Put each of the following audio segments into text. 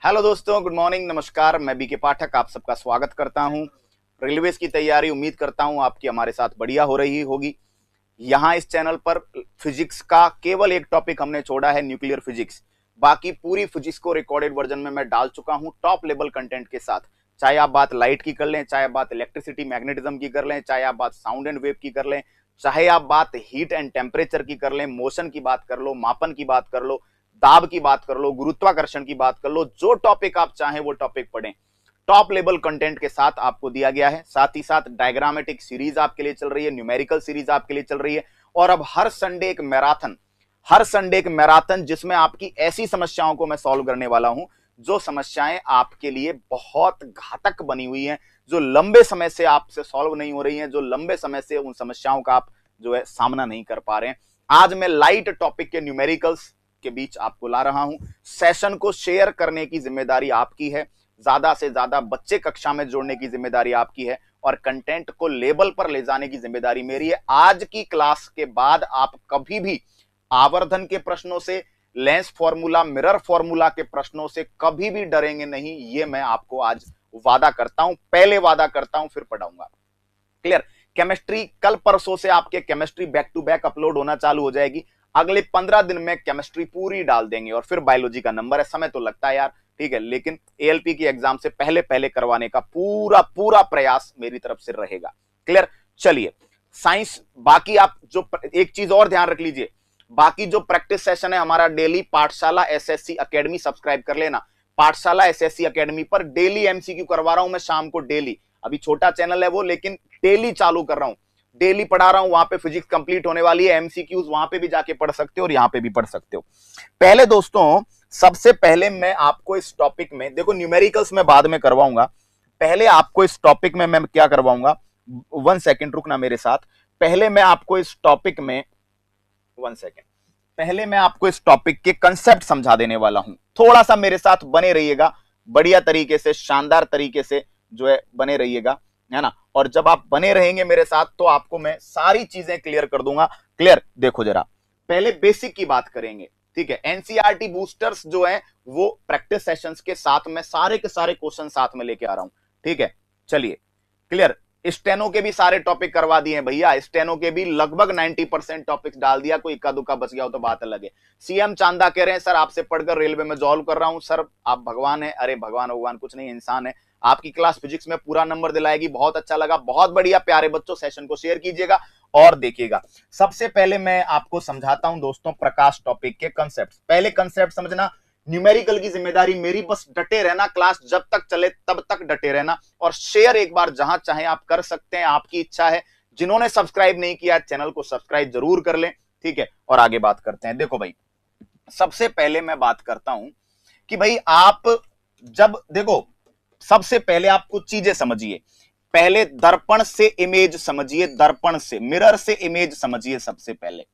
Hello दोस्तों, good morning, नमस्कार। मैं बीके पाठक आप सबका स्वागत करता हूं। रेलवेज की तैयारी उम्मीद करता हूं आपकी हमारे साथ बढ़िया हो रही होगी। यहां इस चैनल पर फिजिक्स का केवल एक टॉपिक हमने छोड़ा है, न्यूक्लियर फिजिक्स। बाकी पूरी फिजिक्स को रिकॉर्डेड वर्जन में मैं डाल चुका हूं टॉप लेवल कंटेंट के साथ। चाहे आप बात लाइट की कर लें, चाहे आप बात इलेक्ट्रिसिटी मैग्नेटिज्म की कर लें, चाहे आप बात साउंड एंड वेव की कर लें, चाहे आप बात हीट एंड टेम्परेचर की कर लें, मोशन की बात कर लो, मापन की बात कर लो, दाब की बात कर लो, गुरुत्वाकर्षण की बात कर लो, जो टॉपिक आप चाहें वो टॉपिक पढ़ें। टॉप लेवल कंटेंट के साथ आपको दिया गया है। साथ ही साथ डायग्रामेटिक सीरीज आपके लिए चल रही है, न्यूमेरिकल सीरीज आपके लिए चल रही है। और अब हर संडे एक मैराथन जिसमें आपकी ऐसी समस्याओं को मैं सॉल्व करने वाला हूं जो समस्याएं आपके लिए बहुत घातक बनी हुई हैं, जो लंबे समय से आपसे सॉल्व नहीं हो रही हैं, जो लंबे समय से उन समस्याओं का आप जो है सामना नहीं कर पा रहे हैं। आज मैं लाइट टॉपिक के न्यूमेरिकल्स के बीच आपको ला रहा हूं। सेशन को शेयर करने की जिम्मेदारी आपकी है, ज्यादा से ज्यादा बच्चे कक्षा में जोड़ने की जिम्मेदारी आपकी है और कंटेंट को लेवल पर ले जाने की जिम्मेदारी मेरी है। आज की क्लास के बाद आप कभी भी आवर्धन के प्रश्नों से, लेंस फॉर्मूला, मिरर फॉर्मूला के प्रश्नों से कभी भी डरेंगे नहीं। ये मैं आपको आज वादा करता हूं, पहले वादा करता हूं फिर पढ़ाऊंगा। क्लियर। केमिस्ट्री कल परसों से आपके chemistry back to back upload होना चालू हो जाएगी। अगले 15 दिन में केमिस्ट्री पूरी डाल देंगे और फिर बायोलॉजी का नंबर है। समय तो लगता है यार, ठीक है, लेकिन एएलपी की एग्जाम से पहले पहले करवाने का पूरा पूरा प्रयास मेरी तरफ से रहेगा। क्लियर। चलिए, साइंस बाकी आप जो एक चीज और ध्यान रख लीजिए, बाकी जो प्रैक्टिस सेशन है हमारा डेली पाठशाला एसएससी एकेडमी सब्सक्राइब कर लेना। पाठशाला एसएससी एकेडमी पर डेली एमसीक्यू करवा रहा हूं मैं शाम को डेली। अभी छोटा चैनल है वो, लेकिन डेली चालू कर रहा हूं, डेली पढ़ा रहा हूं। वहां पे फिजिक्स कंप्लीट होने वाली है, एमसीक्यूज वहां पे भी जाके पढ़ सकते हो और यहां पे भी पढ़ सकते हो। पहले दोस्तों, सबसे पहले मैं आपको इस टॉपिक में, देखो न्यूमेरिकल्स में बाद में करवाऊंगा, पहले आपको इस टॉपिक में मैं क्या करवाऊंगा, 1 सेकेंड रुकना मेरे साथ। पहले मैं आपको इस टॉपिक में 1 सेकेंड, पहले मैं आपको इस टॉपिक के कंसेप्ट समझा देने वाला हूं। थोड़ा सा मेरे साथ बने रहिएगा, बढ़िया तरीके से, शानदार तरीके से जो है बने रहिएगा, है ना। और जब आप बने रहेंगे मेरे साथ तो आपको मैं सारी चीजें क्लियर कर दूंगा। क्लियर। देखो जरा, पहले बेसिक की बात करेंगे, ठीक है। एनसीईआरटी बूस्टर्स जो है वो प्रैक्टिस सेशंस के साथ में सारे के सारे क्वेश्चन साथ में लेके आ रहा हूं, ठीक है। चलिए, क्लियर। स्टेनो के भी सारे टॉपिक करवा दिए हैं भैया, स्टेनो के भी लगभग 90% टॉपिक्स डाल दिया, कोई इक्का दुक्का बच गया हो तो बात अलग है। सीएम चांदा कह रहे हैं सर आपसे पढ़कर रेलवे में जॉब कर रहा हूं। सर आप भगवान है। अरे भगवान भगवान कुछ नहीं, इंसान है। आपकी क्लास फिजिक्स में पूरा नंबर दिलाएगी, बहुत अच्छा लगा, बहुत बढ़िया। प्यारे बच्चों, सेशन को शेयर कीजिएगा और देखिएगा। सबसे पहले मैं आपको समझाता हूं दोस्तों प्रकाश टॉपिक के कंसेप्ट। पहले कंसेप्ट समझना, न्यूमेरिकल की जिम्मेदारी मेरी, बस डटे रहना, क्लास जब तक चले तब तक डटे रहना और शेयर एक बार जहां चाहे आप कर सकते हैं, आपकी इच्छा है। जिन्होंने सब्सक्राइब नहीं किया चैनल को सब्सक्राइब जरूर कर लें, ठीक है। और आगे बात करते हैं। देखो भाई, सबसे पहले मैं बात करता हूं कि भाई आप जब देखो, सबसे पहले आप कुछ चीजें समझिए। पहले दर्पण से इमेज समझिए, दर्पण से, मिरर से इमेज समझिए। सबसे पहले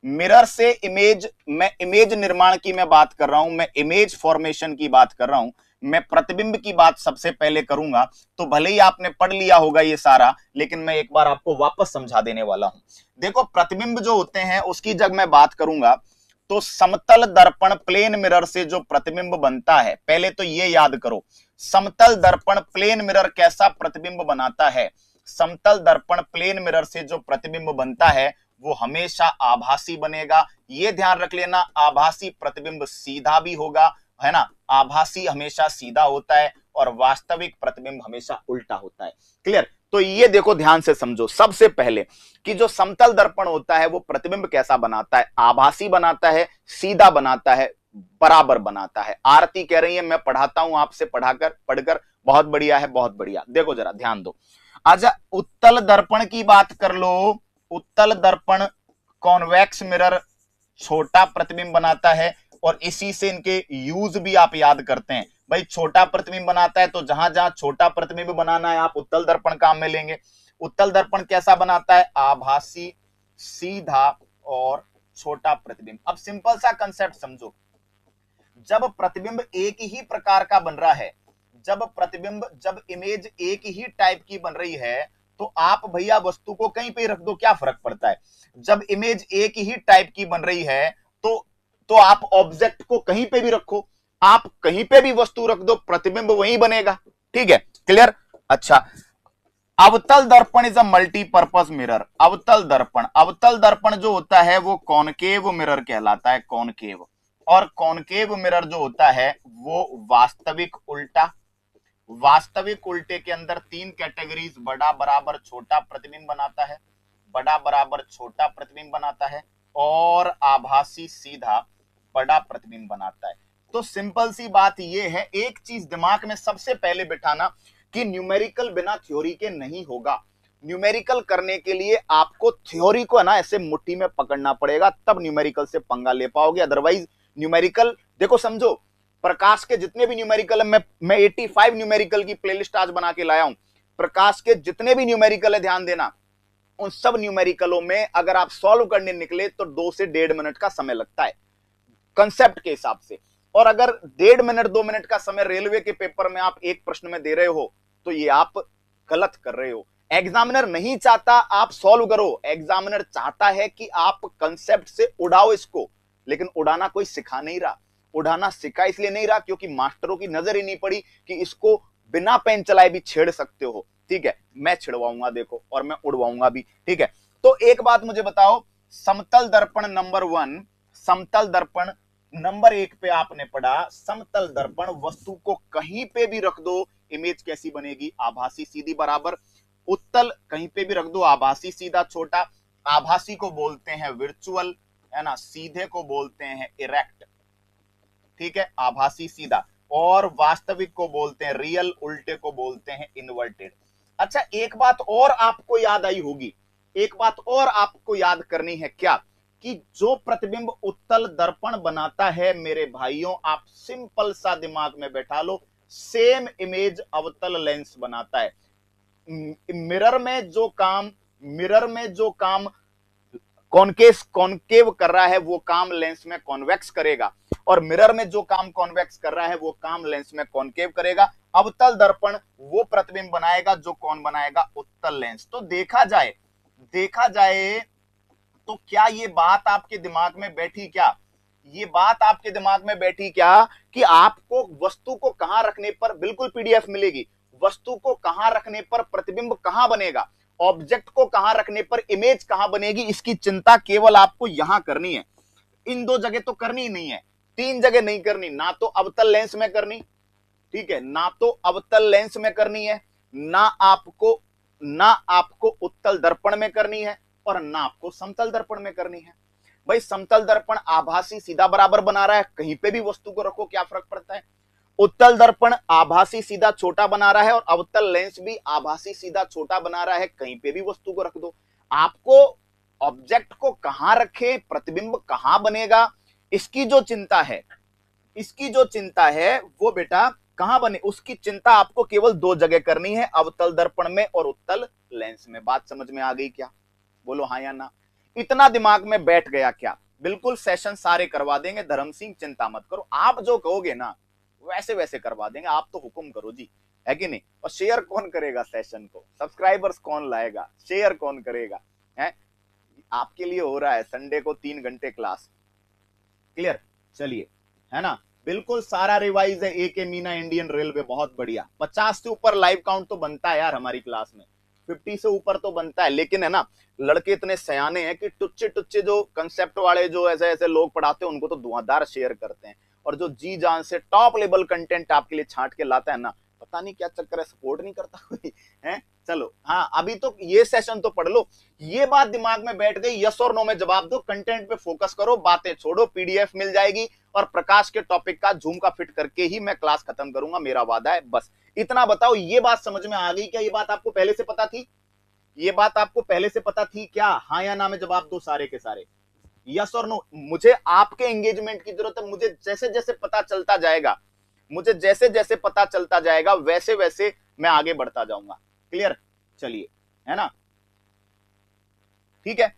मिरर से इमेज, मैं इमेज निर्माण की मैं बात कर रहा हूं, मैं इमेज फॉर्मेशन की बात कर रहा हूं, मैं प्रतिबिंब की बात सबसे पहले करूंगा। तो भले ही आपने पढ़ लिया होगा ये सारा, लेकिन मैं एक बार आपको वापस समझा देने वाला हूं। देखो, प्रतिबिंब जो होते हैं उसकी जब मैं बात करूंगा तो समतल दर्पण प्लेन मिरर से जो प्रतिबिंब बनता है, पहले तो ये याद करो, समतल दर्पण प्लेन मिरर कैसा प्रतिबिंब बनाता है। समतल दर्पण प्लेन मिरर से जो प्रतिबिंब बनता है वो हमेशा आभासी बनेगा। ये ध्यान रख लेना, आभासी प्रतिबिंब सीधा भी होगा, है ना। आभासी हमेशा सीधा होता है और वास्तविक प्रतिबिंब हमेशा उल्टा होता है। क्लियर। तो ये देखो, ध्यान से समझो सबसे पहले कि जो समतल दर्पण होता है वो प्रतिबिंब कैसा बनाता है, आभासी बनाता है, सीधा बनाता है, बराबर बनाता है। आरती कह रही है मैं पढ़ाता हूं आपसे, पढ़कर बहुत बढ़िया है, बहुत बढ़िया। देखो जरा ध्यान दो। अच्छा, उत्तल दर्पण की बात कर लो। उत्तल दर्पण कॉन्वेक्स मिरर छोटा प्रतिबिंब बनाता है और इसी से इनके यूज भी आप याद करते हैं। भाई छोटा प्रतिबिंब बनाता है तो जहां जहां छोटा प्रतिबिंब बनाना है आप उत्तल दर्पण काम में लेंगे। उत्तल दर्पण कैसा बनाता है, आभासी, सीधा और छोटा प्रतिबिंब। अब सिंपल सा कंसेप्ट समझो, जब प्रतिबिंब एक ही प्रकार का बन रहा है, जब इमेज एक ही टाइप की बन रही है तो आप भैया वस्तु को कहीं पे रख दो, क्या फर्क पड़ता है। जब इमेज एक ही टाइप की बन रही है तो आप ऑब्जेक्ट को कहीं पे भी रखो। आप कहीं पे भी वस्तु रख दो, प्रतिबिंब वहीं बनेगा। ठीक है, क्लियर। अच्छा, अवतल दर्पण इज अ मल्टीपर्पज मिरर। अवतल दर्पण जो होता है वो कॉनकेव मिरर कहलाता है, कॉनकेव। और कॉनकेव मिरर जो होता है वो वास्तविक उल्टा। वास्तविक उल्टे के अंदर तीन कैटेगरीज, बड़ा बराबर छोटा प्रतिबिंब बनाता है, बड़ा बराबर छोटा प्रतिबिंब बनाता है, और आभासी सीधा बड़ा प्रतिबिंब बनाता है। तो सिंपल सी बात यह है, एक चीज दिमाग में सबसे पहले बिठाना कि न्यूमेरिकल बिना थ्योरी के नहीं होगा। न्यूमेरिकल करने के लिए आपको थ्योरी को है ना ऐसे मुट्ठी में पकड़ना पड़ेगा, तब न्यूमेरिकल से पंगा ले पाओगे। अदरवाइज न्यूमेरिकल, देखो समझो, प्रकाश के जितने भी न्यूमेरिकल है, मैं 85 न्यूमेरिकल की प्लेलिस्ट आज बना के लाया हूं। प्रकाश के जितने भी न्यूमेरिकल है, ध्यान देना, उन सब न्यूमेरिकलों में अगर आप सॉल्व करने निकले तो 2 से 1.5 मिनट का समय लगता है कंसेप्ट के हिसाब से। और अगर 1.5 मिनट 2 मिनट का समय रेलवे के पेपर में आप एक प्रश्न में दे रहे हो तो ये आप गलत कर रहे हो। एग्जामिनर नहीं चाहता आप सॉल्व करो, एग्जामिनर चाहता है कि आप कंसेप्ट से उड़ाओ इसको, लेकिन उड़ाना कोई सिखा नहीं रहा। उड़ाना सिखा इसलिए नहीं रहा क्योंकि मास्टरों की नजर ही नहीं पड़ी कि इसको बिना पेन चलाए भी छेड़ सकते हो। ठीक है, मैं छिड़वाऊंगा देखो, और मैं उड़वाऊंगा भी। ठीक है, तो एक बात मुझे बताओ, समतल दर्पण नंबर 1, समतल दर्पण नंबर 1 पे आपने पढ़ा, समतल दर्पण वस्तु को कहीं पे भी रख दो, इमेज कैसी बनेगी? आभासी सीधी बराबर। उत्तल कहीं पे भी रख दो, आभासी सीधा छोटा। आभासी को बोलते हैं वर्चुअल, है ना, सीधे को बोलते हैं इरेक्ट। ठीक है, आभासी सीधा। और वास्तविक को बोलते हैं रियल, उल्टे को बोलते हैं इन्वर्टेड। अच्छा, एक बात और आपको याद आई होगी, एक बात और आपको याद करनी है, क्या कि जो प्रतिबिंब उत्तल दर्पण बनाता है मेरे भाइयों, आप सिंपल सा दिमाग में बैठा लो, सेम इमेज अवतल लेंस बनाता है। मिरर में जो काम कॉनकेव कर रहा है वो काम लेंस में कॉन्वेक्स करेगा, और मिरर में जो काम कॉन्वेक्स कर रहा है वो काम लेंस में कॉनकेव करेगा। अवतल दर्पण वो प्रतिबिंब बनाएगा जो कौन बनाएगा? उत्तल लेंस। तो देखा जाए तो क्या ये बात आपके दिमाग में बैठी क्या? ये बात आपके दिमाग में बैठी क्या कि आपको वस्तु को कहां रखने पर, बिल्कुल पीडीएफ मिलेगी, वस्तु को कहां रखने पर प्रतिबिंब कहां बनेगा, ऑब्जेक्ट को कहां रखने पर इमेज कहां बनेगी, इसकी चिंता केवल आपको यहां करनी है। इन 2 जगह तो करनी ही नहीं है, 3 जगह नहीं करनी, ना तो अवतल लेंस में करनी, ठीक है, ना तो अवतल लेंस में करनी है, ना आपको उत्तल दर्पण में करनी है, और ना आपको समतल दर्पण में करनी है। भाई समतल दर्पण आभासी सीधा बराबर बना रहा है, कहीं पे भी वस्तु को रखो, क्या फर्क पड़ता है? उत्तल दर्पण आभासी सीधा छोटा बना रहा है, और अवतल लेंस भी आभासी सीधा छोटा बना रहा है, कहीं पे भी वस्तु को रख दो। आपको ऑब्जेक्ट को कहां रखे, प्रतिबिंब कहां बनेगा, इसकी जो चिंता है वो बेटा कहां बने, उसकी चिंता आपको केवल 2 जगह करनी है, अवतल दर्पण में और उत्तल लेंस में। बात समझ में आ गई क्या? बोलो हाँ या ना। इतना दिमाग में बैठ गया क्या? बिल्कुल सेशन सारे करवा देंगे धर्म सिंह, चिंता मत करो, आप जो कहोगे ना वैसे वैसे करवा देंगे, आप तो हुक्म करो जी, है कि नहीं? और शेयर कौन करेगा सेशन को? सब्सक्राइबर्स कौन लाएगा? शेयर कौन करेगा? है आपके लिए हो रहा है संडे को 3 घंटे क्लास। क्लियर? चलिए, है ना, बिल्कुल सारा रिवाइज है। AK मीना इंडियन रेलवे, बहुत बढ़िया। 50 से ऊपर लाइव काउंट तो बनता है यार हमारी क्लास में, 50 से ऊपर तो बनता है, लेकिन है ना लड़के इतने सयाने हैं कि टुच्चे जो कंसेप्ट वाले जो ऐसे लोग पढ़ाते हैं उनको तो धुआंधार शेयर करते हैं, और जो जी जान से टॉप लेवल कंटेंट आपके लिए छांट के लाता है ना, पता नहीं क्या चक्कर है, सपोर्ट नहीं करता कोई है। चलो हाँ, अभी तो ये सेशन तो पढ़ लो, ये बात दिमाग में बैठ गई, यस और नो में जवाब दो, कंटेंट पे फोकस करो, बातें छोड़ो, पीडीएफ मिल जाएगी, और प्रकाश के टॉपिक का झूम का फिट करके ही मैं क्लास खत्म करूंगा, मेरा वादा है। बस इतना बताओ, ये बात समझ में आ गई क्या? ये बात आपको पहले से पता थी? ये बात आपको पहले से पता थी क्या? हाँ या ना में जवाब दो सारे के सारे, यस और नो। मुझे आपके एंगेजमेंट की जरूरत है, मुझे जैसे जैसे पता चलता जाएगा वैसे वैसे मैं आगे बढ़ता जाऊंगा। क्लियर? चलिए, है ना, ठीक है।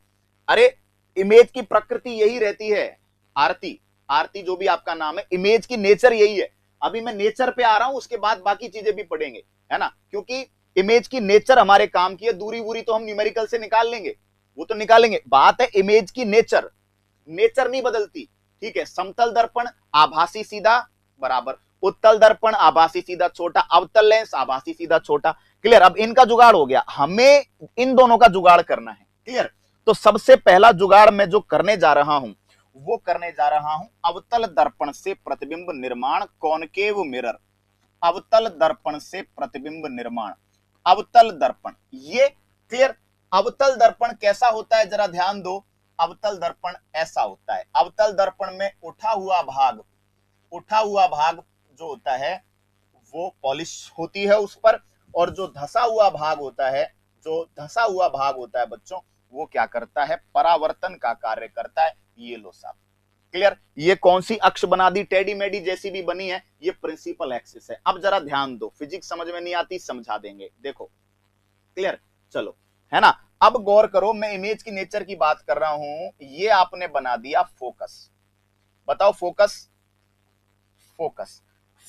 अरे इमेज की प्रकृति यही रहती है, आरती जो भी आपका नाम है, इमेज की नेचर यही है। अभी मैं नेचर पे आ रहा हूं, उसके बाद बाकी चीजें भी पढ़ेंगे, है ना, क्योंकि इमेज की नेचर हमारे काम की है। दूरी वूरी तो हम न्यूमेरिकल से निकाल लेंगे, वो तो निकालेंगे, बात है इमेज की नेचर नहीं बदलती। ठीक है, समतल दर्पण आभासी सीधा बराबर उत्तल दर्पण आभासी सीधा छोटा, अवतल लेंस आभासी सीधा छोटा। क्लियर। अब इनका जुगाड़ हो गया, हमें इन दोनों का जुगाड़ करना है। क्लियर। तो सबसे पहला जुगाड़ मैं जो करने जा रहा हूं वो करने जा रहा हूं अवतल दर्पण से प्रतिबिंब निर्माण, कॉनकेव मिरर। अवतल दर्पण से प्रतिबिंब निर्माण, अवतल दर्पण, ये क्लियर। अवतल दर्पण कैसा होता है जरा ध्यान दो। अवतल दर्पण ऐसा होता है, अवतल दर्पण में उठा हुआ भाग जो होता है वो पॉलिश होती है उस पर, और जो धसा हुआ भाग होता है बच्चों, वो क्या करता है, परावर्तन का कार्य करता है। ये लो साहब। क्लियर। ये कौन सी अक्ष बना दी, टेडी मेडी जैसी भी बनी है, ये प्रिंसिपल एक्सिस है। अब जरा ध्यान दो, फिजिक्स समझ में नहीं आती समझा देंगे, देखो। क्लियर। चलो, है ना। अब गौर करो, मैं इमेज की नेचर की बात कर रहा हूं। ये आपने बना दिया फोकस, बताओ फोकस,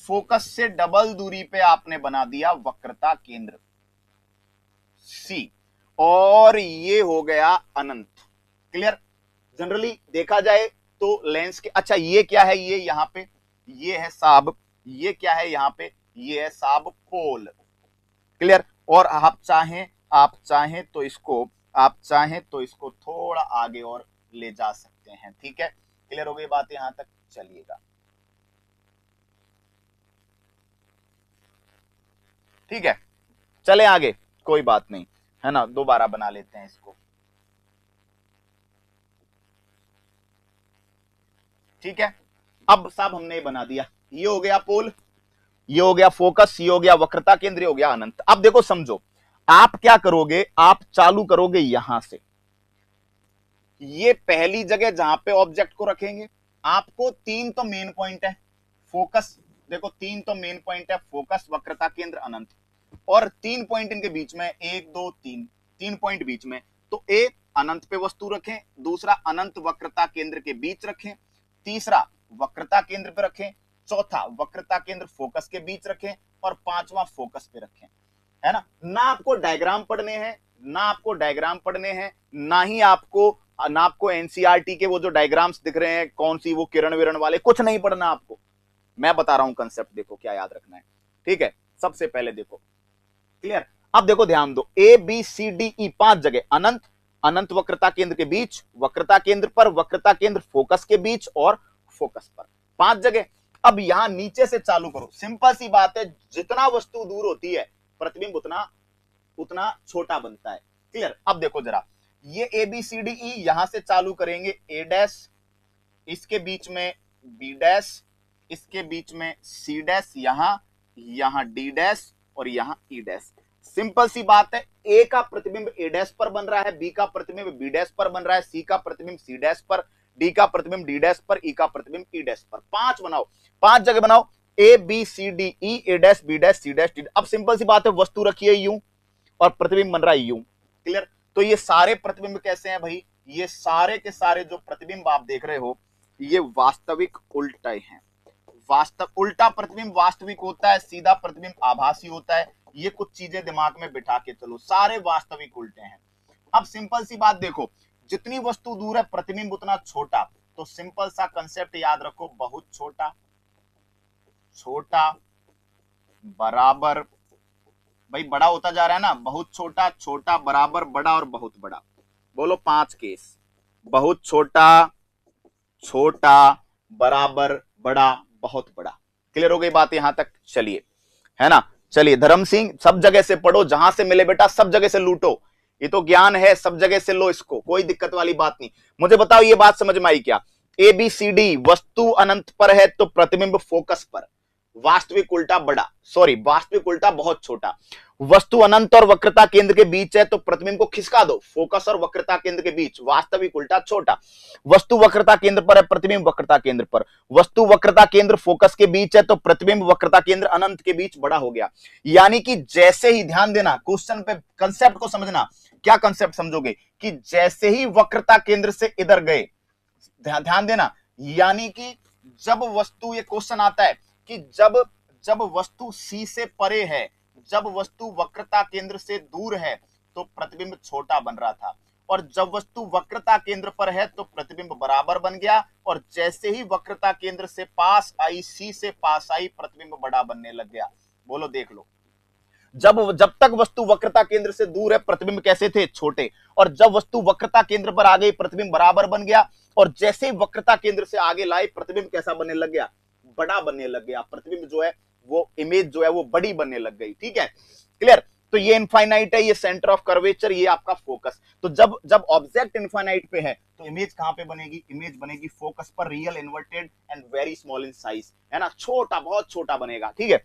फोकस से डबल दूरी पे आपने बना दिया वक्रता केंद्र सी, और ये हो गया अनंत। क्लियर। जनरली देखा जाए तो लेंस के, अच्छा ये क्या है, ये यहां पे ये है साब, ये क्या है यहां पे, ये है साब पोल। क्लियर। और आप चाहें तो इसको थोड़ा आगे और ले जा सकते हैं। ठीक है। क्लियर हो गई बात यहां तक, चलिएगा। ठीक है, चले आगे, कोई बात नहीं, है ना। दोबारा बना लेते हैं इसको। ठीक है। अब साहब हमने बना दिया, ये हो गया पोल, ये हो गया फोकस, ये हो गया वक्रता केंद्र, ये हो गया अनंत। अब देखो समझो, आप क्या करोगे, आप चालू करोगे यहां से, ये पहली जगह जहां पे ऑब्जेक्ट को रखेंगे। आपको तीन तो मेन पॉइंट है, फोकस, देखो तीन तो मेन पॉइंट है, फोकस, वक्रता केंद्र, अनंत, और तीन पॉइंट इनके बीच में, एक दो तीन, तीन पॉइंट बीच में। तो एक अनंत पे वस्तु रखें, दूसरा अनंत वक्रता केंद्र के बीच रखें, तीसरा वक्रता केंद्र पे रखें, चौथा वक्रता केंद्र फोकस के बीच रखें, और पांचवा फोकस पे रखें। है ना। ना आपको डायग्राम पढ़ने हैं, ना आपको एनसीईआरटी के वो जो डायग्राम्स दिख रहे हैं, कौन सी वो किरण विरण वाले, कुछ नहीं पढ़ना आपको। मैं बता रहा हूं कंसेप्ट, देखो क्या याद रखना है। ठीक है। सबसे पहले देखो, क्लियर। अब देखो ध्यान दो, ए बी सी डी ई, पांच जगह अनंत, अनंत वक्रता केंद्र के बीच, वक्रता केंद्र पर, वक्रता केंद्र फोकस के बीच, और फोकस पर, पांच जगह। अब यहां नीचे से चालू करो, सिंपल सी बात है, जितना वस्तु दूर होती है प्रतिबिंब उतना छोटा बनता है। क्लियर। अब देखो जरा, ये ए बी सी डी ई, यहां से चालू करेंगे ए डैश, इसके बीच में बी डैश, इसके बीच में सी डैश, यहां डी डैश, और यहां ई डैश। सिंपल सी बात है, ए का प्रतिबिंब ए डैश पर बन रहा है, बी का प्रतिबिंब बी डैश पर बन रहा है, सी का प्रतिबिंब सी डैश पर, डी का प्रतिबिंब डी डैश पर, ई का प्रतिबिंब ई डैश पर। पांच बनाओ, पांच जगह बनाओ, A B C D E, A dash B dash C dash D. अब सिंपल सी बात है, वस्तु रखिए यूं और प्रतिबिंब बन रहा है यूं। क्लियर। तो ये सारे प्रतिबिंब कैसे हैं भाई, ये सारे के सारे जो प्रतिबिंब आप देख रहे हो, ये वास्तविक उल्टे हैं। उल्टा प्रतिबिंब वास्तविक होता है, सीधा प्रतिबिंब आभासी होता है। ये कुछ चीजें दिमाग में बिठा के चलो, सारे वास्तविक उल्टे हैं। अब सिंपल सी बात देखो, जितनी वस्तु दूर है प्रतिबिंब उतना छोटा, तो सिंपल सा कंसेप्ट याद रखो, बहुत छोटा, छोटा बराबर, भाई बड़ा होता जा रहा है ना, बहुत छोटा, छोटा बराबर बड़ा, और बहुत बड़ा। बोलो पांच केस, बहुत छोटा, छोटा बराबर बड़ा, बहुत बड़ा। क्लियर हो गई बात यहां तक, चलिए, है ना। चलिए धर्म सिंह, सब जगह से पढ़ो, जहां से मिले बेटा सब जगह से लूटो, ये तो ज्ञान है, सब जगह से लो इसको, कोई दिक्कत वाली बात नहीं। मुझे बताओ ये बात समझ में आई क्या, ए बी सी डी, वस्तु अनंत पर है तो प्रतिबिंब फोकस पर, वास्तविक उल्टा बड़ा, सॉरी वास्तविक उल्टा बहुत छोटा। वस्तु अनंत और वक्रता केंद्र के बीच है तो प्रतिबिंब को खिसका दो, फोकस और वक्रता केंद्र के बीच, वास्तविक उल्टा छोटा। वस्तु वक्रता केंद्र पर है, प्रतिबिंब वक्रता केंद्र पर, वस्तु वक्रता केंद्र फोकस के बीच है तो प्रतिबिंब वक्रता केंद्र अनंत के बीच बड़ा हो गया। यानी कि जैसे ही, ध्यान देना क्वेश्चन पे, कंसेप्ट को समझना, क्या कंसेप्ट समझोगे, कि जैसे ही वक्रता केंद्र से इधर गए, ध्यान देना, यानी कि जब वस्तु, ये क्वेश्चन आता है कि जब वस्तु सी से परे है, जब वस्तु वक्रता केंद्र से दूर है, तो प्रतिबिंब छोटा बन रहा था, और जब वस्तु वक्रता केंद्र पर है तो प्रतिबिंब बराबर बन गया, और जैसे ही वक्रता केंद्र से पास आई, सी से पास आई, प्रतिबिंब बड़ा बनने लग गया। बोलो, देख लो, जब तक वस्तु वक्रता केंद्र से दूर है प्रतिबिंब कैसे थे, छोटे, और जब वस्तु वक्रता केंद्र पर आ गई प्रतिबिंब बराबर बन गया, और जैसे ही वक्रता केंद्र से आगे लाई प्रतिबिंब कैसा बनने लग गया, बड़ा बनने लग गया। प्रतिबिंब जो है वो इमेज जो है वो बड़ी बनने लग गई। ठीक है, क्लियर। तो ये इनफाइनाइट है, ये सेंटर ऑफ कर्वेचर, ये आपका फोकस। तो जब ऑब्जेक्ट इनफाइनाइट पे है तो इमेज कहां पे बनेगी, इमेज बनेगी फोकस पर, real inverted and very small in size, है ना, छोटा, बहुत छोटा बनेगा। ठीक है,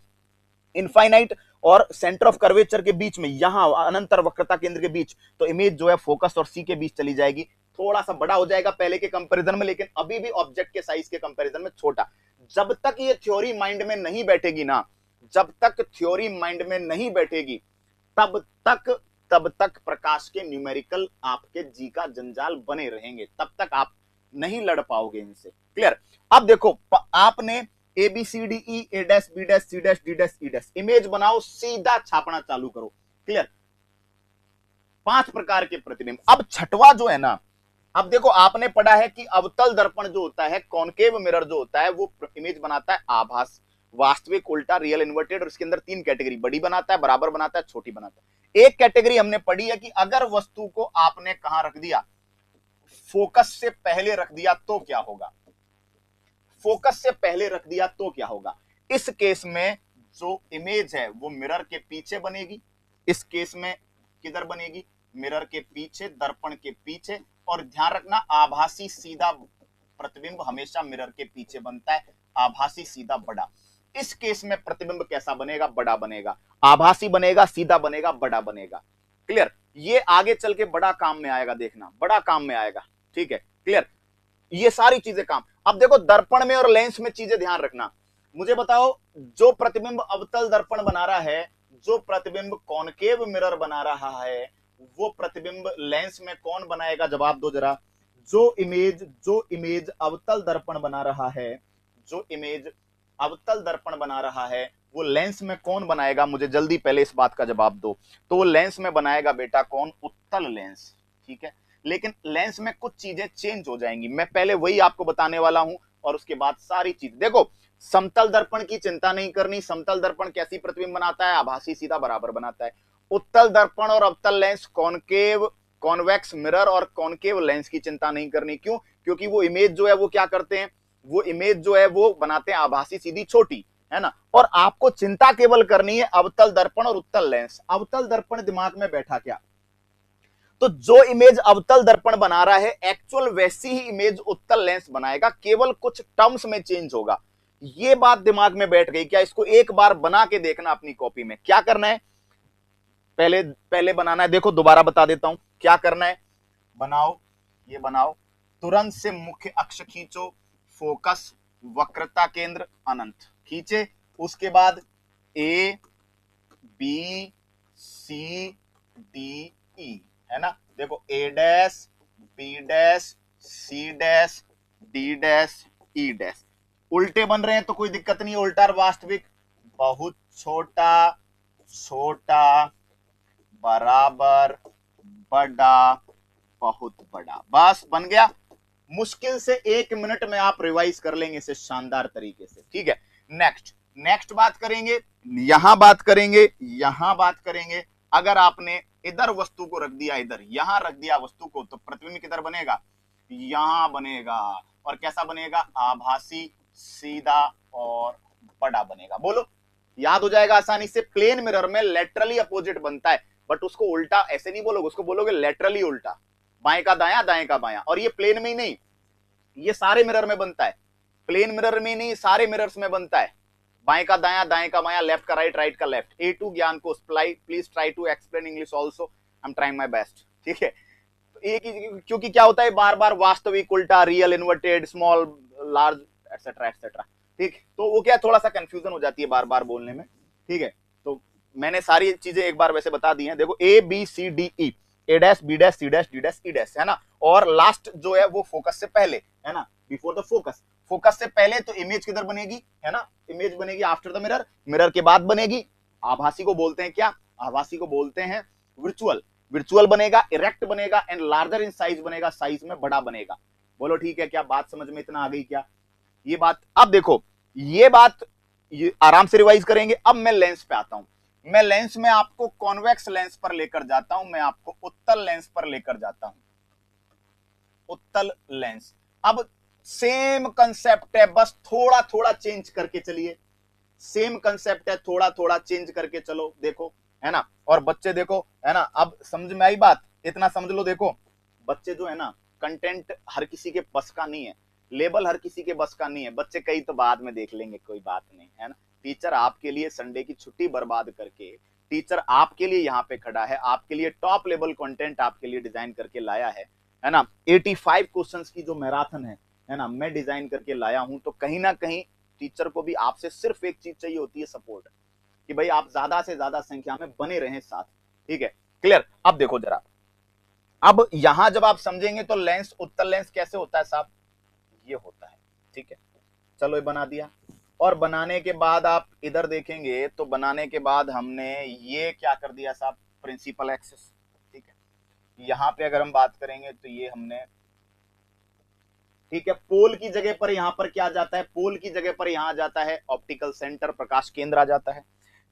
इनफाइनाइट और सेंटर ऑफ कर्वेचर के बीच में, यहां अनंतर वक्रता केंद्र के बीच, तो इमेज जो है फोकस और सी के बीच चली जाएगी, थोड़ा सा बड़ा हो जाएगा पहले के कंपैरिजन में, लेकिन अभी भी ऑब्जेक्ट के साइज के कंपैरिजन में छोटा। जब तक ये थ्योरी माइंड में नहीं बैठेगी ना, जब तक थ्योरी माइंड में नहीं बैठेगी तब तक प्रकाश के न्यूमेरिकल आपके जी का जंजाल बने रहेंगे, तब तक आप नहीं लड़ पाओगे इनसे। क्लियर। अब देखो, आपने A B C D E, A dash B dash C dash D dash E dash, image बनाओ, सीधा छापना चालू करो। क्लियर। 5 प्रकार के प्रतिबिंब। अब छठवां जो है ना, अब देखो, आपने पढ़ा है कि अवतल दर्पण जो होता है, कॉनकेव मिरर जो होता है, वो इमेज बनाता है आभास, वास्तविक, उल्टा, रियल, इन्वर्टेड, और इसके अंदर 3 कैटेगरी, बड़ी बनाता है, बराबर बनाता है, छोटी बनाता है। एक कैटेगरी हमने पढ़ी है कि अगर वस्तु को आपने कहां रख दिया, फोकस से पहले रख दिया तो क्या होगा, फोकस से पहले रख दिया तो क्या होगा। इस केस में जो इमेज है वो मिरर के पीछे बनेगी, इस केस में किधर बनेगी, मिरर के पीछे, दर्पण के पीछे। और ध्यान रखना, आभासी सीधा प्रतिबिंब हमेशा मिरर के पीछे बनता है, आभासी सीधा बड़ा। इस केस में प्रतिबिंब कैसा बनेगा, बड़ा बनेगा, आभासी बनेगा, सीधा बनेगा, बड़ा बनेगा। क्लियर। ये आगे चल के बड़ा काम में आएगा, देखना, बड़ा काम में आएगा। ठीक है, क्लियर। ये सारी चीजें काम। अब देखो, दर्पण में और लेंस में चीजें ध्यान रखना। मुझे बताओ, जो प्रतिबिंब अवतल दर्पण बना रहा है, जो प्रतिबिंब कॉनकेव मिरर बना रहा है, वो प्रतिबिंब लेंस में कौन बनाएगा, जवाब दो जरा। जो इमेज अवतल दर्पण बना रहा है, जो इमेज अवतल दर्पण बना रहा है, वो लेंस में कौन बनाएगा, मुझे जल्दी पहले इस बात का जवाब दो। तो वो लेंस में बनाएगा बेटा कौन, उत्तल लेंस। ठीक है, लेकिन लेंस में कुछ चीजें चेंज हो जाएंगी, मैं पहले वही आपको बताने वाला हूं, और उसके बाद सारी चीज। देखो, समतल दर्पण की चिंता नहीं करनी। समतल दर्पण कैसी प्रतिबिंब बनाता है, आभासी, सीधा, बराबर बनाता है। उत्तल दर्पण और अवतल लेंस, कॉनकेव, कॉन्वेक्स मिरर और कॉनकेव लेंस की चिंता नहीं करनी। क्यों? क्योंकि वो इमेज जो है वो क्या करते हैं, वो इमेज जो है वो बनाते हैं आभासी, सीधी, छोटी, है ना। और आपको चिंता केवल करनी है अवतल दर्पण और उत्तल लेंस। अवतल दर्पण दिमाग में बैठा क्या, तो जो इमेज अवतल दर्पण बना रहा है, एक्चुअल वैसी ही इमेज उत्तल लेंस बनाएगा, केवल कुछ टर्म्स में चेंज होगा। ये बात दिमाग में बैठ गई क्या? इसको एक बार बना के देखना अपनी कॉपी में। क्या करना है, पहले बनाना है, देखो दोबारा बता देता हूं क्या करना है। बनाओ, ये बनाओ, तुरंत से मुख्य अक्ष खींचो, फोकस, वक्रता केंद्र, अनंत खींचे। उसके बाद ए बी सी डी ई, है ना। देखो, A dash, B dash, C dash, D dash, E dash. उल्टे बन रहे हैं तो कोई दिक्कत नहीं, उल्टा और वास्तविक, बहुत छोटा, छोटा, बराबर, बड़ा, बहुत बड़ा, बस बन गया। मुश्किल से 1 मिनट में आप रिवाइज कर लेंगे इसे शानदार तरीके से। ठीक है, नेक्स्ट बात करेंगे, यहां बात करेंगे, यहां बात करेंगे। अगर आपने इधर वस्तु को रख दिया, इधर यहां रख दिया वस्तु को, तो प्रतिबिंब किधर बनेगा, यहां बनेगा। और कैसा बनेगा, आभासी, सीधा और बड़ा बनेगा। बोलो, याद हो जाएगा आसानी से। प्लेन मिरर में लेटरली अपोजिट बनता है, बट उसको उल्टा ऐसे नहीं बोलोगे, उसको बोलोगे लेटरली उल्टा, बाएं का दायां, दाएं का बायां। और ये प्लेन में ही नहीं, ये सारे मिरर में बनता है, प्लेन मिरर में नहीं, सारे मिरर्स में बनता है। बाएं का दायां, दाएं का बायां, लेफ्ट का राइट, राइट का लेफ्ट। A2 ज्ञान को please try to explain English also, I am trying my best. ठीक है, एक ही, क्योंकि क्या होता है, बार बार वास्तविक, उल्टा, real, inverted, small, large, etcetera etcetera. ठीक, तो वो क्या, थोड़ा सा कंफ्यूजन हो जाती है बार बार बोलने में। ठीक है, तो मैंने सारी चीजें एक बार वैसे बता दी हैं। देखो, A B C D E, A dash, B dash, C dash, D dash, E dash, है ना। और लास्ट जो है वो फोकस से पहले, है ना, बिफोर द फोकस। फोकस से पहले तो इमेज किधर बनेगी, है ना, इमेज बनेगी आफ्टर द मिरर। मिरर के बाद बनेगी, आभासी को बोलते हैं क्या, आभासी को बोलते हैं वर्चुअल। वर्चुअल बनेगा, इरेक्ट बनेगा एंड लार्जर इन साइज बनेगा, साइज में बड़ा बनेगा। बोलो ठीक है, क्या बात समझ में इतना आ गई क्या? ये बात अब देखो, ये बात ये आराम से रिवाइज करेंगे। अब मैं लेंस पे आता हूं। मैं लेंस में आपको कॉन्वेक्स लेंस पर लेकर जाता हूं, मैं आपको उत्तल लेंस पर लेकर जाता हूं, उत्तल लेंस। अब सेम कंसेप्ट है, बस थोड़ा थोड़ा चेंज करके चलिए। सेम कंसेप्ट है, थोड़ा थोड़ा चेंज करके चलो, देखो है ना। और बच्चे देखो है ना, अब समझ में आई बात, इतना समझ लो। देखो बच्चे जो है ना, कंटेंट हर किसी के बस का नहीं है, लेबल हर किसी के बस का नहीं है। बच्चे कई तो बाद में देख लेंगे, कोई बात नहीं है ना। टीचर आपके लिए संडे की छुट्टी बर्बाद करके, टीचर आपके लिए यहाँ पे खड़ा है, आपके लिए टॉप लेवल कंटेंट आपके लिए डिजाइन करके लाया है ना। 85 क्वेश्चंस की जो मैराथन है ना, मैं डिजाइन करके लाया हूं। तो कहीं ना कहीं टीचर को भी आपसे सिर्फ एक चीज चाहिए होती है, सपोर्ट, कि भाई आप ज्यादा से ज्यादा संख्या में बने रहें साथ। ठीक है, क्लियर? अब देखो जरा, अब यहां जब आप समझेंगे तो लेंस, उत्तल लेंस कैसे होता है साहब, ये होता है। ठीक है, चलो ये बना दिया। और बनाने के बाद आप इधर देखेंगे तो बनाने के बाद हमने ये क्या कर दिया साहब, प्रिंसिपल एक्सिस। ठीक है, यहां पे अगर हम बात करेंगे तो ये हमने, ठीक है, पोल की जगह पर यहां पर क्या जाता है, पोल की जगह पर यहां जाता है ऑप्टिकल सेंटर, प्रकाश केंद्र आ जाता है।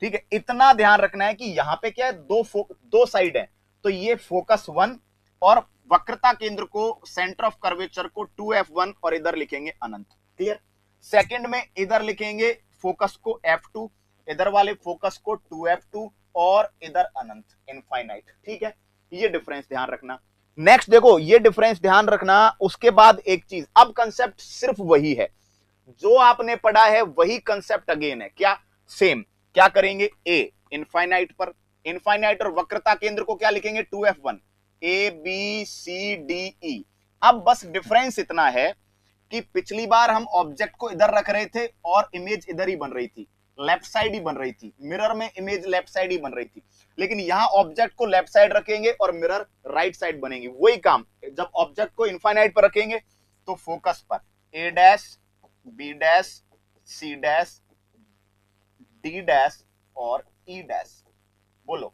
ठीक है, इतना ध्यान रखना है कि यहां पे क्या है, दो साइड है। तो ये फोकस 1 और वक्रता केंद्र को, सेंटर ऑफ कर्वेचर को 2f1 और इधर लिखेंगे अनंत। क्लियर? सेकंड में इधर लिखेंगे फोकस को f2, इधर वाले फोकस को 2f2 और इधर अनंत, इनफाइनाइट। ठीक है, ये डिफरेंस ध्यान रखना। नेक्स्ट देखो, ये डिफरेंस ध्यान रखना। उसके बाद एक चीज, अब कंसेप्ट सिर्फ वही है जो आपने पढ़ा है, वही कंसेप्ट अगेन है। क्या? सेम। क्या करेंगे, ए इनफाइनाइट पर, इनफाइनाइट और वक्रता केंद्र को क्या लिखेंगे, 2f1, ए बी सी डी ई। अब बस डिफरेंस इतना है कि पिछली बार हम ऑब्जेक्ट को इधर रख रहे थे और इमेज इधर ही बन रही थी, लेफ्ट साइड ही बन रही थी, मिरर में इमेज लेफ्ट साइड ही बन रही थी। लेकिन यहां ऑब्जेक्ट को लेफ्ट साइड रखेंगे और मिरर राइट साइड बनेगी। वही काम जब ऑब्जेक्ट को इनफाइनाइट पर रखेंगे तो फोकस पर A dash, B dash, C dash, D dash और ई डैश। बोलो,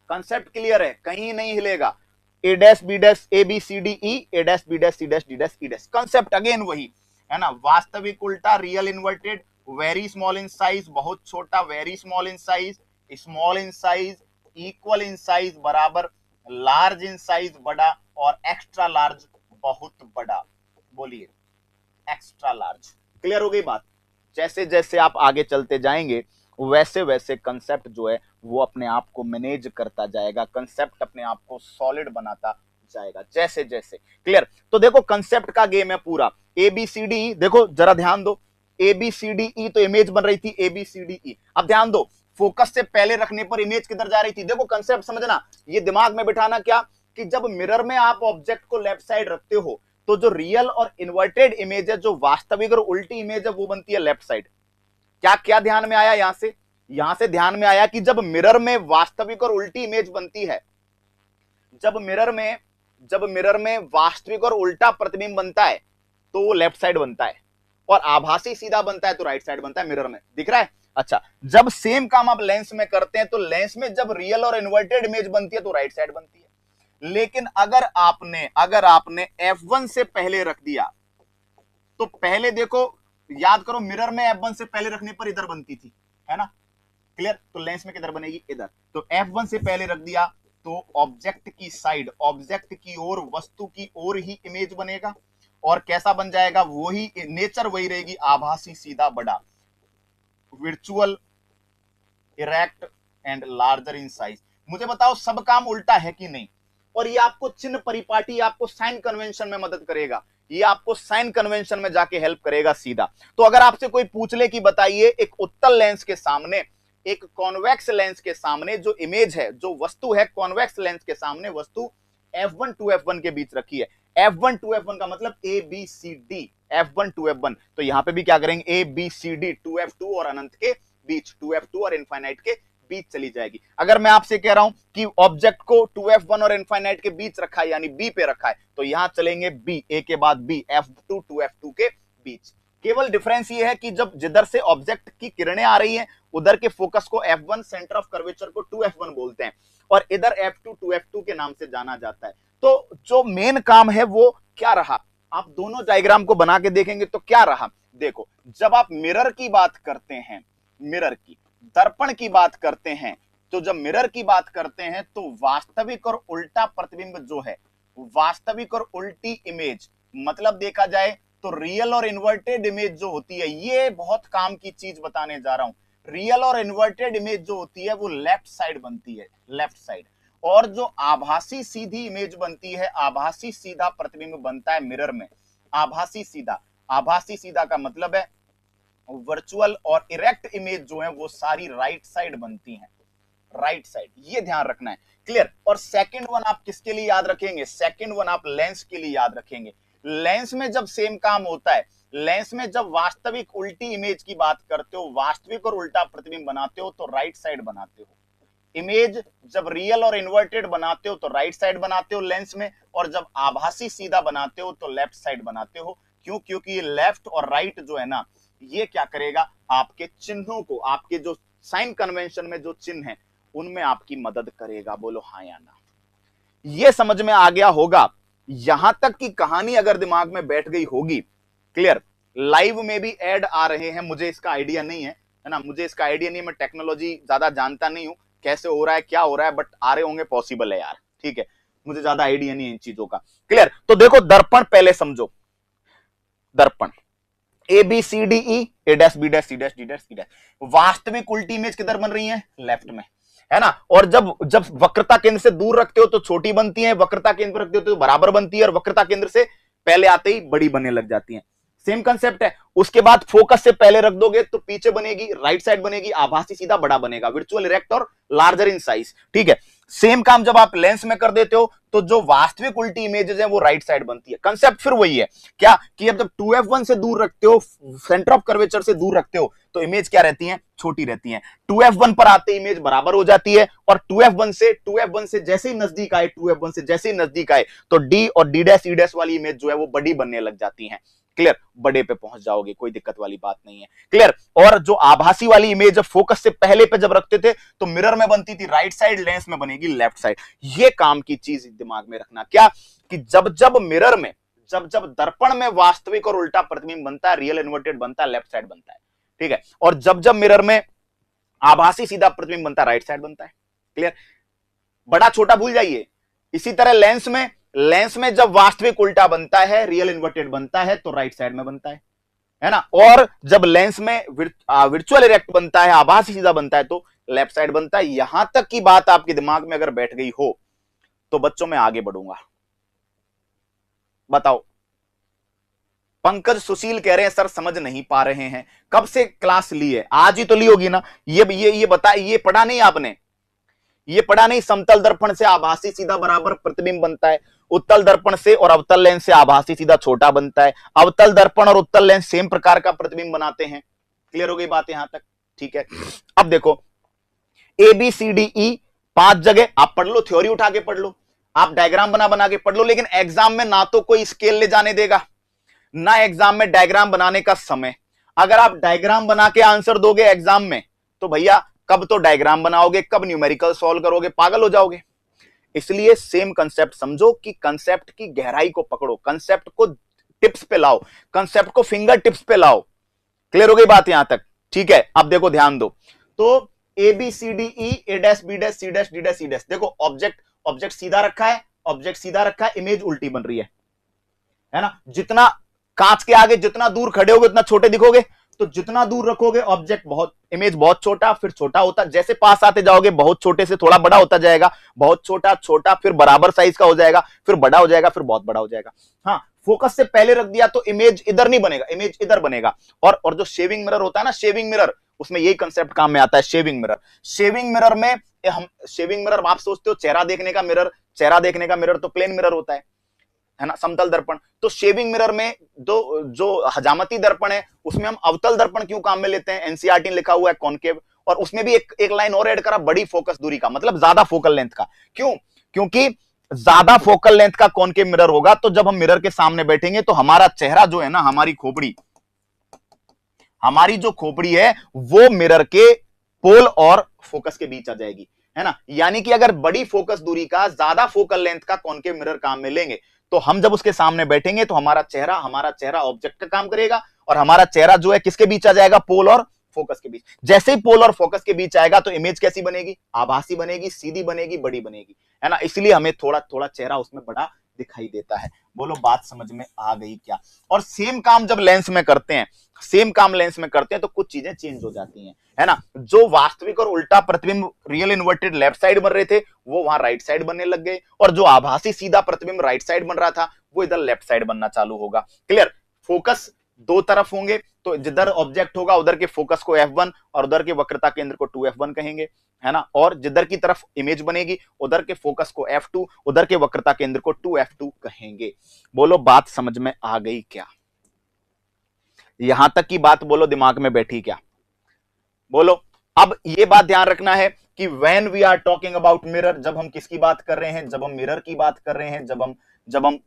कंसेप्ट क्लियर है? कहीं नहीं हिलेगा। A dash B dash, A B C D E, A dash B dash C dash D dash E dash. Concept again वही है ना, वास्तविक उल्टा, real inverted, very small in size, बहुत छोटा, very small in size, small in size, equal in size बराबर, large in size बड़ा, और एक्स्ट्रा लार्ज बहुत बड़ा। बोलिए, एक्स्ट्रा लार्ज। क्लियर हो गई बात? जैसे जैसे आप आगे चलते जाएंगे वैसे वैसे कंसेप्ट जो है वो अपने आप को मैनेज करता जाएगा, कंसेप्ट अपने आप को सॉलिड बनाता जाएगा जैसे जैसे। क्लियर? तो देखो कंसेप्ट का गेम है पूरा। ए बी सी डी, देखो जरा ध्यान दो, ए बी सी डी ई तो इमेज बन रही थी, ए बी सी डी ई। अब ध्यान दो, फोकस से पहले रखने पर इमेज किधर जा रही थी। देखो कंसेप्ट समझना, ये दिमाग में बिठाना क्या, कि जब मिरर में आप ऑब्जेक्ट को लेफ्ट साइड रखते हो तो जो रियल और इन्वर्टेड इमेज है, जो वास्तविक और उल्टी इमेज है, वो बनती है लेफ्ट साइड। क्या क्या ध्यान में आया यहां से ध्यान में आया कि जब मिरर में वास्तविक और उल्टी इमेज बनती है, जब मिरर में वास्तविक और उल्टा प्रतिबिंब बनता है तो वो लेफ्ट साइड बनता है, और आभासी सीधा बनता है तो राइट साइड बनता है। मिरर में दिख रहा है? अच्छा, जब सेम काम आप लेंस में करते हैं तो लेंस में जब रियल और इन्वर्टेड इमेज बनती है तो राइट साइड बनती है। लेकिन अगर आपने F1 से पहले रख दिया तो पहले देखो, याद करो, मिरर में F1 से पहले रखने पर इधर बनती थी, है ना। क्लियर? तो लेंस में किधर बनेगी, इधर। तो F1 से पहले रख दिया तो ऑब्जेक्ट की साइड, ऑब्जेक्ट की ओर, वस्तु की ओर ही इमेज बनेगा। और कैसा बन जाएगा, वही नेचर वही रहेगी, आभासी सीधा बड़ा, virtual, erect and larger in size. मुझे बताओ सब काम उल्टा है कि नहीं? और ये आपको चिन्ह परिपाटी, आपको साइन कन्वेंशन में मदद करेगा, ये आपको साइन कन्वेंशन में जाके हेल्प करेगा सीधा। तो अगर आपसे कोई पूछ ले कि बताइए एक उत्तल लेंस के सामने, एक कॉन्वेक्स लेंस के सामने जो इमेज है, जो वस्तु है, कॉन्वेक्स लेंस के सामने वस्तु F1 to F1 के बीच रखी है। F1 to F1 का मतलब A B C D, F1 to F1। तो यहां पे भी क्या करेंगे, A B C D 2F2 और अनंत के बीच, 2F2 और इनफाइनाइट के बीच चली जाएगी। अगर मैं आपसे कह रहा हूं कि ऑब्जेक्ट को 2F1 और इनफाइनाइट के बीच रखा है, यानी B पे रखा है, तो यहां चलेंगे B, A के बाद B, F2 2F2 के बीच। केवल डिफरेंस ये है कि जब जिधर से ऑब्जेक्ट की किरणें आ रही हैं उधर के फोकस को F1, सेंटर ऑफ कर्वेचर को 2F1 बोलते हैं, और इधर F2 2F2 के नाम से जाना जाता है। तो जो मेन काम है वो क्या रहा, आप दोनों डायग्राम को बना के देखेंगे तो क्या रहा। देखो, जब आप मिरर की बात करते हैं, मिरर की, दर्पण की बात करते हैं, तो जब मिरर की बात करते हैं तो वास्तविक और उल्टा प्रतिबिंब जो है, वास्तविक और उल्टी इमेज, मतलब देखा जाए तो रियल और इन्वर्टेड इमेज जो होती है, ये बहुत काम की चीज बताने जा रहा हूं। रियल और इन्वर्टेड इमेज जो होती है वो लेफ्ट साइड बनती है, लेफ्ट साइड, और जो आभासी सीधी इमेज बनती है, आभासी सीधा प्रतिबिंब बनता है मिरर में। आभासी सीधा, आभासी सीधा का मतलब है वर्चुअल और इरेक्ट इमेज जो है वो सारी राइट साइड बनती हैं, राइट साइड, ये ध्यान रखना है। क्लियर। और सेकंड वन आप किसके लिए याद रखेंगे, सेकंड वन आप लेंस के लिए याद रखेंगे। लेंस में जब सेम काम होता है, लेंस में जब वास्तविक उल्टी इमेज की बात करते हो, वास्तविक और उल्टा प्रतिबिंब बनाते हो तो राइट साइड बनाते हो। इमेज जब रियल और इन्वर्टेड बनाते हो तो राइट साइड बनाते हो लेंस में, और जब आभासी सीधा बनाते हो तो लेफ्ट साइड बनाते हो। क्यों? क्योंकि ये लेफ्ट और राइट जो है ना, ये क्या करेगा, आपके चिन्हों को, आपके जो साइन कन्वेंशन में जो चिन्ह है उनमें आपकी मदद करेगा। बोलो हाँ या ना। ये समझ में आ गया होगा। यहां तक की कहानी अगर दिमाग में बैठ गई होगी, क्लियर। लाइव में भी ऐड आ रहे हैं, मुझे इसका आइडिया नहीं है ना, मुझे इसका आइडिया नहीं, मैं टेक्नोलॉजी ज्यादा जानता नहीं हूं कैसे हो रहा है, क्या हो रहा है, बट आ रहे होंगे, पॉसिबल है यार, ठीक है, मुझे ज्यादा आइडिया नहीं है इन चीजों का। क्लियर। तो देखो, दर्पण पहले समझो, दर्पण A B C D E, A dash B dash C dash D dash C dash, वास्तविक उल्टी इमेज किधर बन रही है, लेफ्ट में, है ना। और जब जब वक्रता केंद्र से दूर रखते हो तो छोटी बनती है, वक्रता केंद्र पर रखते हो तो बराबर बनती है, और वक्रता केंद्र से पहले आते ही बड़ी बनने लग जाती है। सेम कंसेप्ट है। उसके बाद फोकस से पहले रख दोगे तो पीछे बनेगी, राइट साइड बनेगी, आभासी सीधा बड़ा बनेगा, वर्चुअल इरेक्ट और लार्जर इन साइज, ठीक है। सेम काम जब आप लेंस में कर देते हो तो जो वास्तविक उल्टी इमेजेस है वो राइट साइड बनती है। कंसेप्ट फिर वही है, क्या कि अब जब 2f1 से दूर रखते हो, सेंटर ऑफ कर्वेचर से दूर रखते हो, तो इमेज क्या रहती है, छोटी रहती है। 2f1 पर आते इमेज बराबर हो जाती है, और 2f1 से जैसे ही नजदीक आए, 2f1 से जैसे ही नजदीक आए तो d और d डैश e डैश वाली इमेज जो है वो बड़ी बनने लग जाती है। क्लियर। बड़े पे पहुंच जाओगे, कोई दिक्कत वाली बात नहीं है। क्लियर। और जो आभासी वाली इमेज जब फोकस से पहले पे जब रखते थे तो मिरर में बनती थी राइट साइड, लेंस में बनेगी लेफ्ट साइड। ये काम की चीज दिमाग में रखना, क्या कि जब जब मिरर में, जब जब दर्पण में वास्तविक और उल्टा प्रतिबिंब बनता है, रियल इन्वर्टेड बनता है, लेफ्ट साइड बनता है, ठीक है। और जब जब मिरर में आभासी सीधा प्रतिबिंब बनता है, राइट साइड बनता है। क्लियर। बड़ा छोटा भूल जाइए। इसी तरह लेंस में जब वास्तविक उल्टा बनता है, रियल इन्वर्टेड बनता है, तो राइट साइड में बनता है ना। और जब लेंस में वर्चुअल इरेक्ट बनता है, आभासी सीधा बनता है, तो लेफ्ट साइड बनता है। यहां तक की बात आपके दिमाग में अगर बैठ गई हो तो बच्चों मैं आगे बढ़ूंगा। बताओ, पंकज सुशील कह रहे हैं सर समझ नहीं पा रहे हैं। कब से क्लास ली है? आज ही तो ली होगी ना। ये बता, ये पढ़ा नहीं आपने? ये पढ़ा नहीं, समतल दर्पण से आभासी सीधा बराबर प्रतिबिंब बनता है, उत्तल दर्पण से और अवतल लेंस से आभासी सीधा छोटा बनता है, अवतल दर्पण और उत्तल लेंस सेम प्रकार का प्रतिबिंब बनाते हैं। क्लियर हो गई बात यहां तक? ठीक है। अब देखो, ए बी सी डी ई 5 जगह आप पढ़ लो, थ्योरी उठा के पढ़ लो, आप डायग्राम बना बना के पढ़ लो, लेकिन एग्जाम में ना तो कोई स्केल ले जाने देगा, ना एग्जाम में डायग्राम बनाने का समय। अगर आप डायग्राम बना के आंसर दोगे एग्जाम में तो भैया कब तो डायग्राम बनाओगे, कब न्यूमेरिकल सॉल्व करोगे, पागल हो जाओगे। इसलिए सेम कंसेप्ट समझो कि कंसेप्ट की गहराई को पकड़ो, कंसेप्ट को टिप्स पे लाओ, कंसेप्ट को फिंगर टिप्स पे लाओ। क्लियर हो गई बात यहां तक? ठीक है। अब देखो, ध्यान दो। तो A B C D E, A dash B dash C dash D dash C dash, देखो ऑब्जेक्ट सीधा रखा है, ऑब्जेक्ट सीधा रखा है, इमेज उल्टी बन रही है ना। जितना कांच के आगे जितना दूर खड़े होगे उतना छोटे दिखोगे, तो जितना दूर रखोगे ऑब्जेक्ट इमेज बहुत छोटा, फिर छोटा होता, जैसे पास आते जाओगे बहुत छोटे से थोड़ा बड़ा होता जाएगा, बहुत छोटा छोटा, फिर बराबर साइज का हो जाएगा, फिर बड़ा हो जाएगा, फिर बहुत बड़ा हो जाएगा। हाँ, फोकस से पहले रख दिया तो इमेज इधर नहीं बनेगा, इमेज इधर बनेगा। और जो शेविंग मिरर होता है ना, शेविंग मिरर, उसमें यही कंसेप्ट काम में आता है। शेविंग मिरर में शेविंग मिरर आप सोचते हो चेहरा देखने का मिरर, चेहरा देखने का मिरर तो प्लेन मिरर होता है ना, समतल दर्पण। तो शेविंग मिरर में जो हजामती दर्पण है उसमें हम अवतल दर्पण क्यों काम में लेते हैं? एनसीईआरटी ने लिखा हुआ है कॉनकेव, और उसमें भी एक लाइन और ऐड करा, बड़ी फोकस दूरी का, मतलब ज्यादा फोकल लेंथ का। क्यों? क्योंकि ज्यादा फोकल लेंथ का कॉनकेव मिरर होगा तो जब हम मिरर के सामने बैठेंगे तो हमारा चेहरा जो है ना, हमारी खोपड़ी, हमारी जो खोपड़ी है वो मिरर के पोल और फोकस के बीच आ जाएगी, है ना। यानी कि अगर बड़ी फोकस दूरी का ज्यादा फोकल लेंथ का कॉनकेव मिरर काम में लेंगे तो हम जब उसके सामने बैठेंगे तो हमारा चेहरा ऑब्जेक्ट का काम करेगा और हमारा चेहरा जो है किसके बीच आ जाएगा, पोल और फोकस के बीच। जैसे ही पोल और फोकस के बीच आएगा तो इमेज कैसी बनेगी, आभासी बनेगी, सीधी बनेगी, बड़ी बनेगी, है ना। इसलिए हमें थोड़ा थोड़ा चेहरा उसमें बड़ा दिखाई देता है। बोलो बात समझ में आ गई क्या। और सेम काम जब लेंस में करते हैं, सेम काम लेंस में करते हैं तो कुछ चीजें चेंज हो जाती हैं, है ना। जो वास्तविक और उल्टा प्रतिबिंब रियल इन्वर्टेड लेफ्ट साइड बन रहे थे वो वहां राइट साइड बनने लग गए, और जो आभासी सीधा प्रतिबिंब राइट साइड बन रहा था वो इधर लेफ्ट साइड बनना चालू होगा। क्लियर। फोकस दो तरफ होंगे तो जिधर ऑब्जेक्ट होगा उधर के फोकस को F1 और उधर के वक्रता केंद्र को 2F1 कहेंगे, है ना। और जिधर की तरफ इमेज बनेगी उधर के फोकस को F2, उधर के वक्रता केंद्र को 2F2 कहेंगे। बोलो बात समझ में आ गई क्या। यहां तक की बात बोलो दिमाग में बैठी क्या। बोलो। अब ये बात ध्यान रखना है कि when we are talking about mirror, जब हम किसकी बात कर रहे हैं, जब हम मिरर की बात कर रहे हैं, जब हम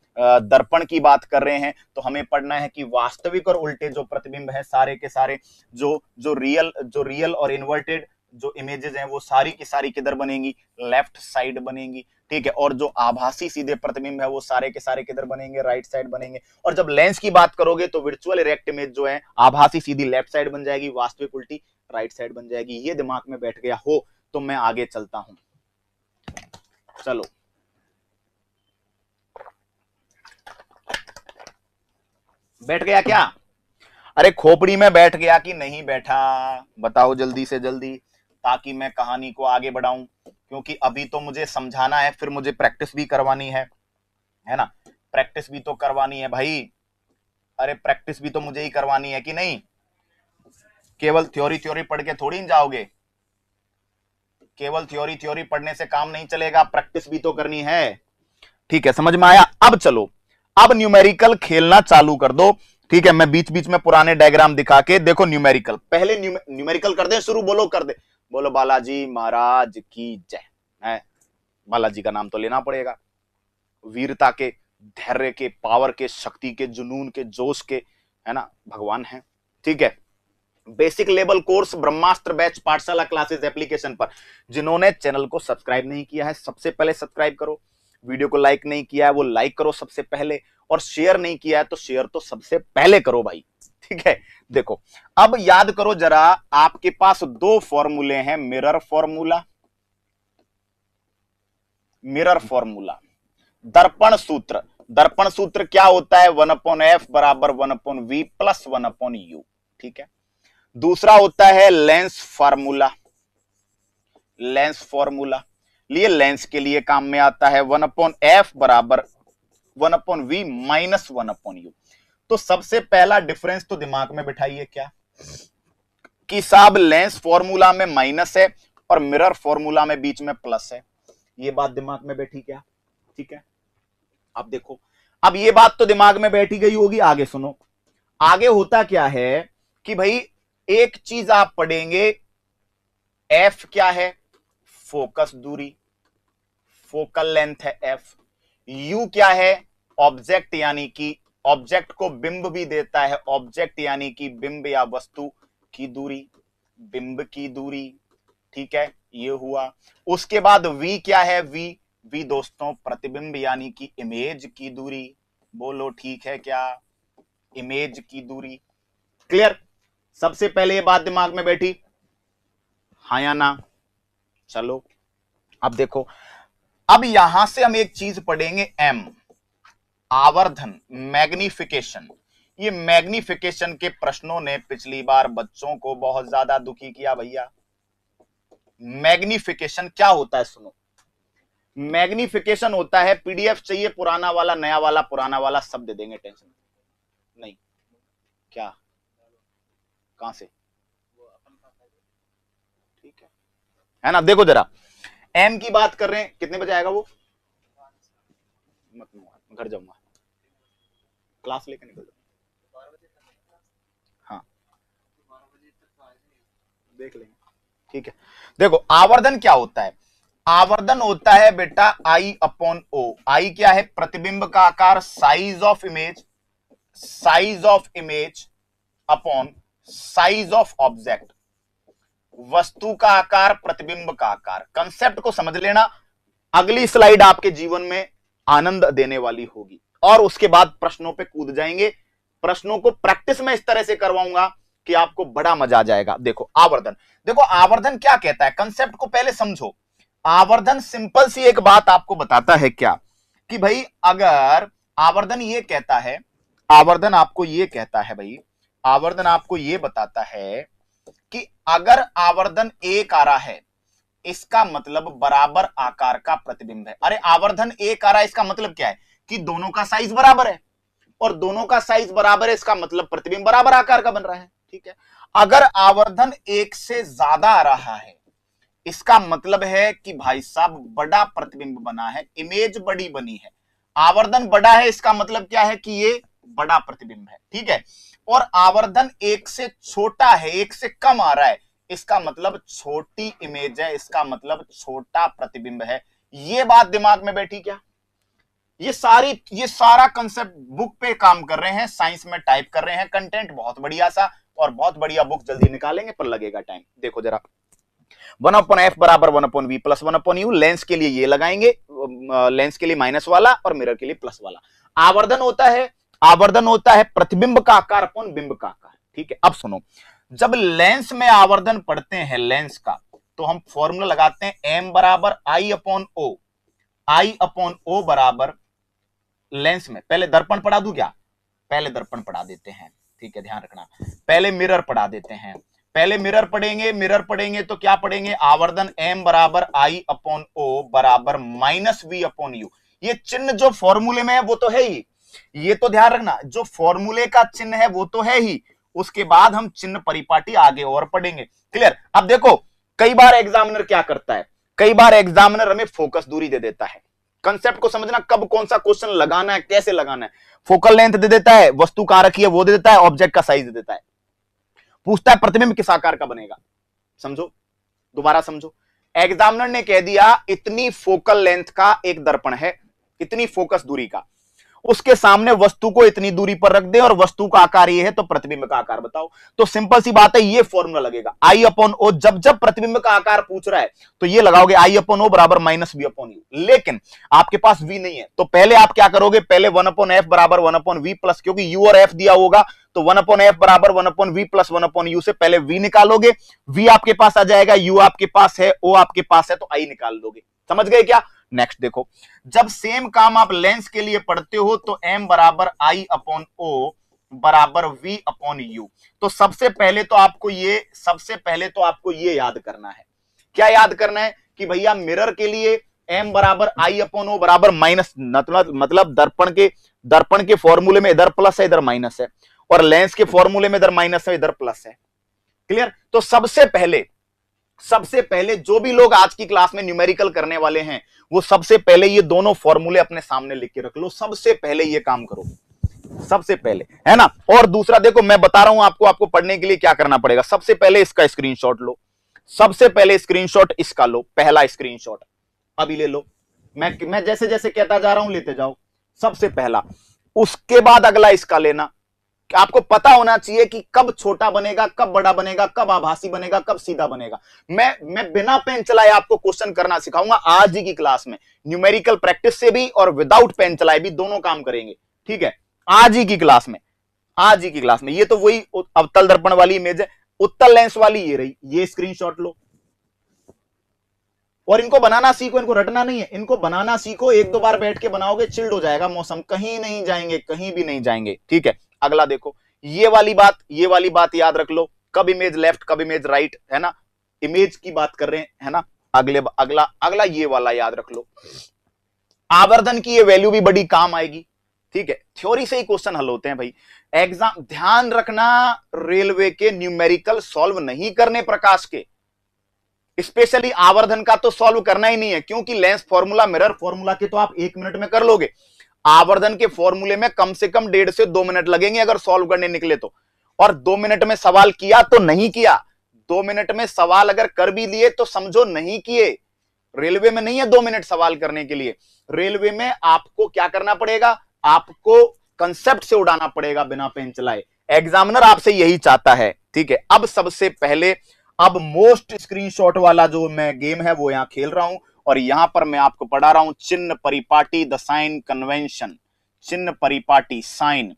दर्पण की बात कर रहे हैं तो हमें पढ़ना है कि वास्तविक और उल्टे जो प्रतिबिंब है सारे के सारे, जो रियल और इन्वर्टेड जो इमेजेस हैं वो सारी की सारी किधर बनेंगी, लेफ्ट साइड बनेंगी, ठीक है। और जो आभासी सीधे प्रतिबिंब है वो सारे के सारे किधर बनेंगे, राइट साइड बनेंगे। और जब लेंस की बात करोगे तो वर्चुअल इरेक्ट इमेज जो है आभासी सीधी लेफ्ट साइड बन जाएगी, वास्तविक उल्टी राइट साइड बन जाएगी। ये दिमाग में बैठ गया हो तो मैं आगे चलता हूं। चलो बैठ गया क्या। अरे खोपड़ी में बैठ गया कि नहीं बैठा, बताओ जल्दी से जल्दी, ताकि मैं कहानी को आगे बढ़ाऊं। क्योंकि अभी तो मुझे समझाना है, फिर मुझे प्रैक्टिस भी करवानी है ना। प्रैक्टिस भी तो करवानी है भाई। अरे प्रैक्टिस भी तो मुझे ही करवानी है कि नहीं। केवल थ्योरी पढ़ के थोड़ी जाओगे, केवल थ्योरी पढ़ने से काम नहीं चलेगा, प्रैक्टिस भी तो करनी है। ठीक है, समझ में आया। अब चलो, अब न्यूमेरिकल खेलना चालू कर दो। ठीक है, मैं बीच बीच में पुराने डायग्राम दिखा के, देखो न्यूमेरिकल, पहले न्यूमेरिकल कर दे शुरू। बोलो कर दे, बोलो बालाजी महाराज की जय। है, बालाजी का नाम तो लेना पड़ेगा। वीरता के, धैर्य के, पावर के, शक्ति के, जुनून के, जोश के, है ना, भगवान है। ठीक है। बेसिक लेवल कोर्स ब्रह्मास्त्र बैच पाठशाला क्लासेस एप्लीकेशन पर जिन्होंने चैनल को सब्सक्राइब नहीं किया है सबसे पहले सब्सक्राइब करो, वीडियो को लाइक नहीं किया है वो लाइक करो सबसे पहले, और शेयर नहीं किया है तो शेयर तो सबसे पहले करो भाई। ठीक है। देखो अब याद करो जरा, आपके पास दो फॉर्मूले हैं, मिरर फॉर्मूला, मिरर फॉर्मूला, दर्पण सूत्र। दर्पण सूत्र क्या होता है, 1/f बराबर 1/v प्लस 1/u। ठीक है। दूसरा होता है लेंस फार्मूला, लेंस फॉर्मूला लिए लेंस के लिए काम में आता है, 1/f बराबर 1/v माइनस 1/u। तो सबसे पहला डिफरेंस तो दिमाग में बिठाइए क्या, कि साहब लेंस फॉर्मूला में माइनस है और मिरर फॉर्मूला में बीच में प्लस है। ये बात दिमाग में बैठी क्या। ठीक है। अब देखो, अब ये बात तो दिमाग में बैठी गई होगी, आगे सुनो। आगे होता क्या है कि भाई एक चीज आप पढ़ेंगे, एफ क्या है, फोकस दूरी, फोकल लेंथ है एफ। यू क्या है, ऑब्जेक्ट, यानी कि ऑब्जेक्ट को बिंब भी देता है, ऑब्जेक्ट यानी कि बिंब या वस्तु की दूरी, बिंब की दूरी। ठीक है, ये हुआ। उसके बाद वी क्या है, वी दोस्तों प्रतिबिंब यानी कि इमेज की दूरी। बोलो ठीक है क्या, इमेज की दूरी। क्लियर। सबसे पहले ये बात दिमाग में बैठी, हाँ या ना। चलो अब देखो, अब यहां से हम एक चीज पढ़ेंगे, एम, आवर्धन, मैग्निफिकेशन। ये मैग्निफिकेशन के प्रश्नों ने पिछली बार बच्चों को बहुत ज्यादा दुखी किया भैया। मैग्निफिकेशन क्या होता है सुनो, मैग्निफिकेशन होता है, पीडीएफ चाहिए पुराना वाला नया वाला, पुराना वाला सब दे देंगे, टेंशन नहीं। क्या, कहां से, ठीक है ना। देखो जरा, एम की बात कर रहे हैं, कितने बजे आएगा वो, मत घर जाऊंगा, क्लास लेकर निकल जाऊंगा। हाँ देख लेंगे। ठीक है। देखो आवर्धन क्या होता है, आवर्धन होता है बेटा I/O। आई क्या है, प्रतिबिंब का आकार, size of image, size of image upon size of object, वस्तु का आकार, प्रतिबिंब का आकार। कंसेप्ट को समझ लेना, अगली स्लाइड आपके जीवन में आनंद देने वाली होगी और उसके बाद प्रश्नों पे कूद जाएंगे। प्रश्नों को प्रैक्टिस में इस तरह से करवाऊंगा कि आपको बड़ा मजा आ जाएगा। देखो आवर्धन, देखो आवर्धन क्या कहता है, कंसेप्ट को पहले समझो। आवर्धन सिंपल सी एक बात आपको बताता है क्या, कि भाई अगर आवर्धन ये कहता है, आवर्धन आपको ये कहता है भाई, आवर्धन आपको ये बताता है कि अगर आवर्धन एक आ रहा है, इसका मतलब बराबर आकार का प्रतिबिंब है। अरे आवर्धन एक आ रहा है, इसका मतलब क्या है कि दोनों का साइज बराबर है, और दोनों का साइज बराबर है, इसका मतलब प्रतिबिंब बराबर आकार का बन रहा है। ठीक है, अगर आवर्धन एक से ज्यादा आ रहा है, इसका मतलब है कि भाई साहब बड़ा प्रतिबिंब बना है, इमेज बड़ी बनी है। आवर्धन बड़ा है, इसका मतलब क्या है कि ये बड़ा प्रतिबिंब है। ठीक है, और आवर्धन एक से छोटा है, एक से कम आ रहा है, इसका मतलब छोटी इमेज है, इसका मतलब छोटा प्रतिबिंब है। ये बात दिमाग में बैठी क्या? ये सारा कंसेप्ट बुक पे काम कर रहे हैं, साइंस में टाइप कर रहे हैं, कंटेंट बहुत बढ़िया सा, और बहुत बढ़िया बुक जल्दी निकालेंगे पर लगेगा टाइम। देखो जरा, 1/f बराबर 1/v प्लस 1/u, लेंस के लिए ये लगाएंगे, लेंस के लिए माइनस वाला और मिरर के लिए प्लस वाला। आवर्धन होता है प्रतिबिंब का आकार अपॉन बिंब का आकार। ठीक है, अब सुनो, जब लेंस में आवर्धन पढ़ते हैं लेंस का, तो हम फॉर्मूला लगाते हैं m बराबर i upon o, i upon o बराबर लेंस में, पहले दर्पण पढ़ा दूं क्या? पहले दर्पण पढ़ा देते हैं। ठीक है, ध्यान रखना, पहले मिरर पढ़ा देते हैं। पहले मिरर पढ़ेंगे तो क्या पढ़ेंगे? आवर्धन m बराबर i अपॉन o बराबर माइनस v अपॉन u। ये चिन्ह जो फॉर्मूले में है वो तो है ही, ये तो ध्यान रखना, जो फॉर्मूले का चिन्ह है वो तो है ही, उसके बाद हम चिन्ह परिपाटी आगे और पढ़ेंगे। क्लियर? अब देखो, कई बार एग्जामिनर क्या करता है, कई बार एग्जामिनर हमें फोकस दूरी दे देता है। कंसेप्ट को समझना, कब कौन सा क्वेश्चन लगाना है, कैसे लगाना है। फोकल लेंथ दे देता है, वस्तु कहां रखी है वो दे देता है, ऑब्जेक्ट का साइज दे देता है, पूछता है प्रतिबिंब किस आकार का बनेगा। समझो, दोबारा समझो, एग्जामिनर ने कह दिया इतनी फोकल लेंथ का एक दर्पण है, इतनी फोकस दूरी का, उसके सामने वस्तु को इतनी दूरी पर रख दे और वस्तु का आकार ये है, तो प्रतिबिंब का आकार बताओ। तो सिंपल सी बात है, ये फॉर्मूला लगेगा आई अपॉन ओ। जब जब प्रतिबिंब का आकार पूछ रहा है तो ये लगाओगे आई अपॉन ओ बराबर माइनस वी अपॉन यू। लेकिन आपके पास वी नहीं है, तो पहले आप क्या करोगे, पहले 1/f बराबर 1/v प्लस, क्योंकि यू और एफ दिया होगा, तो 1/f बराबर 1/v प्लस 1/u से पहले v निकालोगे, v आपके पास आ जाएगा, u आपके पास है, o आपके पास है, तो i निकाल दोगे। समझ गए क्या? नेक्स्ट देखो, जब सेम काम आप लेंस के लिए पढ़ते हो तो m बराबर i अपॉन o बराबर v अपॉन u। तो सबसे पहले तो आपको ये याद करना है। क्या याद करना है? कि भैया मिरर के लिए m बराबर i अपॉन o बराबर माइनस, मतलब दर्पण के फॉर्मूले में इधर प्लस है इधर माइनस है, और लेंस के फॉर्मूले में इधर माइनस है इधर प्लस है। क्लियर? तो सबसे पहले जो भी लोग आज की क्लास में न्यूमेरिकल करने वाले हैं, वो सबसे पहले ये दोनों फॉर्मूले अपने सामने लिख के रख लो। सबसे पहले ये काम करो, सबसे पहले, है ना। और दूसरा देखो, मैं बता रहा हूं आपको पढ़ने के लिए क्या करना पड़ेगा। सबसे पहले इसका स्क्रीनशॉट लो, सबसे पहले स्क्रीनशॉट इसका लो, पहला स्क्रीनशॉट अभी ले लो। मैं जैसे जैसे कहता जा रहा हूं लेते जाओ, सबसे पहला। उसके बाद अगला इसका लेना। आपको पता होना चाहिए कि कब छोटा बनेगा, कब बड़ा बनेगा, कब आभासी बनेगा, कब सीधा बनेगा। मैं बिना पेन चलाए आपको क्वेश्चन करना सिखाऊंगा आज ही की क्लास में, न्यूमेरिकल प्रैक्टिस से भी और विदाउट पेन चलाए भी, दोनों काम करेंगे। ठीक है, आज ही की क्लास में। ये तो वही अवतल दर्पण वाली इमेज है, उत्तल लेंस वाली ये रही, ये स्क्रीनशॉट लो और इनको बनाना सीखो, इनको रटना नहीं है, इनको बनाना सीखो। एक दो बार बैठ के बनाओगे चिल्ड हो जाएगा मौसम, कहीं नहीं जाएंगे, कहीं भी नहीं जाएंगे। ठीक है, अगला देखो, ये वाली बात याद रख लो, कब इमेज लेफ्ट कब इमेज राइट, है ना, इमेज की बात कर रहे हैं, है ना। अगला ये वाला याद रख लो। आवर्धन की ये वैल्यू भी बड़ी काम आएगी। ठीक है, थ्योरी से ही क्वेश्चन हल होते हैं भाई। एग्जाम ध्यान रखना, रेलवे के न्यूमेरिकल सॉल्व नहीं करने प्रकाश के, स्पेशली आवर्धन का तो सॉल्व करना ही नहीं है, क्योंकि लेंस फॉर्मूला मिरर फॉर्मूला के तो आप 1 मिनट में कर लोगे। आवर्धन के फॉर्मूले में कम से कम 1.5 से 2 मिनट लगेंगे अगर सॉल्व करने निकले तो। और 2 मिनट में सवाल किया तो नहीं किया, 2 मिनट में सवाल अगर कर भी लिए तो समझो नहीं किए। रेलवे में नहीं है 2 मिनट सवाल करने के लिए, रेलवे में आपको क्या करना पड़ेगा, आपको कंसेप्ट से उड़ाना पड़ेगा बिना पेन चलाए। एग्जामिनर आपसे यही चाहता है, ठीक है। अब सबसे पहले अब मोस्ट स्क्रीनशॉट वाला जो मैं गेम है वो यहां खेल रहा हूं, और यहां पर मैं आपको पढ़ा रहा हूं चिन्ह परिपाटी, द साइन कन्वेंशन, चिन्ह परिपाटी साइन।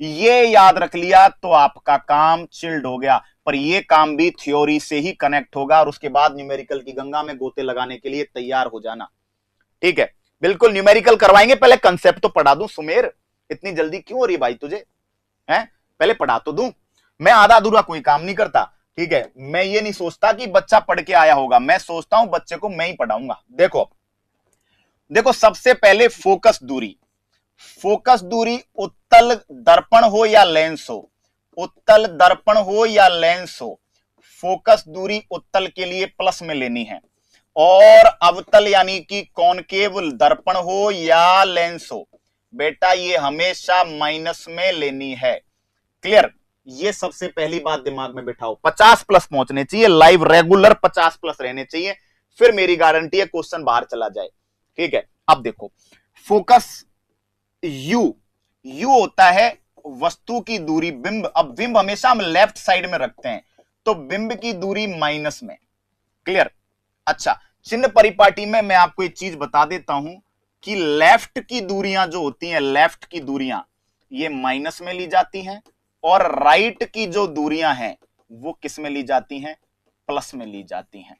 ये याद रख लिया तो आपका काम चिल्ड हो गया। पर ये काम भी थ्योरी से ही कनेक्ट होगा, और उसके बाद न्यूमेरिकल की गंगा में गोते लगाने के लिए तैयार हो जाना, ठीक है। बिल्कुल न्यूमेरिकल करवाएंगे, पहले कंसेप्ट तो पढ़ा दूं। सुमेर इतनी जल्दी क्यों हो रही भाई तुझे, हैं? पहले पढ़ा तो दूं। मैं आधा अधूरा कोई काम नहीं करता, ठीक है। मैं ये नहीं सोचता कि बच्चा पढ़ के आया होगा, मैं सोचता हूं बच्चे को मैं ही पढ़ाऊंगा। देखो देखो, सबसे पहले फोकस दूरी। फोकस दूरी उत्तल दर्पण हो या लेंस हो, उत्तल दर्पण हो या लेंस हो, फोकस दूरी उत्तल के लिए प्लस में लेनी है, और अवतल यानी कि कॉनकेव दर्पण हो या लेंस हो, बेटा ये हमेशा माइनस में लेनी है। क्लियर? ये सबसे पहली बात दिमाग में बिठाओ। 50 प्लस पहुंचने चाहिए, लाइव रेगुलर 50 प्लस रहने चाहिए, फिर मेरी गारंटी है क्वेश्चन बाहर चला जाए, ठीक है। अब देखो फोकस यू, यू होता है वस्तु की दूरी, बिंब। अब बिंब हमेशा हम लेफ्ट साइड में रखते हैं, तो बिंब की दूरी माइनस में। क्लियर? अच्छा, चिन्ह परिपाटी में मैं आपको एक चीज बता देता हूं कि लेफ्ट की दूरियां जो होती हैं, लेफ्ट की दूरियां ये माइनस में ली जाती हैं, और राइट की जो दूरियां हैं वो किस में ली जाती हैं, प्लस में ली जाती हैं।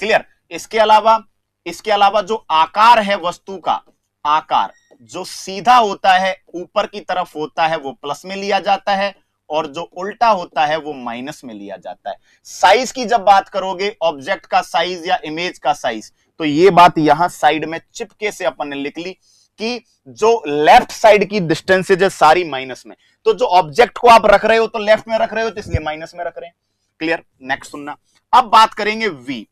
क्लियर? इसके अलावा जो आकार है वस्तु का, आकार जो सीधा होता है ऊपर की तरफ होता है वो प्लस में लिया जाता है, और जो उल्टा होता है वो माइनस में लिया जाता है। साइज की जब बात करोगे, ऑब्जेक्ट का साइज या इमेज का साइज, तो ये बात यहां साइड में चिपके से अपन ने लिख ली कि जो लेफ्ट साइड की डिस्टेंसेज है सारी माइनस में, तो जो ऑब्जेक्ट को आप रख रहे हो तो लेफ्ट में रख रहे हो, तो इसलिए माइनस में रख रहे हैं। क्लियर? नेक्स्ट सुनना। अब बात करेंगे वी,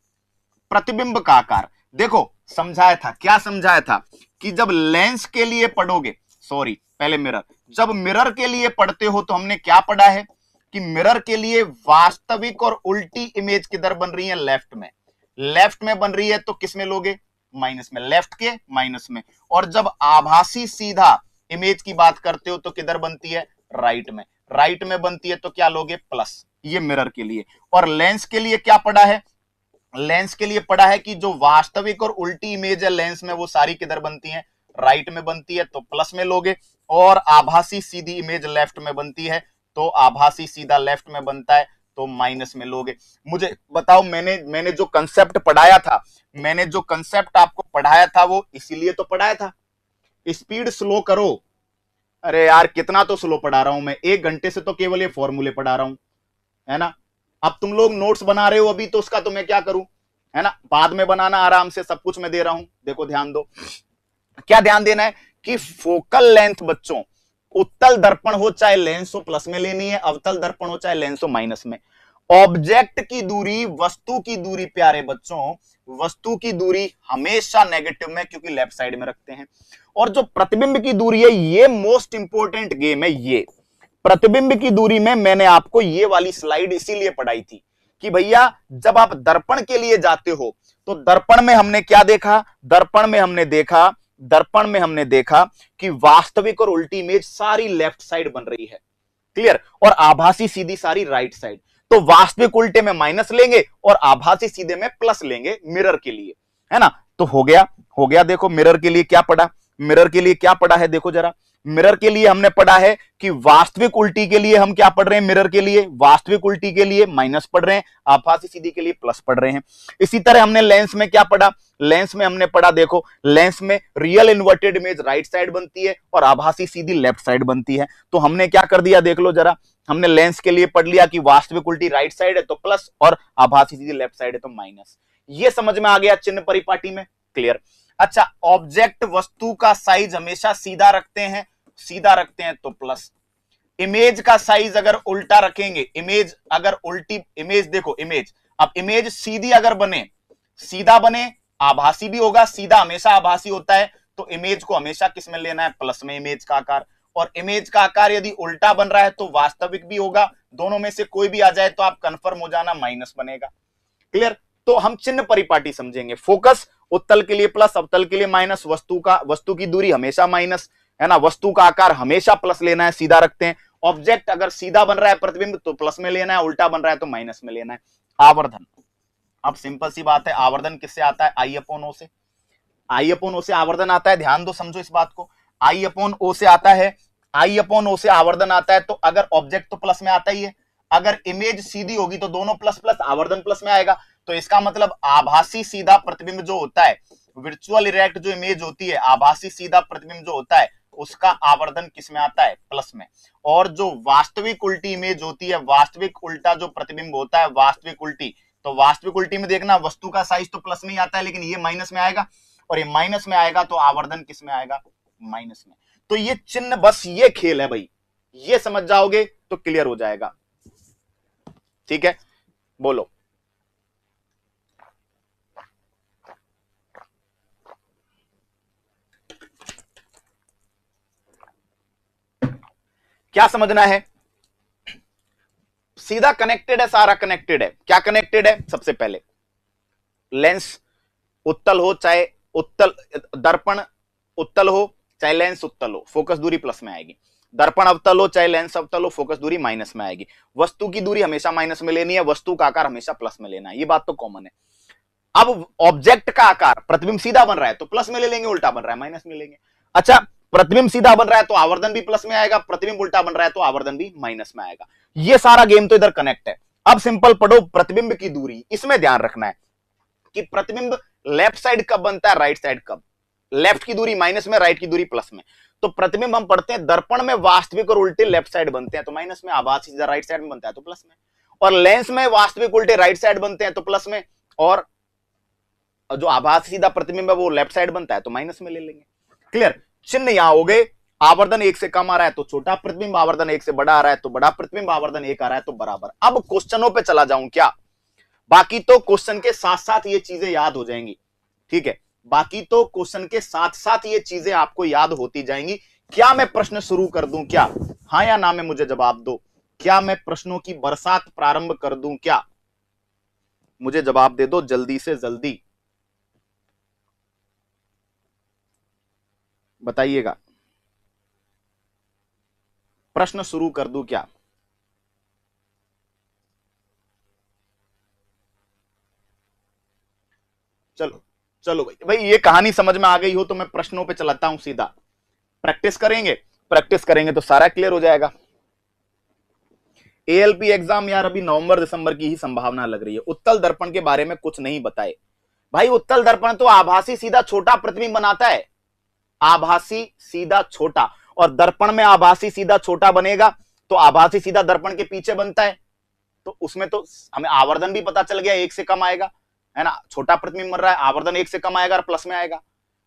प्रतिबिंब का आकार। देखो समझाया था, क्या समझाया था कि जब लेंस के लिए पढ़ोगे, सॉरी पहले मिरर, जब मिरर के लिए पढ़ते हो तो हमने क्या पढ़ा है कि मिरर के लिए वास्तविक और उल्टी इमेज किधर बन रही है, लेफ्ट में। लेफ्ट में बन रही है तो किस में लोगे, माइनस में, लेफ्ट के माइनस में। और जब आभासी सीधा इमेज की बात करते हो तो किधर बनती है, राइट में। राइट में बनती है तो क्या लोगे, प्लस। ये मिरर के लिए। और लेंस के लिए क्या पढ़ा है, लेंस के लिए पढ़ा है कि जो वास्तविक और उल्टी इमेज है लेंस में वो सारी किधर बनती है, राइट में बनती है, तो प्लस में लोगे। और आभासी सीधी इमेज लेफ्ट में बनती है, तो आभासी सीधा लेफ्ट में बनता है, तो माइनस में लोगे। मुझे बताओ, मैंने जो कंसेप्ट पढ़ाया था, मैंने जो कंसेप्ट आपको पढ़ाया था वो इसीलिए तो पढ़ाया था, स्पीड स्लो करो। अरे यार कितना तो स्लो पढ़ा रहा हूं मैं, 1 घंटे से तो केवल ये फॉर्मूले पढ़ा रहा हूं, है ना। अब तुम लोग नोट्स बना रहे हो अभी, तो उसका तो मैं क्या करूं, है ना। बाद में बनाना आराम से, सब कुछ मैं दे रहा हूं। देखो ध्यान दो, क्या ध्यान देना है कि फोकल लेंथ बच्चों, उत्तल दर्पण हो चाहे लेंस हो प्लस में लेनी है, अवतल दर्पण हो चाहे लेंस हो माइनस में। ऑब्जेक्ट की दूरी, वस्तु की दूरी प्यारे बच्चों, वस्तु की दूरी हमेशा नेगेटिव में, क्योंकि लेफ्ट साइड में रखते हैं। और जो प्रतिबिंब की दूरी है, ये मोस्ट इंपोर्टेंट गेम है। ये प्रतिबिंब की दूरी में मैंने आपको ये वाली स्लाइड इसीलिए पढ़ाई थी कि भैया जब आप दर्पण के लिए जाते हो तो दर्पण में हमने क्या देखा, दर्पण में हमने देखा कि वास्तविक और उल्टी इमेज सारी लेफ्ट साइड बन रही है। क्लियर? और आभासी सीधी सारी राइट साइड। तो वास्तविक उल्टे में माइनस लेंगे और आभासी सीधे में प्लस लेंगे मिरर के लिए, है ना। तो हो गया। देखो मिरर के लिए क्या पढ़ा, मिरर के लिए क्या पढ़ा है, देखो जरा। मिरर के लिए हमने पढ़ा है कि वास्तविक उल्टी के लिए हम क्या पढ़ रहे हैं, मिरर के लिए वास्तविक उल्टी के लिए माइनस पढ़ रहे हैं, आभासी सीधी के लिए प्लस पढ़ रहे हैं। इसी तरह हमने लेंस में क्या पढ़ा, लेंस में हमने पढ़ा, देखो लेंस में real inverted image right side बनती है और आभासी सीधी लेफ्ट साइड बनती है। तो हमने क्या कर दिया, देख लो जरा, हमने लेंस के लिए पढ़ लिया कि वास्तविक उल्टी राइट साइड है तो प्लस, और आभासी सीधी लेफ्ट साइड है तो माइनस। ये समझ में आ गया चिन्ह परिपाटी में। क्लियर? अच्छा, ऑब्जेक्ट वस्तु का साइज हमेशा सीधा रखते हैं तो प्लस। इमेज का साइज अगर उल्टा रखेंगे, इमेज अगर उल्टी, इमेज देखो इमेज, अब इमेज सीधी अगर बने, सीधा बने, आभासी भी होगा, सीधा हमेशा आभासी होता है, तो इमेज को हमेशा किस में लेना है, प्लस में इमेज का आकार। और इमेज का आकार यदि उल्टा बन रहा है तो वास्तविक भी होगा, दोनों में से कोई भी आ जाए तो आप कंफर्म हो जाना, माइनस बनेगा। क्लियर? तो हम चिन्ह परिपाटी समझेंगे। फोकस उत्तल के लिए प्लस, अवतल के लिए माइनस, वस्तु की दूरी हमेशा माइनस, है ना, वस्तु का आकार हमेशा प्लस लेना है, सीधा रखते हैं। ऑब्जेक्ट अगर सीधा बन रहा है प्रतिबिंब तो प्लस में लेना है, उल्टा बन रहा है तो माइनस में लेना है। आवर्धन, अब सिंपल सी बात है, आवर्धन किससे आता है? आई अपॉन ओ से। आई अपॉन ओ से आवर्धन आता है, ध्यान दो, समझो इस बात को। आई अपॉन ओ से आता है, आई अपॉन ओ से आवर्धन आता है, तो अगर ऑब्जेक्ट तो प्लस में आता ही है, अगर इमेज सीधी होगी तो दोनों प्लस प्लस, आवर्धन प्लस में आएगा। तो इसका मतलब आभासी सीधा प्रतिबिंब जो होता है, वर्चुअल इरेक्ट जो इमेज होती है, आभासी सीधा प्रतिबिंब जो होता है, उसका आवर्धन किस में आता है? प्लस में। और जो वास्तविक उल्टी इमेज होती है, वास्तविक उल्टा जो प्रतिबिंब होता है, वास्तविक उल्टी, तो वास्तविक उल्टी में देखना वस्तु का साइज तो प्लस में ही आता है, लेकिन ये माइनस में आएगा, और ये माइनस में आएगा तो आवर्धन किस में आएगा? माइनस में। तो ये चिन्ह, बस ये खेल है भाई, ये समझ जाओगे तो क्लियर हो जाएगा। ठीक है, बोलो। क्या समझना है? सीधा कनेक्टेड है, सारा कनेक्टेड है। क्या कनेक्टेड है? सबसे पहले लेंस उत्तल हो, चाहे उत्तल दर्पण उत्तल हो चाहे लेंस उत्तल हो, फोकस दूरी प्लस में आएगी। दर्पण अवतल हो चाहे लेंस अवतल हो, फोकस दूरी माइनस में आएगी। वस्तु की दूरी हमेशा माइनस में लेनी है, वस्तु का आकार हमेशा प्लस में लेना है, ये बात तो कॉमन है। अब ऑब्जेक्ट का आकार, प्रतिबिंब सीधा बन रहा है तो प्लस में ले लेंगे, उल्टा बन रहा है माइनस में लेंगे। अच्छा, प्रतिबिंब सीधा बन रहा है तो आवर्धन भी प्लस में आएगा, प्रतिबिंब उल्टा बन रहा है तो आवर्धन भी माइनस में आएगा। ये सारा गेम तो इधर कनेक्ट है। अब सिंपल पढ़ो, प्रतिबिंब की दूरी, इसमें ध्यान रखना है कि प्रतिबिंब लेफ्ट साइड कब बनता है, राइट साइड कब? लेफ्ट की दूरी माइनस में, राइट की दूरी प्लस में। तो प्रतिबिंब हम पढ़ते हैं दर्पण में वास्तविक और उल्टे लेफ्ट साइड बनते हैं तो माइनस में, आभासी सीधा राइट साइड में बनता है तो प्लस में, और लेंस में वास्तविक उल्टे राइट साइड बनते हैं तो प्लस में, और जो आभासी सीधा प्रतिबिंब है वो लेफ्ट साइड बनता है तो माइनस में ले लेंगे। क्लियर? चिन्ह यहां हो गए। आवर्धन 1 से कम आ रहा है तो छोटा प्रतिबिंब, आवर्धन 1 से बड़ा आ रहा है तो बड़ा प्रतिबिंब, आवर्धन 1 आ रहा है तो बराबर। अब क्वेश्चनों पे चला जाऊं क्या? बाकी तो क्वेश्चन के साथ साथ ये चीजें याद हो जाएंगी। ठीक है, बाकी तो क्वेश्चन के साथ साथ ये चीजें आपको याद होती जाएंगी। क्या मैं प्रश्न शुरू कर दूं क्या? हाँ या ना में मुझे जवाब दो। क्या मैं प्रश्नों की बरसात प्रारंभ कर दूं क्या? मुझे जवाब दे दो जल्दी से जल्दी, बताइएगा। प्रश्न शुरू कर दूं क्या? चलो चलो भाई, ये कहानी समझ में आ गई हो तो मैं प्रश्नों पे चलाता हूं सीधा। प्रैक्टिस करेंगे, प्रैक्टिस करेंगे तो सारा क्लियर हो जाएगा। एएलपी एग्जाम यार अभी नवंबर दिसंबर की ही संभावना लग रही है। उत्तल दर्पण के बारे में कुछ नहीं बताए भाई। उत्तल दर्पण तो आभासी सीधा छोटा प्रतिबिंब बनाता है, आभासी सीधा छोटा, और दर्पण में आभासी सीधा छोटा बनेगा तो आभासी सीधा दर्पण के पीछे बनता है, तो उसमें तो हमें आवर्धन भी पता चल गया 1 से कम आएगा, है ना। छोटा प्रतिबिंब बन रहा है, आवर्धन 1 से कम आएगा और प्लस में आएगा।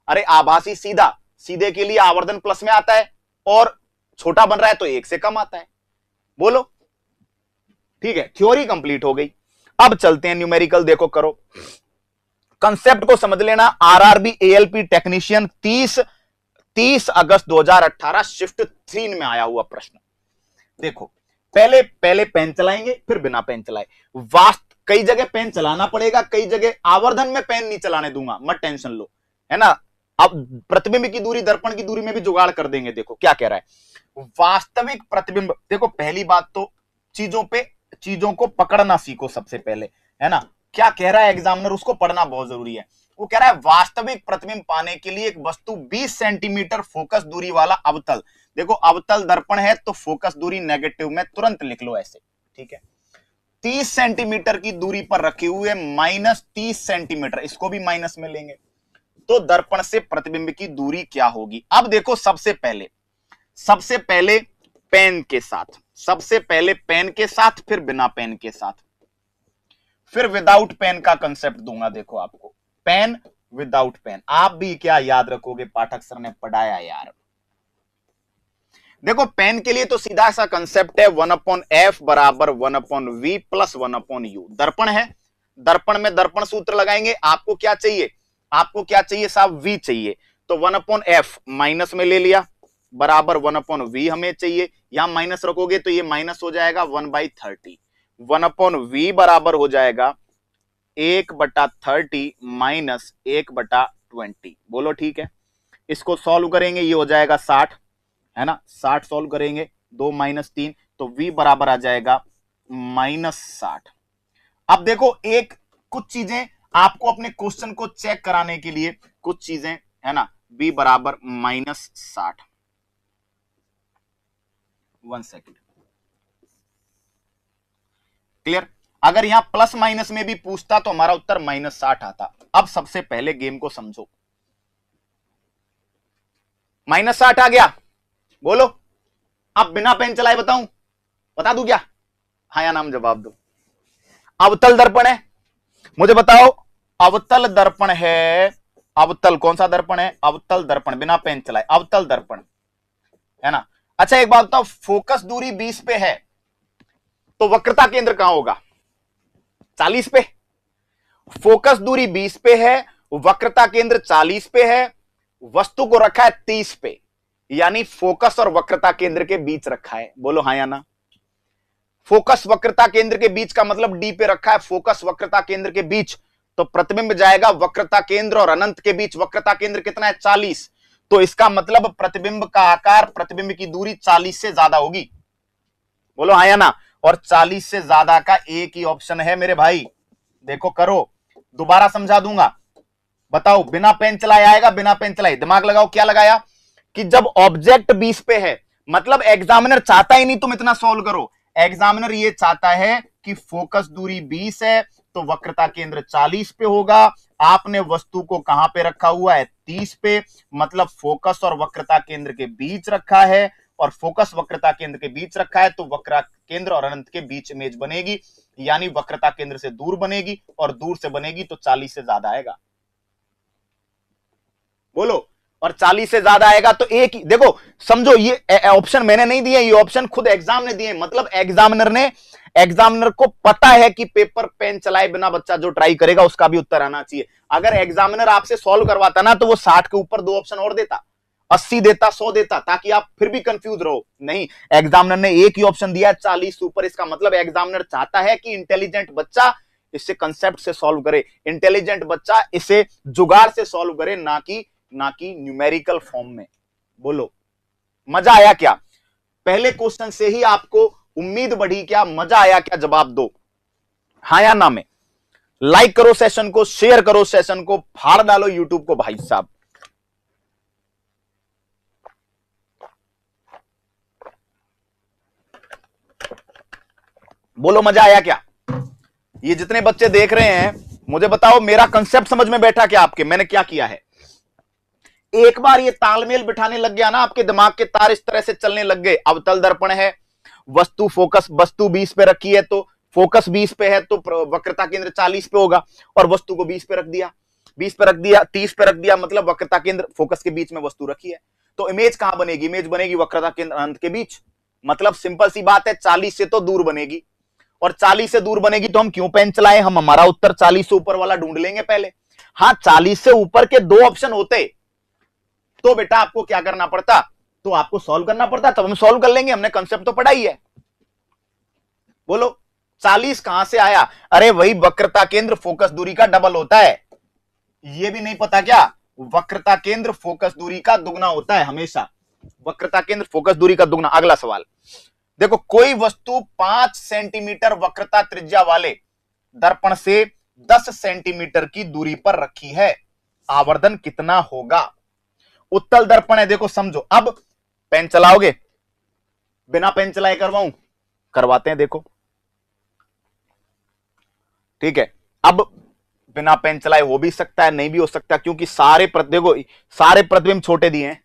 अरे आभासी सीधा, सीधे के लिए आवर्धन प्लस में आता है, और छोटा बन रहा है तो 1 से कम आता है। बोलो, ठीक है, थ्योरी कंप्लीट हो गई। अब चलते हैं न्यूमेरिकल, देखो करो, कंसेप्ट को समझ लेना। आरआरबी एएलपी टेक्नीशियन 30 अगस्त 2018 शिफ्ट 3 में आया हुआ प्रश्न। देखो, पहले पेन चलाएंगे फिर बिना पेन चलाए। कई जगह पेन चलाना पड़ेगा, कई जगह आवर्धन में पेन नहीं चलाने दूंगा, मत टेंशन लो, है ना। अब प्रतिबिंब की दूरी दर्पण की दूरी में भी जुगाड़ कर देंगे। देखो क्या कह रहा है, वास्तविक प्रतिबिंब। देखो पहली बात तो चीजों को पकड़ना सीखो सबसे पहले, है ना। क्या कह रहा है एग्जामिनर, उसको पढ़ना बहुत जरूरी है। वो कह रहा है वास्तविक प्रतिबिंब पाने के लिए एक वस्तु 20 सेंटीमीटर फोकस दूरी वाला अवतल, देखो अवतल दर्पण है तो फोकस दूरी नेगेटिव में तुरंत लिख लो ऐसे, ठीक है। 30 सेंटीमीटर की दूरी पर रखे हुए -30 सेंटीमीटर, इसको भी माइनस में लेंगे तो दर्पण से प्रतिबिंब की दूरी क्या होगी। अब देखो सबसे पहले पेन के साथ, सबसे पहले पेन के साथ, फिर बिना पेन के साथ, फिर विदाउट पेन का कंसेप्ट दूंगा। देखो आपको पेन विदाउट पेन, आप भी क्या याद रखोगे, पाठक सर ने पढ़ाया यार। देखो पेन के लिए तो सीधा सा कंसेप्ट है 1/f बराबर 1/v प्लस 1/u। दर्पण है, दर्पण में दर्पण सूत्र लगाएंगे। आपको क्या चाहिए, आपको क्या चाहिए साहब, v चाहिए, तो 1/f माइनस में ले लिया बराबर 1/v हमें चाहिए। यहां माइनस रखोगे तो ये माइनस हो जाएगा 1/30। 1/v बराबर हो जाएगा 1/30 माइनस 1/20। बोलो ठीक है। इसको सॉल्व करेंगे, ये हो जाएगा 60, है ना। 60 सॉल्व करेंगे 2 माइनस 3, तो v बराबर आ जाएगा -60। अब देखो एक कुछ चीजें आपको अपने क्वेश्चन को चेक कराने के लिए, कुछ चीजें है ना, v बराबर -60। 1 सेकेंड, क्लियर। अगर यहां प्लस माइनस में भी पूछता तो हमारा उत्तर -60 आता। अब सबसे पहले गेम को समझो। -60 आ गया, बोलो। अब बिना पेन चलाए बताऊं, बता दूं क्या? हाँ या नाम जवाब दो। अवतल दर्पण है, मुझे बताओ। अवतल दर्पण है, अवतल कौन सा दर्पण है? अवतल दर्पण, बिना पेन चलाए अवतल दर्पण है ना। अच्छा एक बात बताओ, फोकस दूरी 20 पे है तो वक्रता केंद्र कहां होगा? 40 पे। फोकस दूरी 20 पे है, वक्रता केंद्र 40 पे है, वस्तु को रखा है 30 पे, यानी फोकस और वक्रता केंद्र के बीच रखा है। बोलो हाँ या ना। फोकस वक्रता केंद्र के बीच का मतलब डी पे रखा है, फोकस वक्रता केंद्र के बीच, तो प्रतिबिंब जाएगा वक्रता केंद्र और अनंत के बीच। वक्रता केंद्र कितना है? 40। तो इसका मतलब प्रतिबिंब का आकार, प्रतिबिंब की दूरी 40 से ज्यादा होगी। बोलो हाँ या ना। और 40 से ज्यादा का एक ही ऑप्शन है मेरे भाई। देखो करो, दोबारा समझा दूंगा, बताओ। बिना पेन चलाए आएगा, बिना पेन चलाए दिमाग लगाओ। क्या लगाया कि जब ऑब्जेक्ट 20 पे है, मतलब एग्जामिनर चाहता ही नहीं तुम इतना सॉल्व करो। एग्जामिनर ये चाहता है कि फोकस दूरी 20 है तो वक्रता केंद्र 40 पे होगा। आपने वस्तु को कहां पे रखा हुआ है? 30 पे, मतलब फोकस और वक्रता केंद्र के बीच रखा है, और फोकस वक्रता केंद्र के बीच रखा है तो वक्र केंद्र और अनंत के बीच इमेज बनेगी, यानी वक्रता केंद्र से दूर बनेगी, और दूर से बनेगी तो 40 से ज्यादा आएगा। बोलो। और 40 से ज्यादा आएगा तो एक ही, देखो समझो, ये ऑप्शन मैंने नहीं दिए, ये ऑप्शन खुद एग्जाम ने दिए। मतलब एग्जामिनर को पता है कि पेपर पेन चलाए बिना बच्चा जो ट्राई करेगा उसका भी उत्तर आना चाहिए। अगर एग्जामिनर आपसे सॉल्व करवाता ना तो वो 60 के ऊपर 2 ऑप्शन और देता, 80 देता, 100 देता, ताकि आप फिर भी कंफ्यूज रहो। नहीं, एग्जामिनर ने एक ही ऑप्शन दिया 40 ऊपर। इसका मतलब एग्जामिनर चाहता है कि इंटेलिजेंट बच्चा इसे कंसेप्ट से सॉल्व करे, इंटेलिजेंट बच्चा इसे जुगाड़ से सॉल्व करे, ना कि न्यूमेरिकल फॉर्म में। बोलो मजा आया क्या? पहले क्वेश्चन से ही आपको उम्मीद बढ़ी क्या? मजा आया क्या? जवाब दो हाँ या ना में। लाइक करो सेशन को, शेयर करो सेशन को, फाड़ डालो यूट्यूब को भाई साहब। बोलो मजा आया क्या? ये जितने बच्चे देख रहे हैं मुझे बताओ, मेरा कंसेप्ट समझ में बैठा क्या आपके? मैंने क्या किया है, एक बार ये तालमेल बिठाने लग गया ना, आपके दिमाग के तार इस तरह से चलने लग गए। अवतल दर्पण है, वस्तु 20 पे रखी है तो फोकस 20 पे है तो वक्रता केंद्र 40 पे होगा, और वस्तु को 20 पे रख दिया, 20 पे रख दिया, 30 पे रख दिया, मतलब वक्रता केंद्र फोकस के बीच में वस्तु रखी है। तो इमेज कहां बनेगी? इमेज बनेगी वक्रता केंद्र अनंत के बीच। मतलब सिंपल सी बात है, 40 से तो दूर बनेगी, और 40 से दूर बनेगी तो हम क्यों पेन चलाएं? हम हमारा उत्तर 40 से ऊपर वाला ढूंढ लेंगे पहले। हाँ, 40 से ऊपर के 2 ऑप्शन होते तो बेटा आपको क्या करना पड़ता? तो आपको सॉल्व करना पड़ता, तब हम सॉल्व कर लेंगे, हमने कंसेप्ट तो पढ़ा ही है। बोलो 40 कहां से आया? अरे वही वक्रता केंद्र फोकस दूरी का डबल होता है। ये भी नहीं पता क्या? वक्रता केंद्र फोकस दूरी का दुगना होता है हमेशा। वक्रता केंद्र फोकस दूरी का दुगना। अगला सवाल देखो, कोई वस्तु 5 सेंटीमीटर वक्रता त्रिज्या वाले दर्पण से 10 सेंटीमीटर की दूरी पर रखी है, आवर्धन कितना होगा? उत्तल दर्पण है, देखो समझो। अब पेन चलाओगे? बिना पेन चलाए करवाऊं? करवाते हैं, देखो ठीक है। अब बिना पेन चलाए हो भी सकता है, नहीं भी हो सकता, क्योंकि देखो सारे प्रतिबिंब छोटे दिए हैं,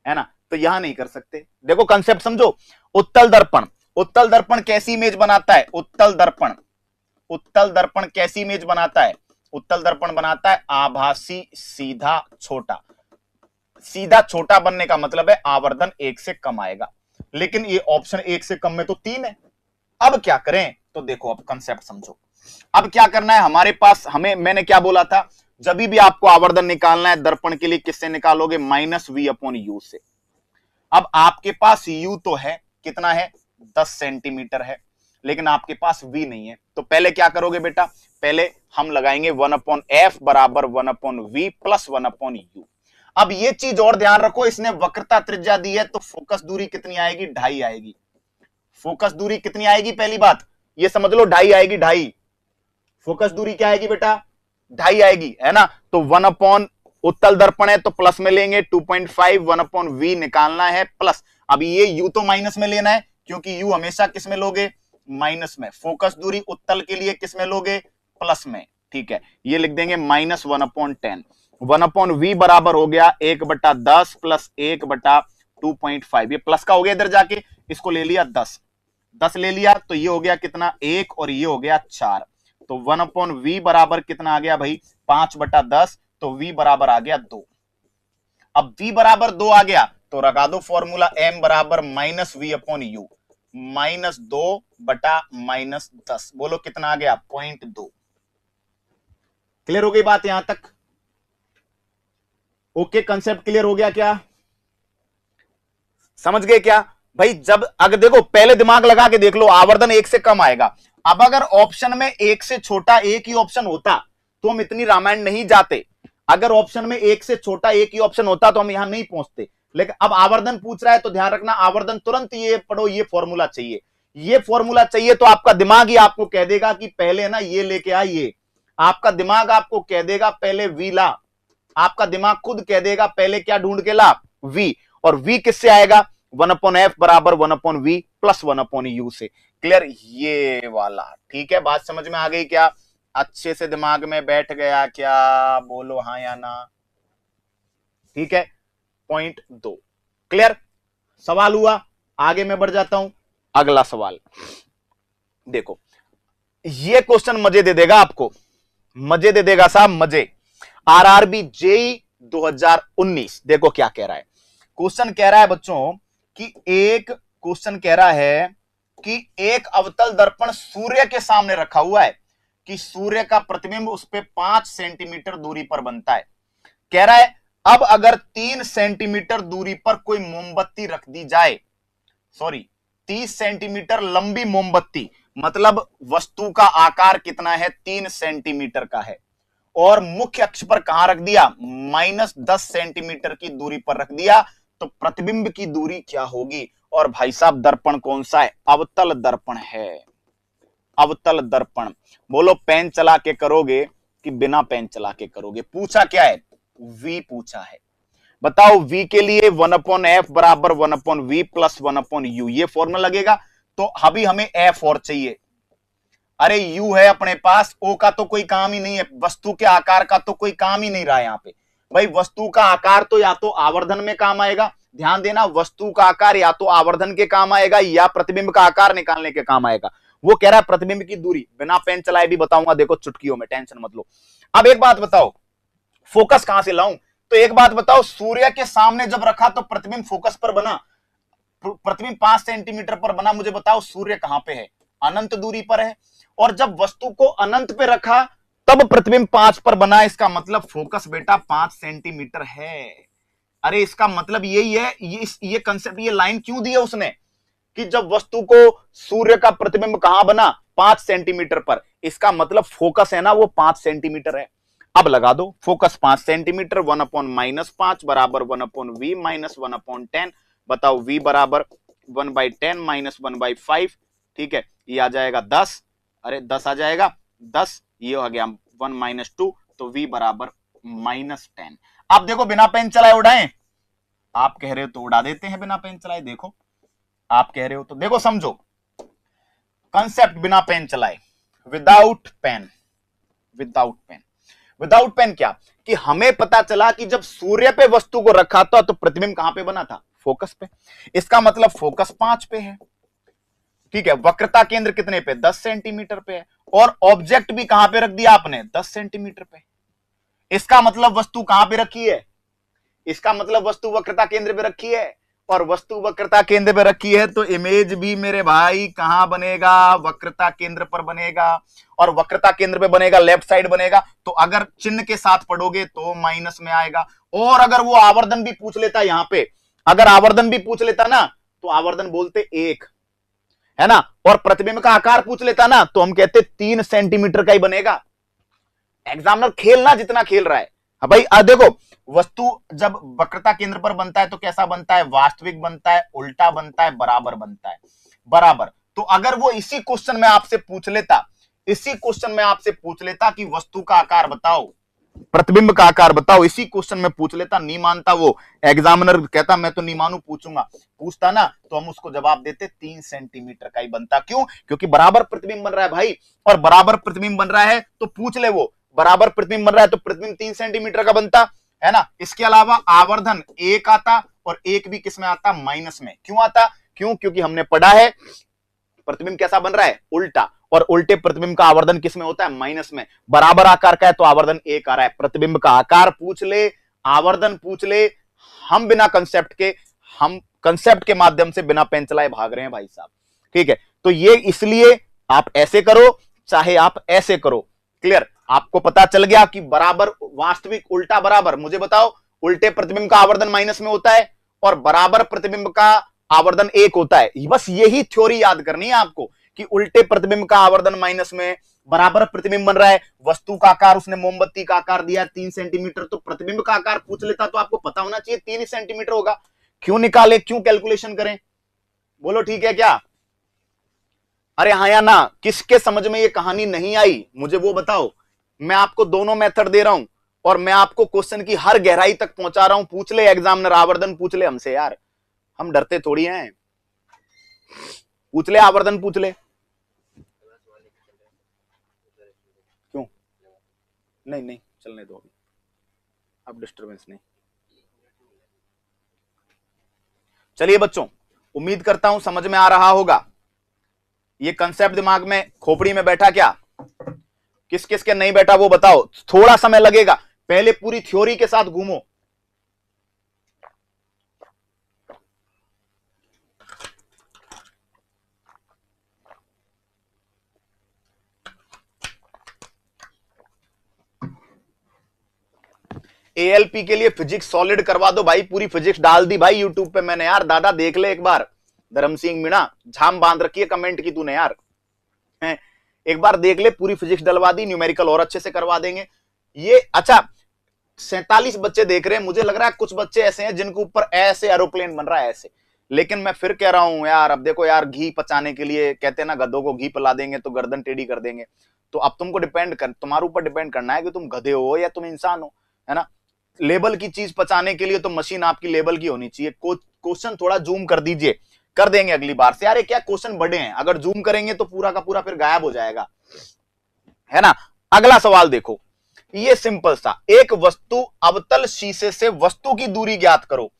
है ना, तो यहां नहीं कर सकते। देखो कंसेप्ट समझो। उत्तल दर्पण कैसी इमेज बनाता है? उत्तल दर्पण कैसी इमेज बनाता है? उत्तल दर्पण बनाता है आभासी सीधा छोटा। सीधा छोटा बनने का मतलब है आवर्धन 1 से कम आएगा, लेकिन ये ऑप्शन 1 से कम में तो 3 है। अब क्या करें? तो देखो अब कंसेप्ट समझो। अब क्या करना है हमारे पास? मैंने क्या बोला था, जब भी आपको आवर्धन निकालना है दर्पण के लिए, किससे निकालोगे? -v/u से। अब आपके पास u तो है, कितना है? 10 सेंटीमीटर है, लेकिन आपके पास v नहीं है। तो पहले क्या करोगे बेटा? पहले हम लगाएंगे 1/f बराबर 1/v प्लस 1/u। अब ये चीज और ध्यान रखो, इसने वक्रता त्रिज्या दी है तो फोकस दूरी कितनी आएगी, 2.5 आएगी। फोकस दूरी कितनी आएगी, पहली बात ये समझ लो, 2.5 आएगी, 2.5। फोकस दूरी क्या आएगी बेटा, 2.5 आएगी, है ना। तो 1 उत्तल दर्पण है तो प्लस में लेंगे, 2.5 1/v निकालना है प्लस। अब ये u तो माइनस में लेना है क्योंकि u हमेशा किस में लोगे, माइनस में। फोकस दूरी उत्तल के लिए किस में लोगे, प्लस में, ठीक है। ये लिख देंगे -1/10। 1/v बराबर हो गया 1/10 प्लस 1/2.5। ये प्लस का हो गया इधर जाके, इसको ले लिया 10 ले लिया, तो ये हो गया कितना, 1 और ये हो गया 4। तो 1/v बराबर कितना आ गया भाई, 5/10। तो v बराबर आ गया 2। अब v बराबर 2 आ गया तो लगा दो फॉर्मूला, m बराबर -v/u, -2/-10। बोलो कितना आ गया, 0.2। क्लियर हो गई बात यहां तक? ओके, कंसेप्ट क्लियर हो गया क्या, समझ गए क्या भाई? जब अगर देखो, पहले दिमाग लगा के देख लो, आवर्धन 1 से कम आएगा। अब अगर ऑप्शन में 1 से छोटा एक ही ऑप्शन होता तो हम इतनी रामायण नहीं जाते। अगर ऑप्शन में 1 से छोटा एक ही ऑप्शन होता तो हम यहां नहीं पहुंचते। लेकिन अब आवर्धन पूछ रहा है तो ध्यान रखना, आवर्धन तुरंत ये पढ़ो, ये फॉर्मूला चाहिए, ये फॉर्मूला चाहिए। तो आपका दिमाग ही आपको कह देगा कि पहले ना ये लेके आइए, आपका दिमाग आपको कह देगा पहले वी ला, आपका दिमाग खुद कह देगा पहले क्या ढूंढ के ला, वी। और वी किससे आएगा, 1/f बराबर 1/v प्लस 1/u से। क्लियर, ये वाला, ठीक है। बात समझ में आ गई क्या, अच्छे से दिमाग में बैठ गया क्या, बोलो हाँ या ना, ठीक है। 0.2 क्लियर, सवाल हुआ। आगे मैं बढ़ जाता हूं, अगला सवाल देखो। ये क्वेश्चन मजे दे देगा आपको, मजे दे देगा साहब, मजे। आरआरबी जेई 2019 देखो क्या कह रहा है। क्वेश्चन कह रहा है बच्चों कि एक अवतल दर्पण सूर्य के सामने रखा हुआ है कि सूर्य का प्रतिबिंब उस पे 5 सेंटीमीटर दूरी पर बनता है। कह रहा है अब अगर 3 सेंटीमीटर दूरी पर कोई मोमबत्ती रख दी जाए, 30 सेंटीमीटर लंबी मोमबत्ती, मतलब वस्तु का आकार कितना है, 3 सेंटीमीटर का है, और मुख्य अक्ष पर कहां रख दिया, -10 सेंटीमीटर की दूरी पर रख दिया, तो प्रतिबिंब की दूरी क्या होगी। और भाई साहब दर्पण कौन सा है, अवतल दर्पण है, अवतल दर्पण। बोलो पेन चला के करोगे कि बिना पेन चला के करोगे, पूछा क्या है, v पूछा है। बताओ v के लिए 1/f बराबर 1/v प्लस 1/u, ये फॉर्मूला लगेगा। तो अभी हमें f और चाहिए, अरे u है अपने पास, o का तो कोई काम ही नहीं है, वस्तु के आकार का तो कोई काम ही नहीं रहा है यहां पे। भाई वस्तु का आकार तो या तो आवर्धन में काम आएगा, ध्यान देना, वस्तु का आकार या तो आवर्धन के काम आएगा या प्रतिबिंब का आकार निकालने के काम आएगा। वो कह रहा है प्रतिबिंब की दूरी, बिना पेन चलाए भी बताऊंगा, देखो चुटकियों में, टेंशन मत लो। अब एक बात बताओ, फोकस कहां से लाऊं, तो एक बात बताओ, सूर्य के सामने जब रखा तो प्रतिबिंब फोकस पर बना, प्रतिबिंब 5 सेंटीमीटर पर बना। मुझे बताओ सूर्य कहां पे है, अनंत दूरी पर है। और जब वस्तु को अनंत पे रखा तब प्रतिबिंब 5 पर बना, इसका मतलब फोकस बेटा 5 सेंटीमीटर है। अरे इसका मतलब यही है, ये कंसेप्ट, ये लाइन क्यों दी है उसने, कि जब वस्तु को सूर्य का प्रतिबिंब कहां बना, 5 सेंटीमीटर पर, इसका मतलब फोकस है ना वो 5 सेंटीमीटर है। अब लगा दो फोकस 5 सेंटीमीटर, 1/-5 बराबर 1/v माइनस 1/10। बताओ v बराबर 1/10 माइनस 1/5, ठीक है, ये आ जाएगा 10। अरे 10 आ जाएगा, 10 ये हो गया 1 - 2, तो v बराबर -10। आप देखो बिना पेन चलाए उड़ाएं, आप कह रहे हो तो उड़ा देते हैं बिना पेन चलाए, देखो आप कह रहे हो तो देखो, समझो कंसेप्ट बिना पेन चलाए, without pen, without pen. Without pen क्या, कि हमें पता चला कि जब सूर्य पे वस्तु को रखा था तो प्रतिबिंब कहां पे बना था, फोकस पे। इसका मतलब फोकस 5 पे है, ठीक है। वक्रता केंद्र कितने पे, 10 सेंटीमीटर पे है, और ऑब्जेक्ट भी कहां पे रख दिया आपने, 10 सेंटीमीटर पे। इसका मतलब वस्तु कहां पे रखी है, इसका मतलब वस्तु वक्रता केंद्र पे रखी है, और वस्तु वक्रता केंद्र पे रखी है तो इमेज भी मेरे भाई कहां बनेगा, वक्रता केंद्र पर बनेगा। और वक्रता केंद्र पे बनेगा, लेफ्ट साइड बनेगा, तो अगर चिन्ह के साथ पढ़ोगे तो माइनस में आएगा। और अगर वो आवर्धन भी पूछ लेता यहां पे, अगर आवर्धन भी पूछ लेता ना तो आवर्धन बोलते 1, है ना, और प्रतिबिंब का आकार पूछ लेता ना तो हम कहते 3 सेंटीमीटर का ही बनेगा। एग्जामिनर खेलना जितना खेल रहा है, हाँ भाई देखो, वस्तु जब वक्रता केंद्र पर बनता है तो कैसा बनता है, वास्तविक बनता है, उल्टा बनता है, बराबर बनता है। बराबर, तो अगर वो इसी क्वेश्चन में आपसे पूछ लेता, इसी क्वेश्चन में आपसे पूछ लेता कि वस्तु का आकार बताओ, प्रतिबिंब का आकार बताओ, इसी क्वेश्चन में पूछ लेता, नहीं मानता वो, एग्जामिनर कहता मैं तो नहीं मानू, पूछूंगा, पूछता ना, तो हम उसको जवाब देते 3 सेंटीमीटर का ही बनता। क्यों? क्योंकि बराबर प्रतिबिंब बन रहा है भाई, और बराबर प्रतिबिंब बन रहा है तो पूछ ले, वो बराबर प्रतिबिंब बन रहा है तो प्रतिबिंब 3 सेंटीमीटर का बनता है ना। इसके अलावा आवर्धन 1 आता, और 1 भी किस में आता, माइनस में। क्यों आता? क्यों? क्योंकि हमने पढ़ा है प्रतिबिंब कैसा बन रहा है, उल्टा, और उल्टे प्रतिबिंब का आवर्धन किसमें होता है, माइनस में। बराबर आकार का है तो आवर्धन 1 आ रहा है। प्रतिबिंब का आकार पूछ ले, आवर्धन पूछ ले, हम बिना कंसेप्ट के, हम कंसेप्ट के माध्यम से बिना पेन चलाए भाग रहे हैं भाई साहब। ठीक है, तो ये इसलिए आप ऐसे करो चाहे आप ऐसे करो। क्लियर? आपको पता चल गया कि बराबर, वास्तविक, उल्टा, बराबर। मुझे बताओ, उल्टे प्रतिबिंब का आवर्धन माइनस में होता है और बराबर प्रतिबिंब का आवर्धन 1 होता है। बस यही थ्योरी याद करनी है आपको कि उल्टे प्रतिबिंब का आवर्धन माइनस में, बराबर प्रतिबिंब बन रहा है, वस्तु का आकार उसने मोमबत्ती का आकार दिया 3 सेंटीमीटर, तो प्रतिबिंब का आकार पूछ लेता तो आपको पता होना चाहिए 3 सेंटीमीटर होगा। क्यों निकाले, क्यों कैलकुलेशन करें? बोलो ठीक है क्या? अरे हाँ या ना? किसके समझ में ये कहानी नहीं आई मुझे वो बताओ। मैं आपको दोनों मेथड दे रहा हूं और मैं आपको क्वेश्चन की हर गहराई तक पहुंचा रहा हूं। पूछ ले एग्जामिनर, आवर्धन पूछ ले हमसे यार, हम डरते थोड़ी हैं। पूछ ले, आवर्धन पूछ ले। क्यों? नहीं नहीं, चलने दो अभी, अब डिस्टरबेंस नहीं। चलिए बच्चों, उम्मीद करता हूं समझ में आ रहा होगा। ये कंसेप्ट दिमाग में, खोपड़ी में बैठा क्या? किस किस के नहीं बैठा वो बताओ। थोड़ा समय लगेगा, पहले पूरी थ्योरी के साथ घूमो। एएलपी के लिए फिजिक्स सॉलिड करवा दो भाई, पूरी फिजिक्स डाल दी भाई यूट्यूब पे मैंने यार। दादा देख ले एक बार, धर्म सिंह मीणा, झाम बांध रखी है कमेंट की तूने यार। एक बार देख ले, पूरी फिजिक्स डलवा दी, न्यूमेरिकल और अच्छे से करवा देंगे ये। अच्छा, 47 बच्चे देख रहे हैं, मुझे लग रहा है कुछ बच्चे ऐसे हैं जिनके ऊपर ऐसे एरोप्लेन बन रहा है ऐसे। लेकिन मैं फिर कह रहा हूं यार, अब देखो यार, घी पचाने के लिए कहते हैं ना, गधों को घी पिला देंगे तो गर्दन टेढ़ी कर देंगे। तो अब तुमको डिपेंड कर, तुम्हारे ऊपर डिपेंड करना है कि तुम गधे हो या तुम इंसान हो, है ना। लेबल की चीज पचाने के लिए तो मशीन आपकी लेबल की होनी चाहिए। क्वेश्चन थोड़ा जूम कर दीजिए, कर देंगे अगली बार से। यार क्या क्वेश्चन बड़े हैं, अगर जूम करेंगे तो पूरा का पूरा फिर गायब हो जाएगा, है ना। अगला सवाल देखो, ये सिंपल सा, एक वस्तु अवतल शीशे से वस्तु की दूरी ज्ञात करो।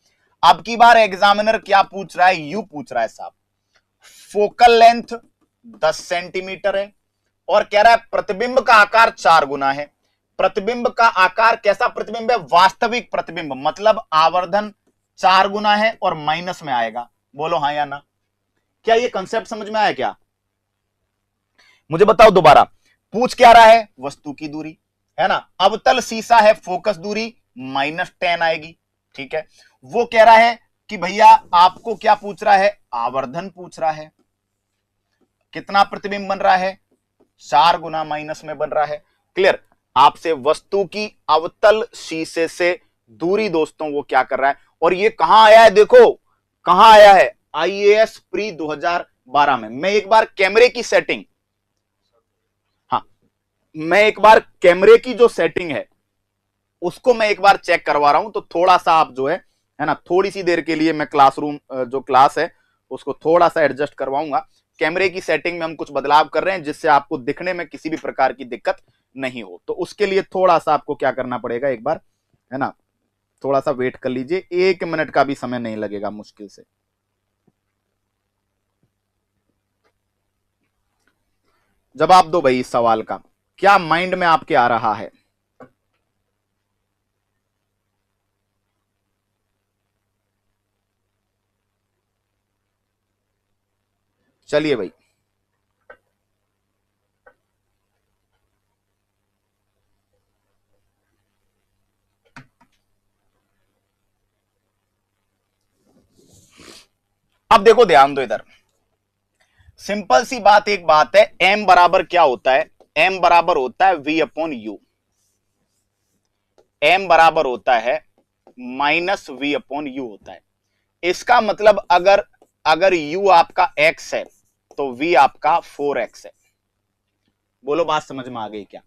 अब की बार एग्जामिनर क्या पूछ रहा है, यू पूछ रहा है साहब, फोकल लेंथ 10 सेंटीमीटर है और कह रहा है प्रतिबिंब का आकार 4 गुना है। प्रतिबिंब का आकार कैसा प्रतिबिंब है, वास्तविक प्रतिबिंब, मतलब आवर्धन 4 गुना है और माइनस में आएगा। बोलो हाँ या ना? क्या ये कंसेप्ट समझ में आया क्या? मुझे बताओ दोबारा, पूछ क्या रहा है, वस्तु की दूरी, है ना। अवतल शीशा है, फोकस दूरी -10 आएगी, ठीक है। वो कह रहा है कि भैया आपको क्या पूछ रहा है, आवर्धन पूछ रहा है। कितना प्रतिबिंब बन रहा है, 4 गुना माइनस में बन रहा है। क्लियर? आपसे वस्तु की अवतल शीशे से दूरी दोस्तों वो क्या कर रहा है, और ये कहां आया है, देखो कहां आया है, आईएएस प्री 2012 में। मैं एक बार कैमरे की सेटिंग, हाँ, मैं एक बार कैमरे की जो सेटिंग है उसको मैं एक बार चेक करवा रहा हूं, तो थोड़ा सा आप जो है ना, थोड़ी सी देर के लिए मैं क्लासरूम जो क्लास है उसको थोड़ा सा एडजस्ट करवाऊंगा। कैमरे की सेटिंग में हम कुछ बदलाव कर रहे हैं जिससे आपको दिखने में किसी भी प्रकार की दिक्कत नहीं हो। तो उसके लिए थोड़ा सा आपको क्या करना पड़ेगा, एक बार, है ना, थोड़ा सा वेट कर लीजिए, 1 मिनट का भी समय नहीं लगेगा मुश्किल से। जवाब दो भाई इस सवाल का, क्या माइंड में आपके आ रहा है? चलिए भाई, अब देखो, ध्यान दो इधर, सिंपल सी बात, एक बात है, m बराबर क्या होता है, m बराबर होता है v अपॉन u। m बराबर होता है माइनस v अपॉन u होता है। इसका मतलब अगर u आपका x है तो v आपका 4x है। बोलो बात समझ में आ गई क्या?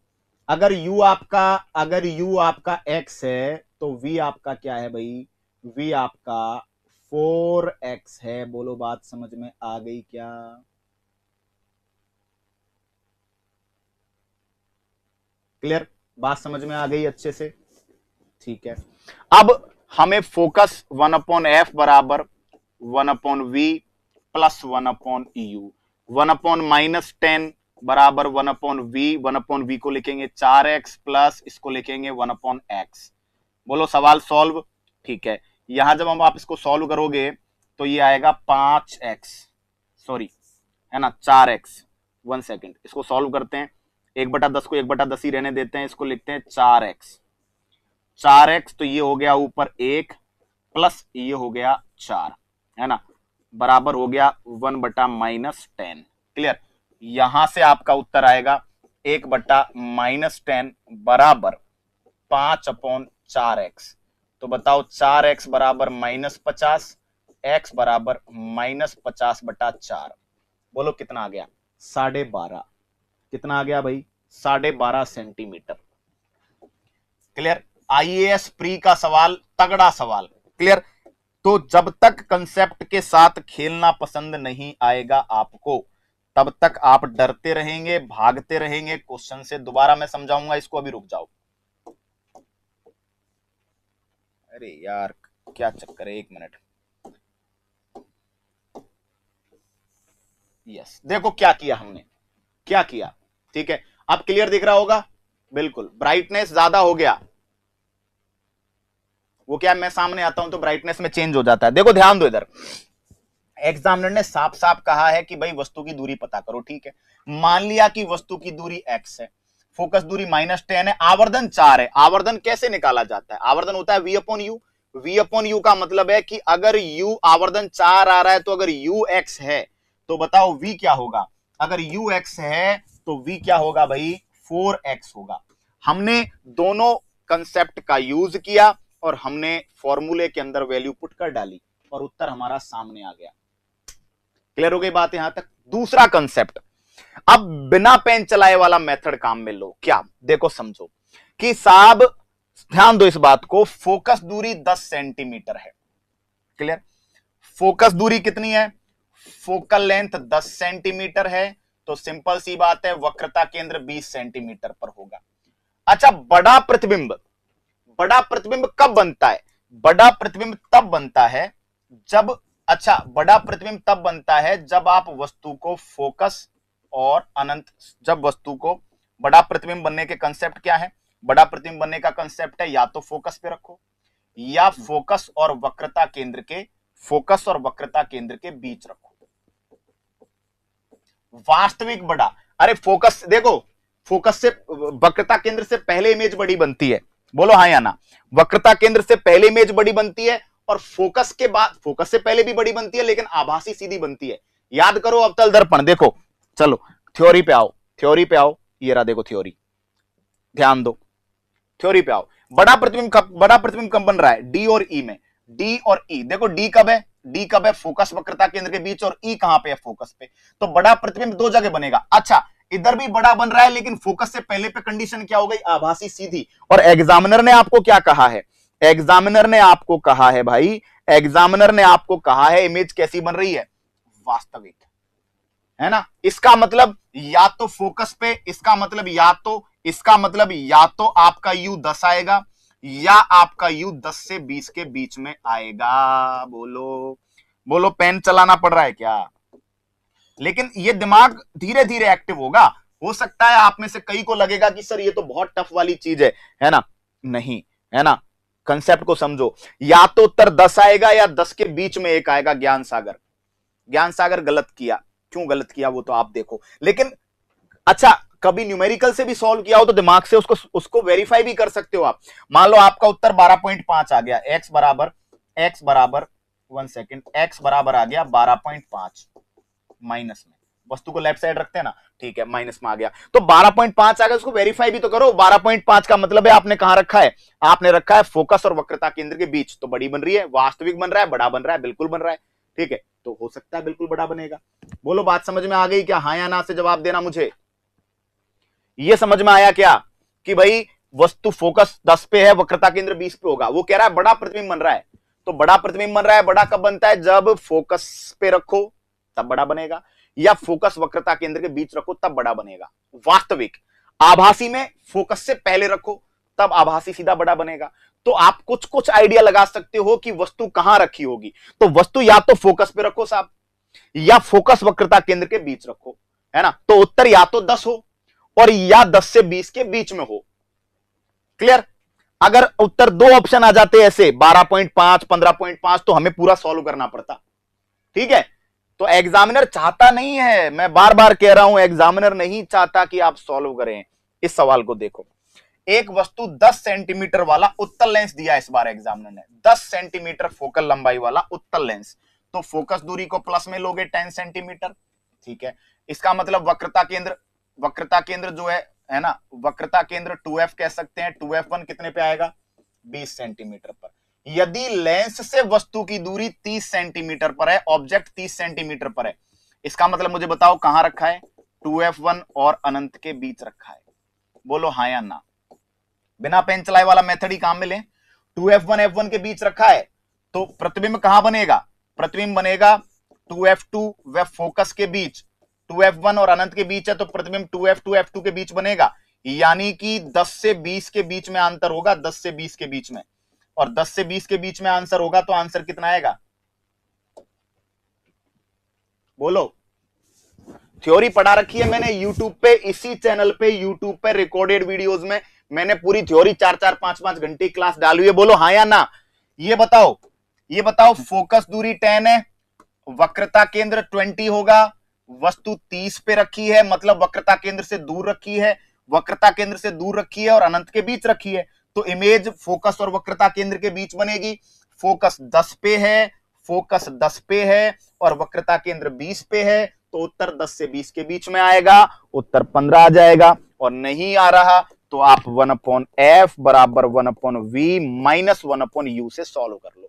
अगर u आपका x है तो v आपका क्या है भाई? v आपका 4x है। बोलो बात समझ में आ गई क्या? क्लियर? बात समझ में आ गई अच्छे से? ठीक है। अब हमें फोकस 1/f बराबर 1/v प्लस 1/u, 1/-10 बराबर 1/v, 1/v को लिखेंगे 4x प्लस इसको लिखेंगे 1/x। बोलो सवाल सॉल्व। ठीक है, यहां जब हम आप इसको सॉल्व करोगे तो ये आएगा 5x, सॉरी है ना 4x। 1 सेकेंड, इसको सॉल्व करते हैं। 1/10 को 1/10 ही रहने देते हैं, इसको लिखते हैं 4x। 4x तो ये हो गया ऊपर 1 प्लस ये हो गया 4, है ना, बराबर हो गया 1/-10। क्लियर? यहां से आपका उत्तर आएगा 1/-10 बराबर 5/4x। तो बताओ 4x बराबर -50, x बराबर -50/4। बोलो कितना आ गया? 12.5। कितना आ गया भाई? 12.5 सेंटीमीटर। क्लियर? आईएएस प्री का सवाल, तगड़ा सवाल। क्लियर? तो जब तक कंसेप्ट के साथ खेलना पसंद नहीं आएगा आपको, तब तक आप डरते रहेंगे, भागते रहेंगे क्वेश्चन से। दोबारा मैं समझाऊंगा इसको, अभी रुक जाओ। अरे यार क्या चक्कर है, 1 मिनट। यस, देखो क्या किया हमने, क्या किया। ठीक है, अब क्लियर दिख रहा होगा? बिल्कुल, ब्राइटनेस ज्यादा हो गया। वो क्या, मैं सामने आता हूं तो ब्राइटनेस में चेंज हो जाता है। देखो ध्यान दो इधर, एग्जामिनर ने साफ साफ कहा है कि भाई वस्तु की दूरी पता करो। ठीक है, मान लिया कि वस्तु की दूरी x है, फोकस दूरी -10 है, आवर्धन 4 है। आवर्धन कैसे निकाला जाता है? आवर्धन होता है v upon you. v upon you का मतलब है कि अगर u आवर्धन 4 आ रहा है तो अगर u x है तो बताओ v क्या होगा? अगर u x है तो v क्या होगा भाई? 4x होगा। हमने दोनों कंसेप्ट का यूज किया और हमने फॉर्मूले के अंदर वैल्यू पुट कर डाली और उत्तर हमारा सामने आ गया। क्लियर हो गई बात यहां तक? दूसरा कंसेप्ट, अब बिना पेन चलाए वाला मेथड काम में लो। क्या? देखो समझो कि साहब ध्यान दो इस बात को, फोकस दूरी 10 सेंटीमीटर है। क्लियर? फोकस दूरी कितनी है? फोकल लेंथ 10 सेंटीमीटर है, तो सिंपल सी बात है वक्रता केंद्र 20 सेंटीमीटर पर होगा। अच्छा, बड़ा प्रतिबिंब कब बनता है? बड़ा प्रतिबिंब तब बनता है जब, अच्छा बड़ा प्रतिबिंब तब बनता है जब आप वस्तु को फोकस और अनंत, जब वस्तु को, बड़ा प्रतिबिंब बनने के कंसेप्ट क्या है? बड़ा प्रतिबिंब बनने का कंसेप्ट है या तो फोकस पे रखो या फोकस और वक्रता केंद्र के बीच रखो। वास्तविक बड़ा, अरे फोकस देखो, फोकस से वक्रता केंद्र से पहले इमेज बड़ी बनती है। बोलो हाँ या ना? वक्रता केंद्र से पहले इमेज बड़ी बनती है और फोकस के बाद, फोकस से पहले भी बड़ी बनती है लेकिन आभासी सीधी बनती है। याद करो अवतल दर्पण, देखो चलो थ्योरी पे आओ, ये रहा देखो थ्योरी, ध्यान दो, थ्योरी पे आओ। बड़ा प्रतिबिंब कब बन रहा है? डी और ई में। डी और ई, देखो डी कब है? फोकस वक्रता केंद्र के बीच, और ई कहां पे है? फोकस पे। तो बड़ा प्रतिबिंब 2 जगह बनेगा। अच्छा, इधर भी बड़ा बन रहा है लेकिन फोकस से पहले पे कंडीशन क्या हो गई? आभासी सीधी। और एग्जामिनर ने आपको क्या कहा है? एग्जामिनर ने आपको कहा है इमेज कैसी बन रही है? वास्तविक, है ना? इसका मतलब या तो फोकस पे, इसका मतलब या तो आपका u 10 आएगा या आपका u 10 से 20 के बीच में आएगा। बोलो पेन चलाना पड़ रहा है क्या? लेकिन ये दिमाग धीरे धीरे एक्टिव होगा। हो सकता है आप में से कई को लगेगा कि सर ये तो बहुत टफ वाली चीज है ना? नहीं, है ना? कंसेप्ट को समझो, या तो उत्तर 10 आएगा या 10 के बीच में एक आएगा। ज्ञान सागर गलत किया। क्यों गलत किया वो तो आप देखो। लेकिन अच्छा, कभी न्यूमेरिकल से भी सॉल्व किया हो तो दिमाग से उसको वेरीफाई भी कर सकते हो आप। मान लो आपका उत्तर 12.5 आ गया, x बराबर 1 सेकेंड, x बराबर आ गया 12.5 माइनस में वस्तु को लेफ्ट साइड रखते हैं ना, ठीक है, माइनस में आ गया। तो 12.5 आ गया, उसको वेरीफाई भी तो करो। 12.5 का मतलब है आपने कहां रखा है, आपने रखा है फोकस और वक्रता केंद्र के बीच। तो बड़ी बन रही है, वास्तविक बन रहा है, बड़ा बन रहा है, बिल्कुल बन रहा है, ठीक है। तो हो सकता है बिल्कुल बड़ा बनेगा। बोलो बात समझ में आ गई क्या? हाँ या ना से जवाब देना मुझे। ये समझ में आया क्या कि भाई वस्तु फोकस 10 पे है, वक्रता केंद्र 20 पे होगा। वो कह रहा है बड़ा प्रतिबिंब बन रहा है, तो बड़ा प्रतिबिंब बन रहा है। बड़ा कब बनता है? जब फोकस पे रखो तब बड़ा बनेगा, या फोकस वक्रता केंद्र के बीच रखो तब बड़ा बनेगा। वास्तविक आभासी में फोकस से पहले रखो तब आभासी सीधा बड़ा बनेगा। तो आप कुछ कुछ आइडिया लगा सकते हो कि वस्तु कहां रखी होगी। तो वस्तु या तो फोकस पे रखो साहब, या फोकस वक्रता केंद्र के बीच रखो, है ना। तो उत्तर या तो 10 हो और या 10 से 20 के बीच में हो। क्लियर? अगर उत्तर दो ऑप्शन आ जाते ऐसे 12.5 15.5 तो हमें पूरा सॉल्व करना पड़ता, ठीक है। तो एग्जामिनर चाहता नहीं है, मैं बार बार कह रहा हूं, एग्जामिनर नहीं चाहता कि आप सॉल्व करें। इस सवाल को देखो, एक वस्तु 10 सेंटीमीटर वाला उत्तल लेंस दिया इस बार एग्जामिनर ने, 10 सेंटीमीटर फोकल लंबाई वाला उत्तल लेंस। तो फोकस दूरी को प्लस में लोगे 10 सेंटीमीटर, ठीक है। इसका मतलब वक्रता केंद्र जो है ना, वक्रता केंद्र 2f कह सकते हैं। 2f1 कितने पे आएगा? 20 सेंटीमीटर पर। यदि लेंस से वस्तु की दूरी 30 सेंटीमीटर पर है, ऑब्जेक्ट 30 सेंटीमीटर पर है, इसका मतलब मुझे बताओ कहां रखा है? 2f1 और अनंत के बीच रखा है। बोलो हाँ या ना। बिना पेन चलाए वाला मेथड ही काम में लें। 2f1 f1 के बीच रखा है, तो प्रतिबिंब कहां बनेगा? प्रतिबिंब बनेगा 2f2 व फोकस के बीच। 2f1 और अनंत के बीच है, तो प्रतिबिंब 2f2 f2 के बीच बनेगा। यानी कि 10 से 20 के बीच में अंतर होगा, 10 से 20 के बीच में। और 10 से 20 के बीच में आंसर होगा, तो आंसर कितना आएगा? बोलो। थ्योरी पढ़ा रखी है मैंने यूट्यूब पे, इसी चैनल पे, यूट्यूब पे रिकॉर्डेड वीडियोस में मैंने पूरी थ्योरी 4-4 5-5 घंटे क्लास डाली है। बोलो हाँ या ना। ये बताओ फोकस दूरी 10 है, वक्रता केंद्र 20 होगा, वस्तु 30 पे रखी है, मतलब वक्रता केंद्र से दूर रखी है, वक्रता केंद्र से दूर रखी है और अनंत के बीच रखी है। तो इमेज फोकस और वक्रता केंद्र के बीच बनेगी। फोकस 10 पे है, फोकस 10 पे है और वक्रता केंद्र 20 पे है, तो उत्तर 10 से 20 के बीच में आएगा, उत्तर 15 आ जाएगा। और नहीं आ रहा तो आप 1/f बराबर 1/v माइनस 1/u से सॉल्व कर लो।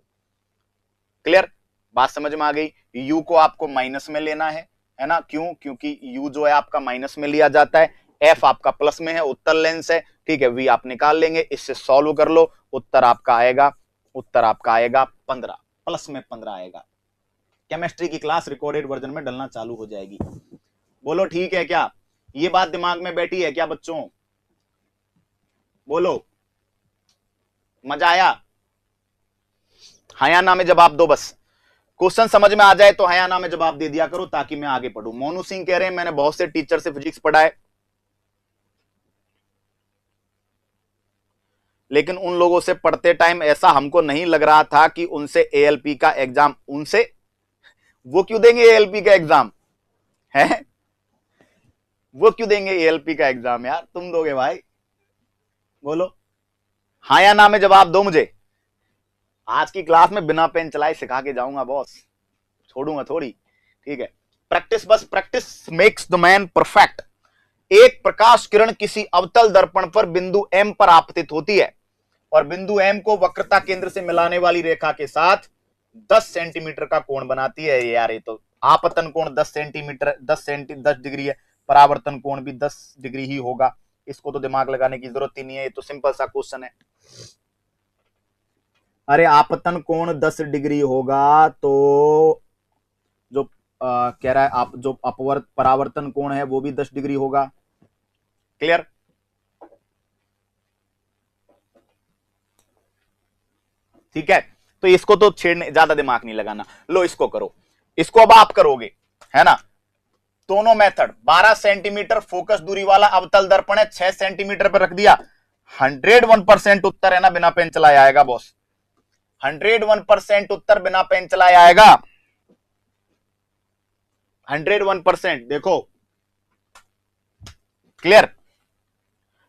क्लियर? बात समझ में आ गई? u को आपको माइनस में लेना है ना। क्यों? क्योंकि u जो है आपका माइनस में लिया जाता है, f आपका प्लस में है, उत्तल लेंस है, ठीक है। v आप निकाल लेंगे, इससे सॉल्व कर लो, उत्तर आपका आएगा 15, प्लस में 15 आएगा। केमिस्ट्री की क्लास रिकॉर्डेड वर्जन में डलना चालू हो जाएगी। बोलो ठीक है क्या? ये बात दिमाग में बैठी है क्या बच्चों? बोलो मजा आया? हाँ या ना में जवाब दो बस। क्वेश्चन समझ में आ जाए तो हाँ या ना में जवाब दे दिया करो, ताकि मैं आगे पढ़ूं। मोनू सिंह कह रहे हैं मैंने बहुत से टीचर से फिजिक्स पढ़ा है, लेकिन उन लोगों से पढ़ते टाइम ऐसा हमको नहीं लग रहा था कि उनसे एएलपी का एग्जाम, उनसे वो क्यों देंगे एएलपी का एग्जाम है? वो क्यों देंगे एएलपी का एग्जाम यार? तुम दोगे भाई? बोलो हाँ या ना में जवाब दो मुझे। आज की क्लास में बिना पेन चलाए सिखा के जाऊंगा बॉस, छोड़ूंगा थोड़ी, ठीक है। प्रैक्टिस, बस practice makes the man perfect. एक प्रकाश किरण किसी अवतल दर्पण पर बिंदु M पर आपतित होती है और बिंदु M को वक्रता केंद्र से मिलाने वाली रेखा के साथ 10 सेंटीमीटर का कोण बनाती है। यार ये तो आपतन कोण 10 सेंटीमीटर 10 डिग्री है, परावर्तन कोण भी 10 डिग्री ही होगा। इसको तो दिमाग लगाने की जरूरत ही नहीं है, ये तो सिंपल सा क्वेश्चन है। अरे आपतन कोण 10 डिग्री होगा तो जो कह रहा है आप, जो अपवर्त परावर्तन कोण है वो भी 10 डिग्री होगा। क्लियर? ठीक है, तो इसको तो छेड़ने, ज्यादा दिमाग नहीं लगाना। लो इसको करो, इसको अब आप करोगे, है ना। दोनों मेथड, 12 सेंटीमीटर फोकस दूरी वाला अवतल दर्पण है, 6 सेंटीमीटर पर रख दिया। 101% उत्तर है ना बिना पेन चलाए आएगा बॉस। 101% उत्तर बिना पेन चलाए आएगा। 101%। देखो क्लियर?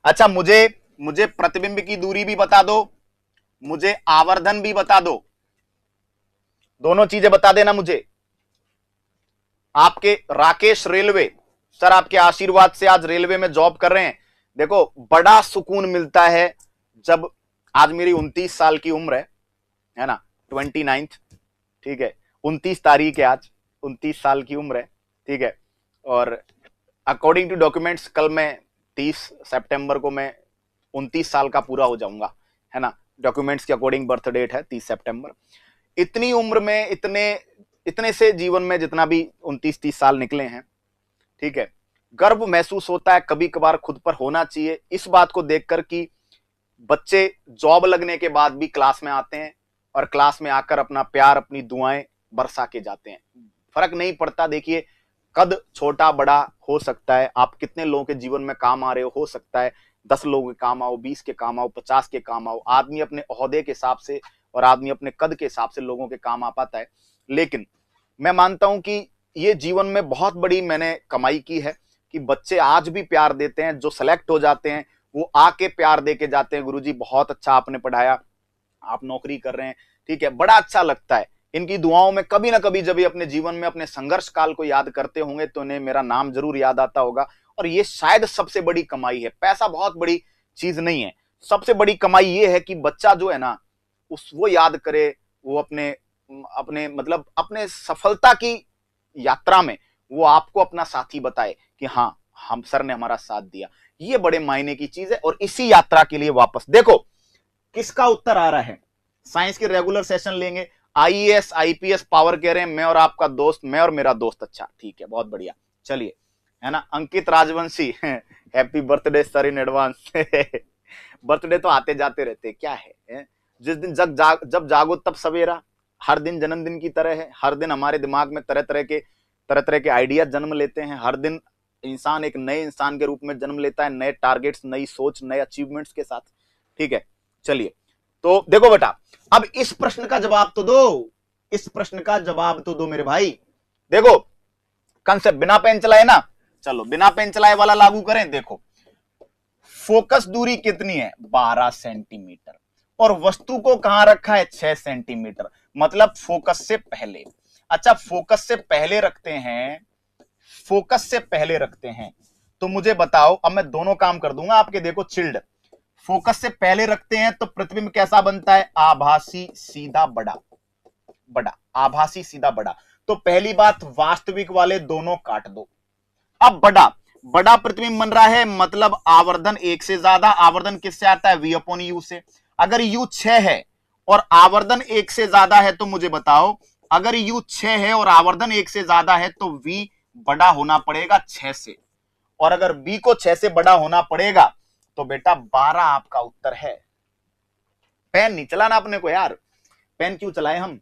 अच्छा मुझे प्रतिबिंब की दूरी भी बता दो, मुझे आवर्धन भी बता दो, दोनों चीजें बता देना मुझे। आपके राकेश रेलवे सर, आपके आशीर्वाद से आज रेलवे में जॉब कर रहे हैं। देखो बड़ा सुकून मिलता है जब, आज मेरी 29 साल की उम्र है ना, 29th, ठीक है, 29 तारीख है आज, 29 साल की उम्र है, ठीक है। और अकॉर्डिंग टू डॉक्यूमेंट्स कल मैं 30 सितंबर को मैं 29 साल का पूरा हो जाऊंगा, है ना, डॉक्यूमेंट्स के अकॉर्डिंग बर्थ डेट है 30 सितंबर। इतनी उम्र में इतने से जीवन में जितना भी 29-30 साल निकले हैं, ठीक है, गर्व महसूस होता है कभी कभार, खुद पर होना चाहिए इस बात को देखकर कि बच्चे जॉब लगने के बाद भी क्लास में आते हैं और क्लास में आकर अपना प्यार, अपनी दुआएं बरसा के जाते हैं। फर्क नहीं पड़ता, देखिए कद छोटा बड़ा हो सकता है, आप कितने लोगों के जीवन में काम आ रहे हो सकता है 10 लोगों के काम आओ, 20 के काम आओ, 50 के काम आओ। आदमी अपने ओहदे के हिसाब से और आदमी अपने कद के हिसाब से लोगों के काम आ पाता है। लेकिन मैं मानता हूं कि ये जीवन में बहुत बड़ी मैंने कमाई की है कि बच्चे आज भी प्यार देते हैं, जो सेलेक्ट हो जाते हैं वो आके प्यार दे के जाते हैं, गुरुजी बहुत अच्छा आपने पढ़ाया, आप नौकरी कर रहे हैं, ठीक है, बड़ा अच्छा लगता है। इनकी दुआओं में कभी ना कभी जब ये अपने जीवन में अपने संघर्ष काल को याद करते होंगे तो इन्हें मेरा नाम जरूर याद आता होगा। और ये शायद सबसे बड़ी कमाई है, पैसा बहुत बड़ी चीज नहीं है, सबसे बड़ी कमाई ये है कि बच्चा जो है ना वो याद करे, वो अपने मतलब अपने सफलता की यात्रा में वो आपको अपना साथी बताए कि हाँ हम सर ने हमारा साथ दिया। ये बड़े मायने की चीज है। और इसी यात्रा के लिए वापस देखो किसका उत्तर आ रहा है। साइंस के रेगुलर सेशन लेंगे, आईएएस आईपीएस पावर कह रहे हैं, मैं और आपका दोस्त, मैं और मेरा दोस्त, अच्छा ठीक है, बहुत बढ़िया, चलिए, है ना। Ankit Rajvanshi happy birthday sir in advance birthday तो आते जाते रहते, क्या है? जिस दिन जब जागो तब सवेरा, हर दिन जन्मदिन की तरह है, हर दिन हमारे दिमाग में तरह तरह के आइडिया जन्म लेते हैं, हर दिन इंसान एक नए इंसान के रूप में जन्म लेता है, नए टारगेट्स, नई सोच, नए अचीवमेंट्स के साथ, ठीक है। चलिए तो देखो बेटा, अब इस प्रश्न का जवाब तो दो, इस प्रश्न का जवाब तो दो मेरे भाई। देखो कंसेप्ट बिना पेन चलाए ना, चलो बिना पेन चलाए वाला लागू करें। देखो फोकस दूरी कितनी है? 12 सेंटीमीटर, और वस्तु को कहां रखा है? 6 सेंटीमीटर, मतलब फोकस से पहले। अच्छा फोकस से पहले रखते हैं, फोकस से पहले रखते हैं, तो मुझे बताओ, अब मैं दोनों काम कर दूंगा आपके, देखो चिल्ड। फोकस से पहले रखते हैं तो प्रतिबिंब कैसा बनता है? आभासी सीधा बड़ा, बड़ा आभासी सीधा बड़ा। तो पहली बात, वास्तविक वाले दोनों काट दो। अब बड़ा बड़ा प्रतिबिंब बन रहा है, मतलब आवर्धन 1 से ज्यादा। आवर्धन किससे आता है? V/U से। अगर U 6 है और आवर्धन 1 से ज्यादा है तो मुझे बताओ, अगर U 6 है और आवर्धन 1 से ज्यादा है तो V बड़ा होना पड़ेगा 6 से, और अगर V को 6 से बड़ा होना पड़ेगा तो बेटा 12 आपका उत्तर है। पेन नहीं चलाना अपने को यार, पेन क्यों चलाए हम,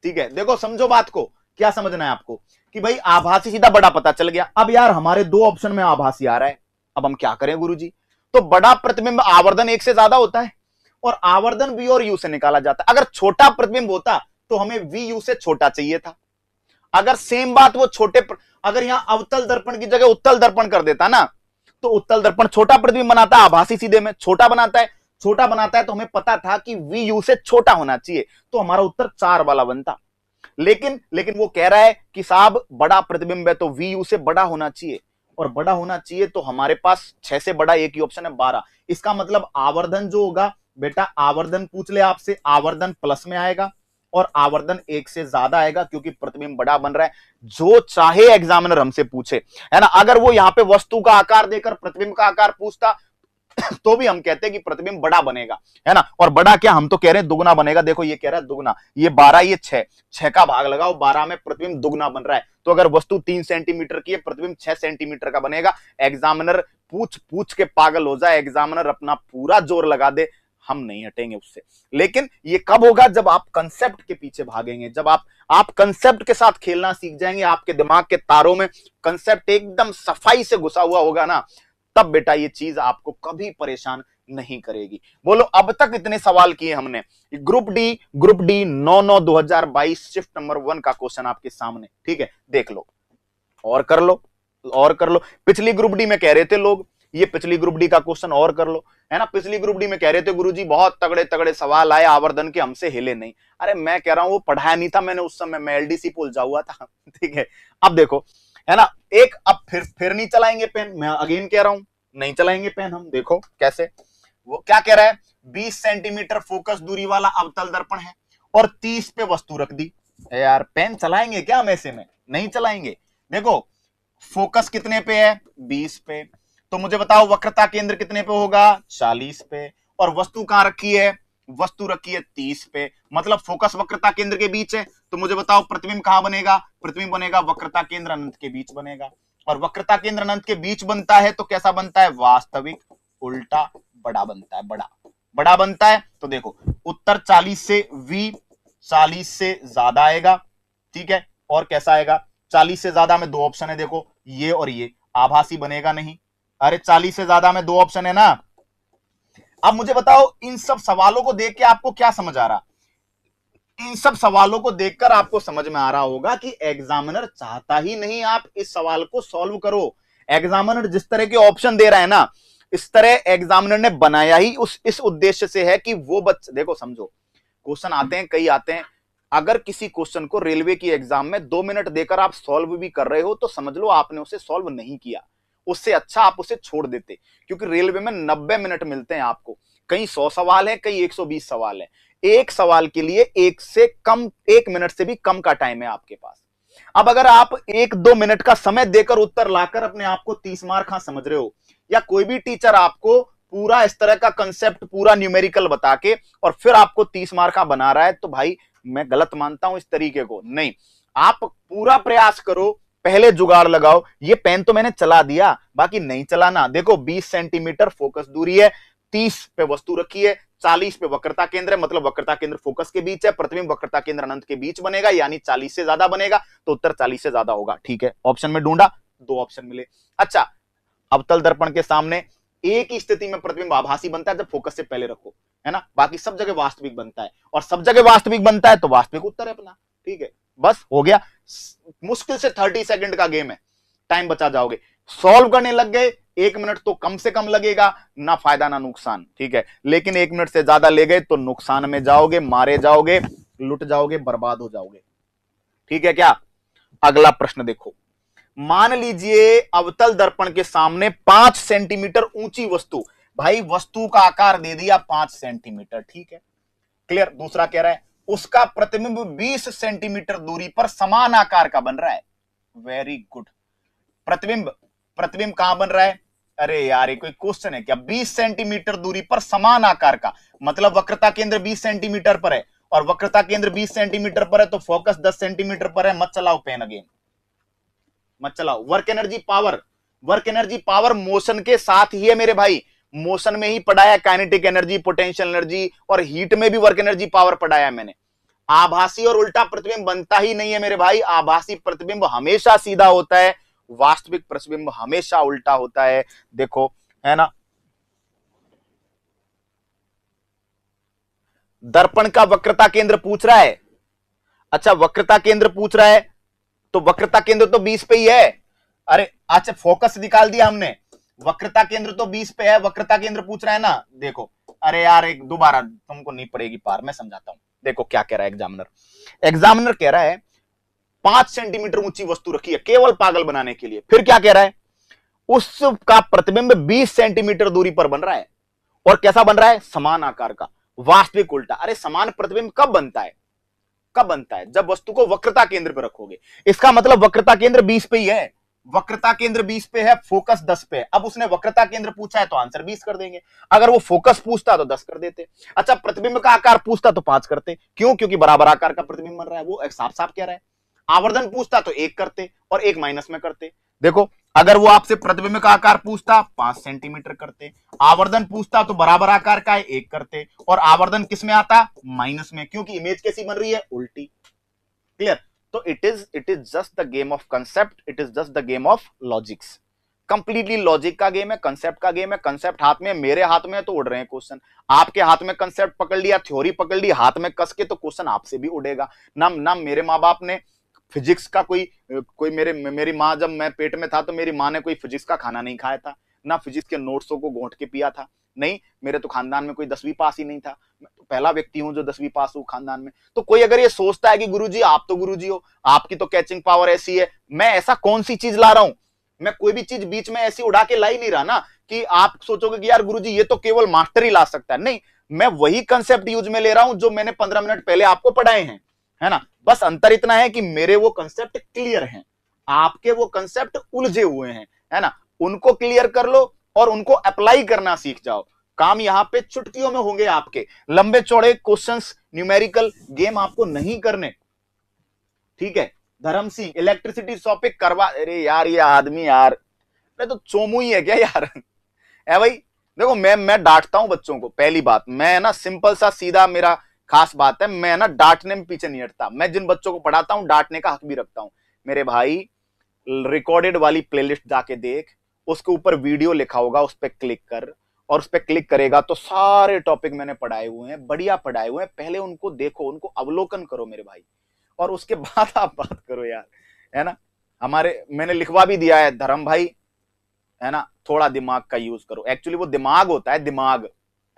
ठीक है। देखो समझो बात को, क्या समझना है आपको कि भाई आभासी सीधा बड़ा पता चल गया। अब यार हमारे दो ऑप्शन में आभासी आ रहा है, अब हम क्या करें गुरुजी? तो बड़ा प्रतिबिंब आवर्धन 1 से ज्यादा होता है और आवर्धन V और U से निकाला जाता है। अगर छोटा प्रतिबिंब होता तो हमें VU से छोटा चाहिए था। अगर सेम बात वो अगर यहां अवतल दर्पण की जगह उत्तल दर्पण कर देता ना, तो उत्तल दर्पण छोटा प्रतिबिंब बनाता है, आभासी सीधे में छोटा बनाता है, छोटा बनाता है, तो हमें पता था कि VU से छोटा होना चाहिए, तो हमारा उत्तर 4 वाला बनता। लेकिन वो कह रहा है कि साहब बड़ा प्रतिबिंब है तो VU से बड़ा होना चाहिए, और बड़ा होना चाहिए तो हमारे पास 6 से बड़ा एक ही ऑप्शन है 12। इसका मतलब आवर्धन जो होगा बेटा, आवर्धन पूछ ले आपसे, आवर्धन प्लस में आएगा और आवर्धन 1 से ज्यादा आएगा, क्योंकि प्रतिबिंब बड़ा बन रहा है। जो चाहे एग्जामिनर हमसे पूछे, है ना, अगर वो यहाँ पे वस्तु का आकार देकर प्रतिबिंब का आकार पूछता तो भी हम कहते हैं कि प्रतिबिंब बड़ा बनेगा, है ना। और बड़ा क्या, हम तो कह रहे हैं दुगना बनेगा। देखो ये कह रहा है दुगना, ये 12, ये 6 का भाग लगाओ 12 में, प्रतिबिंब दुगना बन रहा है। तो अगर वस्तु 3 सेंटीमीटर की है, प्रतिबिंब 6 सेंटीमीटर का बनेगा। एग्जामिनर पूछ के पागल हो जाए, एग्जामिनर अपना पूरा जोर लगा दे, हम नहीं हटेंगे उससे। लेकिन ये कब होगा? जब आप कंसेप्ट के पीछे भागेंगे, जब आप कंसेप्ट के साथ खेलना सीख जाएंगे, आपके दिमाग के तारों में कंसेप्ट एकदम सफाई से घुसा हुआ होगा ना, तब बेटा ये चीज आपको कभी परेशान नहीं करेगी। बोलो अब तक इतने सवाल किए हमने। ग्रुप डी 9/9/2022 शिफ्ट नंबर 1 का क्वेश्चन आपके सामने, ठीक है, देख लो और कर लो। पिछली ग्रुप डी में कह रहे थे लोग ये पिछली ग्रुप डी का क्वेश्चन और कर लो, है ना। पिछली ग्रुप डी में कह रहे थे गुरुजी बहुत तगड़े तगड़े सवाल आए आवर्धन के, हमसे हिले नहीं। अरे मैं कह रहा हूं वो पढ़ाया नहीं था मैंने उस समय, मैं एलडीसी पोल हुआ था। ठीक है, अब देखो, है ना, एक अब फिर नहीं चलाएंगे पेन, मैं अगेन कह रहा हूं नहीं चलाएंगे पेन हम। देखो कैसे, वो क्या कह रहा है, 20 सेंटीमीटर फोकस दूरी वाला अवतल दर्पण है और 30 पे वस्तु रख दी। यार पेन चलाएंगे क्या हम ऐसे में, नहीं चलाएंगे। देखो फोकस कितने पे है, 20 पे, तो मुझे बताओ वक्रता केंद्र कितने पे होगा, 40 पे, और वस्तु कहां रखी है, वस्तु रखी है 30 पे, मतलब फोकस वक्रता केंद्र के बीच है। तो मुझे बताओ प्रतिबिंब कहां बनेगा, प्रतिबिंब बनेगा वक्रता केंद्र अनंत के बीच बनेगा, और वक्रता केंद्र अनंत के बीच बनता है तो कैसा बनता है, वास्तविक उल्टा बड़ा बनता है, बड़ा बनता है। तो देखो उत्तर 40 से v 40 से ज्यादा आएगा, ठीक है, और कैसा आएगा, 40 से ज्यादा में दो ऑप्शन है, देखो ये और ये, आभासी बनेगा नहीं। अरे 40 से ज्यादा में दो ऑप्शन है ना। अब मुझे बताओ इन सब सवालों को देख के आपको क्या समझ आ रहा, इन सब सवालों को देखकर आपको समझ में आ रहा होगा कि एग्जामिनर चाहता ही नहीं आप इस सवाल को सॉल्व करो। एग्जामिनर जिस तरह के ऑप्शन दे रहा है ना, इस तरह एग्जामिनर ने बनाया ही इस उद्देश्य से है कि वो बच्चे, देखो समझो, क्वेश्चन आते हैं, कई आते हैं, अगर किसी क्वेश्चन को रेलवे की एग्जाम में 2 मिनट देकर आप सॉल्व भी कर रहे हो तो समझ लो आपने उसे सॉल्व नहीं किया, उससे अच्छा आप उसे छोड़ देते, क्योंकि रेलवे में 90 मिनट मिलते हैं आपको, कई 100 सवाल है, कई 120 सवाल है, एक सवाल के लिए एक मिनट से भी कम का टाइम है आपके पास। अब अगर आप 1-2 मिनट का समय देकर उत्तर लाकर अपने आप को 30 मार्क समझ रहे हो, या कोई भी टीचर आपको पूरा इस तरह का कंसेप्ट पूरा न्यूमेरिकल बता के और फिर आपको 30 मार्क का बना रहा है, तो भाई मैं गलत मानता हूं इस तरीके को। नहीं, आप पूरा प्रयास करो, पहले जुगाड़ लगाओ। ये पेन तो मैंने चला दिया, बाकी नहीं चलाना। देखो 20 सेंटीमीटर फोकस दूरी है, 30 पे वस्तु रखी है, 40 पे वक्रता केंद्र है, मतलब वक्रता केंद्र फोकस के बीच है, प्रतिबिंब वक्रता केंद्र अनंत के बीच बनेगा, यानी 40 से ज्यादा बनेगा, तो उत्तर 40 से ज्यादा होगा। ठीक है, ऑप्शन में ढूंढा, 2 ऑप्शन मिले। अच्छा, अवतल दर्पण के सामने एक ही स्थिति में प्रतिबिंब आभासी बनता है जब फोकस से पहले रखो, है ना, बाकी सब जगह वास्तविक बनता है, और सब जगह वास्तविक बनता है तो वास्तविक उत्तर है अपना। ठीक है, बस हो गया। मुश्किल से 30 सेकंड का गेम है, टाइम बचा जाओगे। सॉल्व करने लग गए 1 मिनट तो कम से कम लगेगा, ना फायदा ना नुकसान। ठीक है, लेकिन 1 मिनट से ज्यादा ले गए तो नुकसान में जाओगे, मारे जाओगे, लुट जाओगे, बर्बाद हो जाओगे। ठीक है क्या, अगला प्रश्न देखो, मान लीजिए अवतल दर्पण के सामने 5 सेंटीमीटर ऊंची वस्तु, भाई वस्तु का आकार दे दिया 5 सेंटीमीटर, ठीक है, क्लियर। दूसरा कह रहा है उसका प्रतिबिंब 20 सेंटीमीटर दूरी पर समान आकार का बन रहा है। Very good. प्रतिबिंब कहां बन रहा है, अरे यार ये कोई क्वेश्चन है क्या, 20 सेंटीमीटर दूरी पर समान आकार का, मतलब वक्रता केंद्र 20 सेंटीमीटर पर है, और वक्रता केंद्र 20 सेंटीमीटर पर है तो फोकस 10 सेंटीमीटर पर है। मत चलाओ पेन अगेन, मत चलाओ। वर्क एनर्जी पावर मोशन के साथ ही है मेरे भाई, मोशन में ही पढ़ाया, काइनेटिक एनर्जी, पोटेंशियल एनर्जी, और हीट में भी वर्क एनर्जी पावर पढ़ाया मैंने। आभासी और उल्टा प्रतिबिंब बनता ही नहीं है मेरे भाई, आभासी प्रतिबिंब हमेशा सीधा होता है, वास्तविक प्रतिबिंब हमेशा उल्टा होता है। देखो, है ना, दर्पण का वक्रता केंद्र पूछ रहा है। अच्छा, वक्रता केंद्र पूछ रहा है तो वक्रता केंद्र तो 20 पे ही है। अरे अच्छा, फोकस निकाल दिया हमने, वक्रता केंद्र तो 20 पे है, वक्रता केंद्र पूछ रहा है ना। देखो, अरे यार एक दोबारा तुमको नहीं पड़ेगी पार, मैं समझाता हूं। देखो क्या कह रहा है एग्जामिनर कह रहा है 5 सेंटीमीटर ऊंची वस्तु रखी है केवल पागल बनाने के लिए। फिर क्या कह रहा है, उसका प्रतिबिंब 20 सेंटीमीटर दूरी पर बन रहा है, और कैसा बन रहा है, समान आकार का, वास्तविक उल्टा। अरे समान प्रतिबिंब कब बनता है, जब वस्तु को वक्रता केंद्र पर रखोगे। इसका मतलब वक्रता केंद्र 20 पे ही है, वक्रता केंद्र 20 पे है, फोकस 10 पे है। अब उसने वक्रता केंद्र पूछा है तो आंसर 20 कर देंगे, अगर वो फोकस पूछता तो 10 कर देते। अच्छा, प्रतिबिंब का आकार पूछता तो 5 करते, क्यों, क्योंकि बराबर आकार का प्रतिबिंब बन रहा है, वो साफ साफ कह रहा है। आवर्धन पूछता तो 1 करते और 1 माइनस में करते। देखो, अगर वो आपसे प्रतिबिंब का आकार पूछता 5 सेंटीमीटर करते, आवर्धन पूछता तो बराबर आकार का है 1 करते, और आवर्धन किस में आता, माइनस में, क्योंकि इमेज कैसी बन रही है, उल्टी। क्लियर। तो it is just the game of concept, it is just the game of logics, completely logic का गेम है, कंसेप्ट का गेम है। कंसेप्ट हाथ में, मेरे हाथ में तो उड़ रहे हैं क्वेश्चन, आपके हाथ में कंसेप्ट पकड़ लिया, थ्योरी पकड़ ली हाथ में कस के, तो क्वेश्चन आपसे भी उड़ेगा ना। मेरे माँ बाप ने फिजिक्स का कोई मेरी माँ, जब मैं पेट में था तो मेरी माँ ने कोई फिजिक्स का खाना नहीं खाया था ना फिजिक्स के नोट्सों को घोंट के पिया था, नहीं, मेरे तो खानदान में कोई 10वीं पास ही नहीं था, मैं तो पहला व्यक्ति हूं जो 10वीं पास हूं खानदान में। तो कोई अगर ये सोचता है कि गुरुजी आप तो गुरुजी हो, आपकी तो कैचिंग पावर ऐसी है, मैं ऐसा कौन सी चीज ला रहा हूं, मैं कोई भी चीज बीच में ऐसी उड़ा के ला ही नहीं रहा ना कि आप सोचोगे कि यार गुरुजी ये तो केवल मास्टर ही ला सकता है, नहीं, मैं वही कंसेप्ट यूज में ले रहा हूं जो मैंने 15 मिनट पहले आपको पढ़ाए हैं, है ना। बस अंतर इतना है कि मेरे वो कंसेप्ट क्लियर हैं, आपके वो कंसेप्ट उलझे हुए हैं, है ना। उनको क्लियर कर लो और उनको अप्लाई करना सीख जाओ, काम यहां पे चुटकियों में होंगे आपके, लंबे चौड़े क्वेश्चंस न्यूमेरिकल गेम आपको नहीं करने, ठीक है। धर्म सिंह इलेक्ट्रिसिटी टॉपिक करवा, अरे यार ये आदमी यार मैं तो चोमू ही है क्या यार है भाई। देखो मैं डांटता हूं बच्चों को, पहली बात मैं ना सिंपल सा सीधा मेरा खास बात है, मैं ना डांटने में पीछे नहीं हटता, मैं जिन बच्चों को पढ़ाता हूं डांटने का हक भी रखता हूं। मेरे भाई रिकॉर्डेड वाली प्लेलिस्ट जाके देख, उसके ऊपर वीडियो लिखा होगा, उस पर क्लिक कर, और उस पर क्लिक करेगा तो सारे टॉपिक मैंने पढ़ाए हुए हैं, बढ़िया पढ़ाए हुए हैं, पहले उनको देखो, उनको अवलोकन करो मेरे भाई, और उसके बाद आप बात करो यार, है ना। हमारे मैंने लिखवा भी दिया है धर्म भाई, है ना, थोड़ा दिमाग का यूज करो, एक्चुअली वो दिमाग होता है, दिमाग,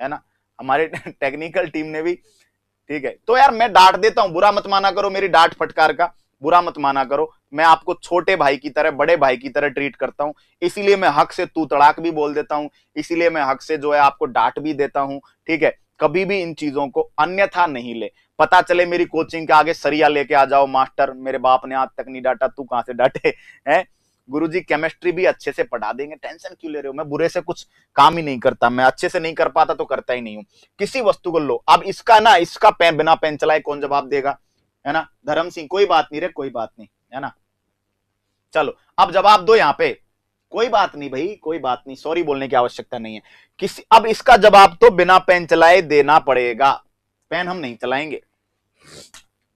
है ना, हमारे टेक्निकल टीम ने भी, ठीक है। तो यार मैं डांट देता हूं, बुरा मत माना करो, मेरी डांट फटकार का बुरा मत माना करो, मैं आपको छोटे भाई की तरह, बड़े भाई की तरह ट्रीट करता हूं, इसीलिए मैं हक से तू तड़ाक भी बोल देता हूं, इसीलिए मैं हक से जो है आपको डांट भी देता हूं, ठीक है। कभी भी इन चीजों को अन्यथा नहीं ले, पता चले मेरी कोचिंग के आगे सरिया लेके आ जाओ, मास्टर मेरे बाप ने आज तक नहीं डांटा, तू कहां से डांटे है, गुरुजी केमिस्ट्री भी अच्छे से पढ़ा देंगे, टेंशन क्यों ले रहे हो, मैं बुरे से कुछ काम ही नहीं करता, मैं अच्छे से नहीं कर पाता तो करता ही नहीं हूं। किसी वस्तु को लो, अब इसका ना, इसका पेन बिना पेन चलाए कौन जवाब देगा, है ना। धर्म सिंह कोई बात नहीं रे, कोई बात नहीं, है ना, चलो अब जवाब दो यहाँ पे, कोई बात नहीं भाई, कोई बात नहीं, सॉरी बोलने की आवश्यकता नहीं है किसी। अब इसका जवाब तो बिना पेन चलाए देना पड़ेगा, पेन हम नहीं चलाएंगे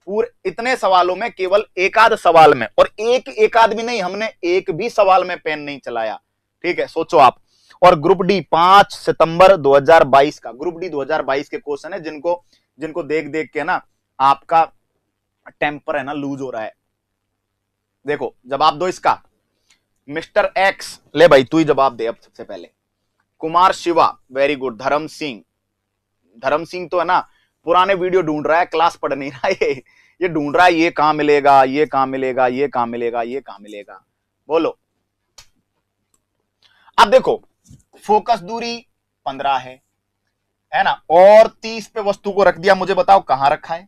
पूरे इतने सवालों में, केवल एक आध सवाल में, और एक आध भी नहीं, हमने एक भी सवाल में पेन नहीं चलाया, ठीक है, सोचो आप। और ग्रुप डी 5 सितंबर 2022 का, ग्रुप डी 2022 के क्वेश्चन है, जिनको देख देख के ना आपका टेम्पर है ना लूज हो रहा है। देखो जवाब दो इसका, मिस्टर एक्स, ले भाई तू ही जवाब दे अब सबसे पहले। Kumar Shiva, very good. धर्म सिंह तो है ना पुराने वीडियो ढूंढ रहा है, क्लास पढ़ नहीं रहा है, ये ढूंढ रहा है, ये कहां मिलेगा, ये कहां मिलेगा, ये कहां मिलेगा, ये कहां मिलेगा, बोलो। अब देखो फोकस दूरी 15 है ना, और 30 पे वस्तु को रख दिया, मुझे बताओ कहां रखा है,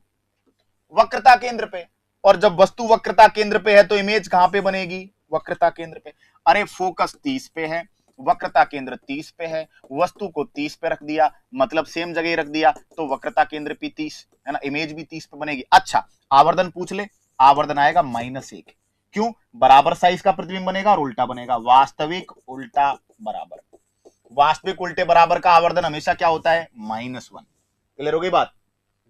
वक्रता केंद्र पे। और जब वस्तु वक्रता केंद्र पे है तो इमेज कहां पे बनेगी, वक्रता केंद्र पे। अरे फोकस 30 पे है, वक्रता केंद्र 30 पे है, वस्तु को 30 पे रख दिया, मतलब सेम जगह रख दिया, तो वक्रता केंद्र भी 30, है ना, इमेज भी 30 पे बनेगी। अच्छा आवर्धन पूछ ले, आवर्धन आएगा -1, क्यों, बराबर साइज का प्रतिबिंब बनेगा और उल्टा बनेगा, वास्तविक उल्टा बराबर, वास्तविक उल्टे बराबर का आवर्धन हमेशा क्या होता है, -1। क्लियर हो गई बात,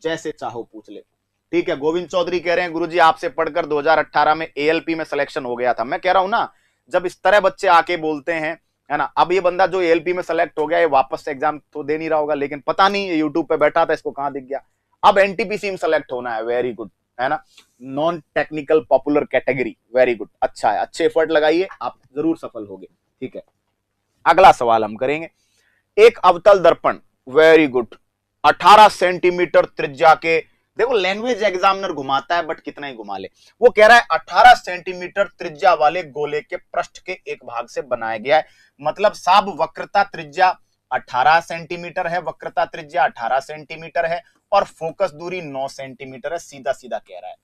जैसे चाहो पूछ ले, ठीक है। गोविंद चौधरी कह रहे हैं गुरुजी आपसे पढ़कर 2018 में एएलपी में सिलेक्शन हो गया था। मैं कह रहा हूं ना, जब इस तरह बच्चे आके बोलते हैं, है ना, अब ये बंदा जो एएलपी में सेलेक्ट हो गया है वापस से एग्जाम तो दे नहीं रहा होगा, लेकिन पता नहीं ये यूट्यूब पे बैठा था, इसको कहां दिख गया, अब एनटीपीसी में सेलेक्ट होना है, वेरी गुड, है ना, non technical popular category, very good, अच्छा है, अच्छे एफर्ट लगाइए, आप जरूर सफल होंगे, ठीक है। अगला सवाल हम करेंगे, एक अवतल दर्पण, वेरी गुड, 18 सेंटीमीटर त्रिज्या के, देखो लैंग्वेज एग्जामिनर घुमाता है बट कितना ही घुमा ले, वो कह रहा है 18 सेंटीमीटर त्रिज्या वाले गोले के पृष्ठ के एक भाग से बनाया गया है, मतलब साब वक्रता त्रिज्या 18 सेंटीमीटर है, वक्रता त्रिज्या 18 सेंटीमीटर है, और फोकस दूरी 9 सेंटीमीटर है, सीधा सीधा कह रहा है।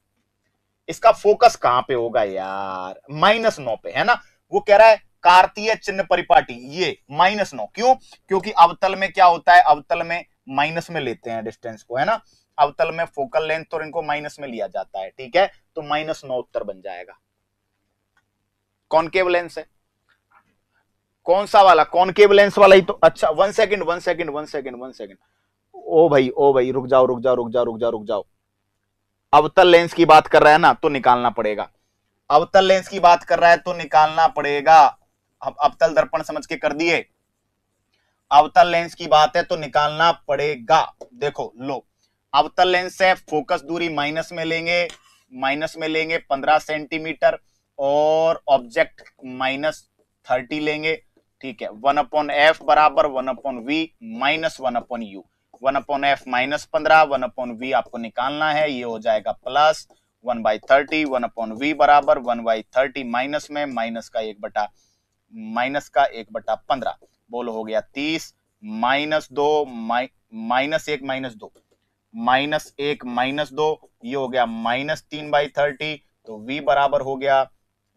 इसका फोकस कहां पे होगा यार, -9 पे, है ना। वो कह रहा है कार्तीय चिन्ह परिपाटी, ये -9, क्यों, क्योंकि अवतल में क्या होता है, अवतल में माइनस में लेते हैं डिस्टेंस को, है ना, अवतल में फोकल लेंथ तो इनको माइनस में लिया जाता है, ठीक है, तो -9 उत्तर बन जाएगा। कॉनकेव लेंस है, कौन सा वाला, कॉनकेव लेंस वाला ही तो, अच्छा 1 सेकंड, ओ भाई रुक जाओ, अवतल लेंस की बात कर रहा है ना तो निकालना पड़ेगा, अवतल लेंस की बात कर रहा है तो निकालना पड़ेगा। अब अवतल दर्पण समझ के कर दिए, अवतल लेंस की बात है तो निकालना पड़ेगा। देखो लो, अवतल लेंस से फोकस दूरी माइनस में लेंगे 15 सेंटीमीटर, और ऑब्जेक्ट -30 लेंगे, ठीक है, 1/f बराबर 1/v minus 1/u। 1/f minus 15, 1/v आपको निकालना है, ये हो जाएगा प्लस 1/30। 1/v बराबर 1/30 माइनस में माइनस का 1/15, बोलो हो गया 30 minus 2 minus 1 minus 2 minus 1 minus 2, ये हो गया माइनस 3/30। तो v बराबर हो गया,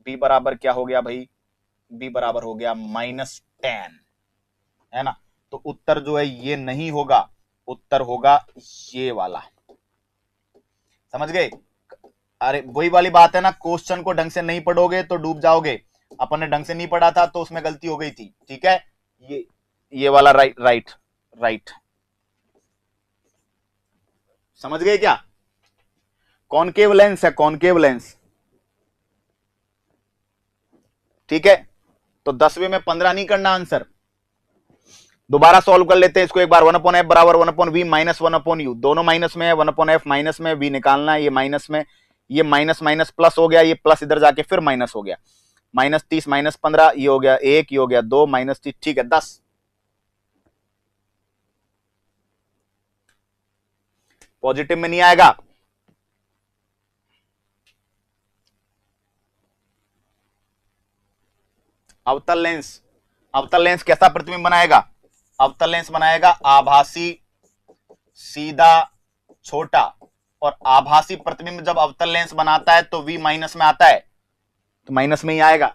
v बराबर क्या हो गया भाई, v बराबर हो गया -10, है ना। तो उत्तर जो है ये नहीं होगा, उत्तर होगा ये वाला। समझ गए? अरे वही वाली बात है ना, क्वेश्चन को ढंग से नहीं पढ़ोगे तो डूब जाओगे। अपन ने ढंग से नहीं पढ़ा था तो उसमें गलती हो गई थी, ठीक है। ये वाला राइट राइट राइट, समझ गए क्या? कॉनकेव लेंस है, कॉनकेव लेंस, ठीक है। तो 10वें में 15 नहीं करना आंसर, दोबारा सॉल्व कर लेते हैं इसको एक बार। 1/f बराबर 1/v माइनस 1/u, दोनों माइनस में है, 1/f माइनस में, v निकालना है, ये माइनस में, ये माइनस माइनस प्लस हो गया, ये प्लस इधर जाके फिर माइनस हो गया, -30 -15, ये हो गया 1, ये हो गया 2 -30, ठीक है 10। पॉजिटिव में नहीं आएगा, अवतल लेंस। अवतल लेंस कैसा प्रतिबिंब बनाएगा? अवतल लेंस बनाएगा आभासी सीधा छोटा, और आभासी प्रतिबिंब जब अवतल लेंस बनाता है तो v माइनस में आता है, तो माइनस में ही आएगा।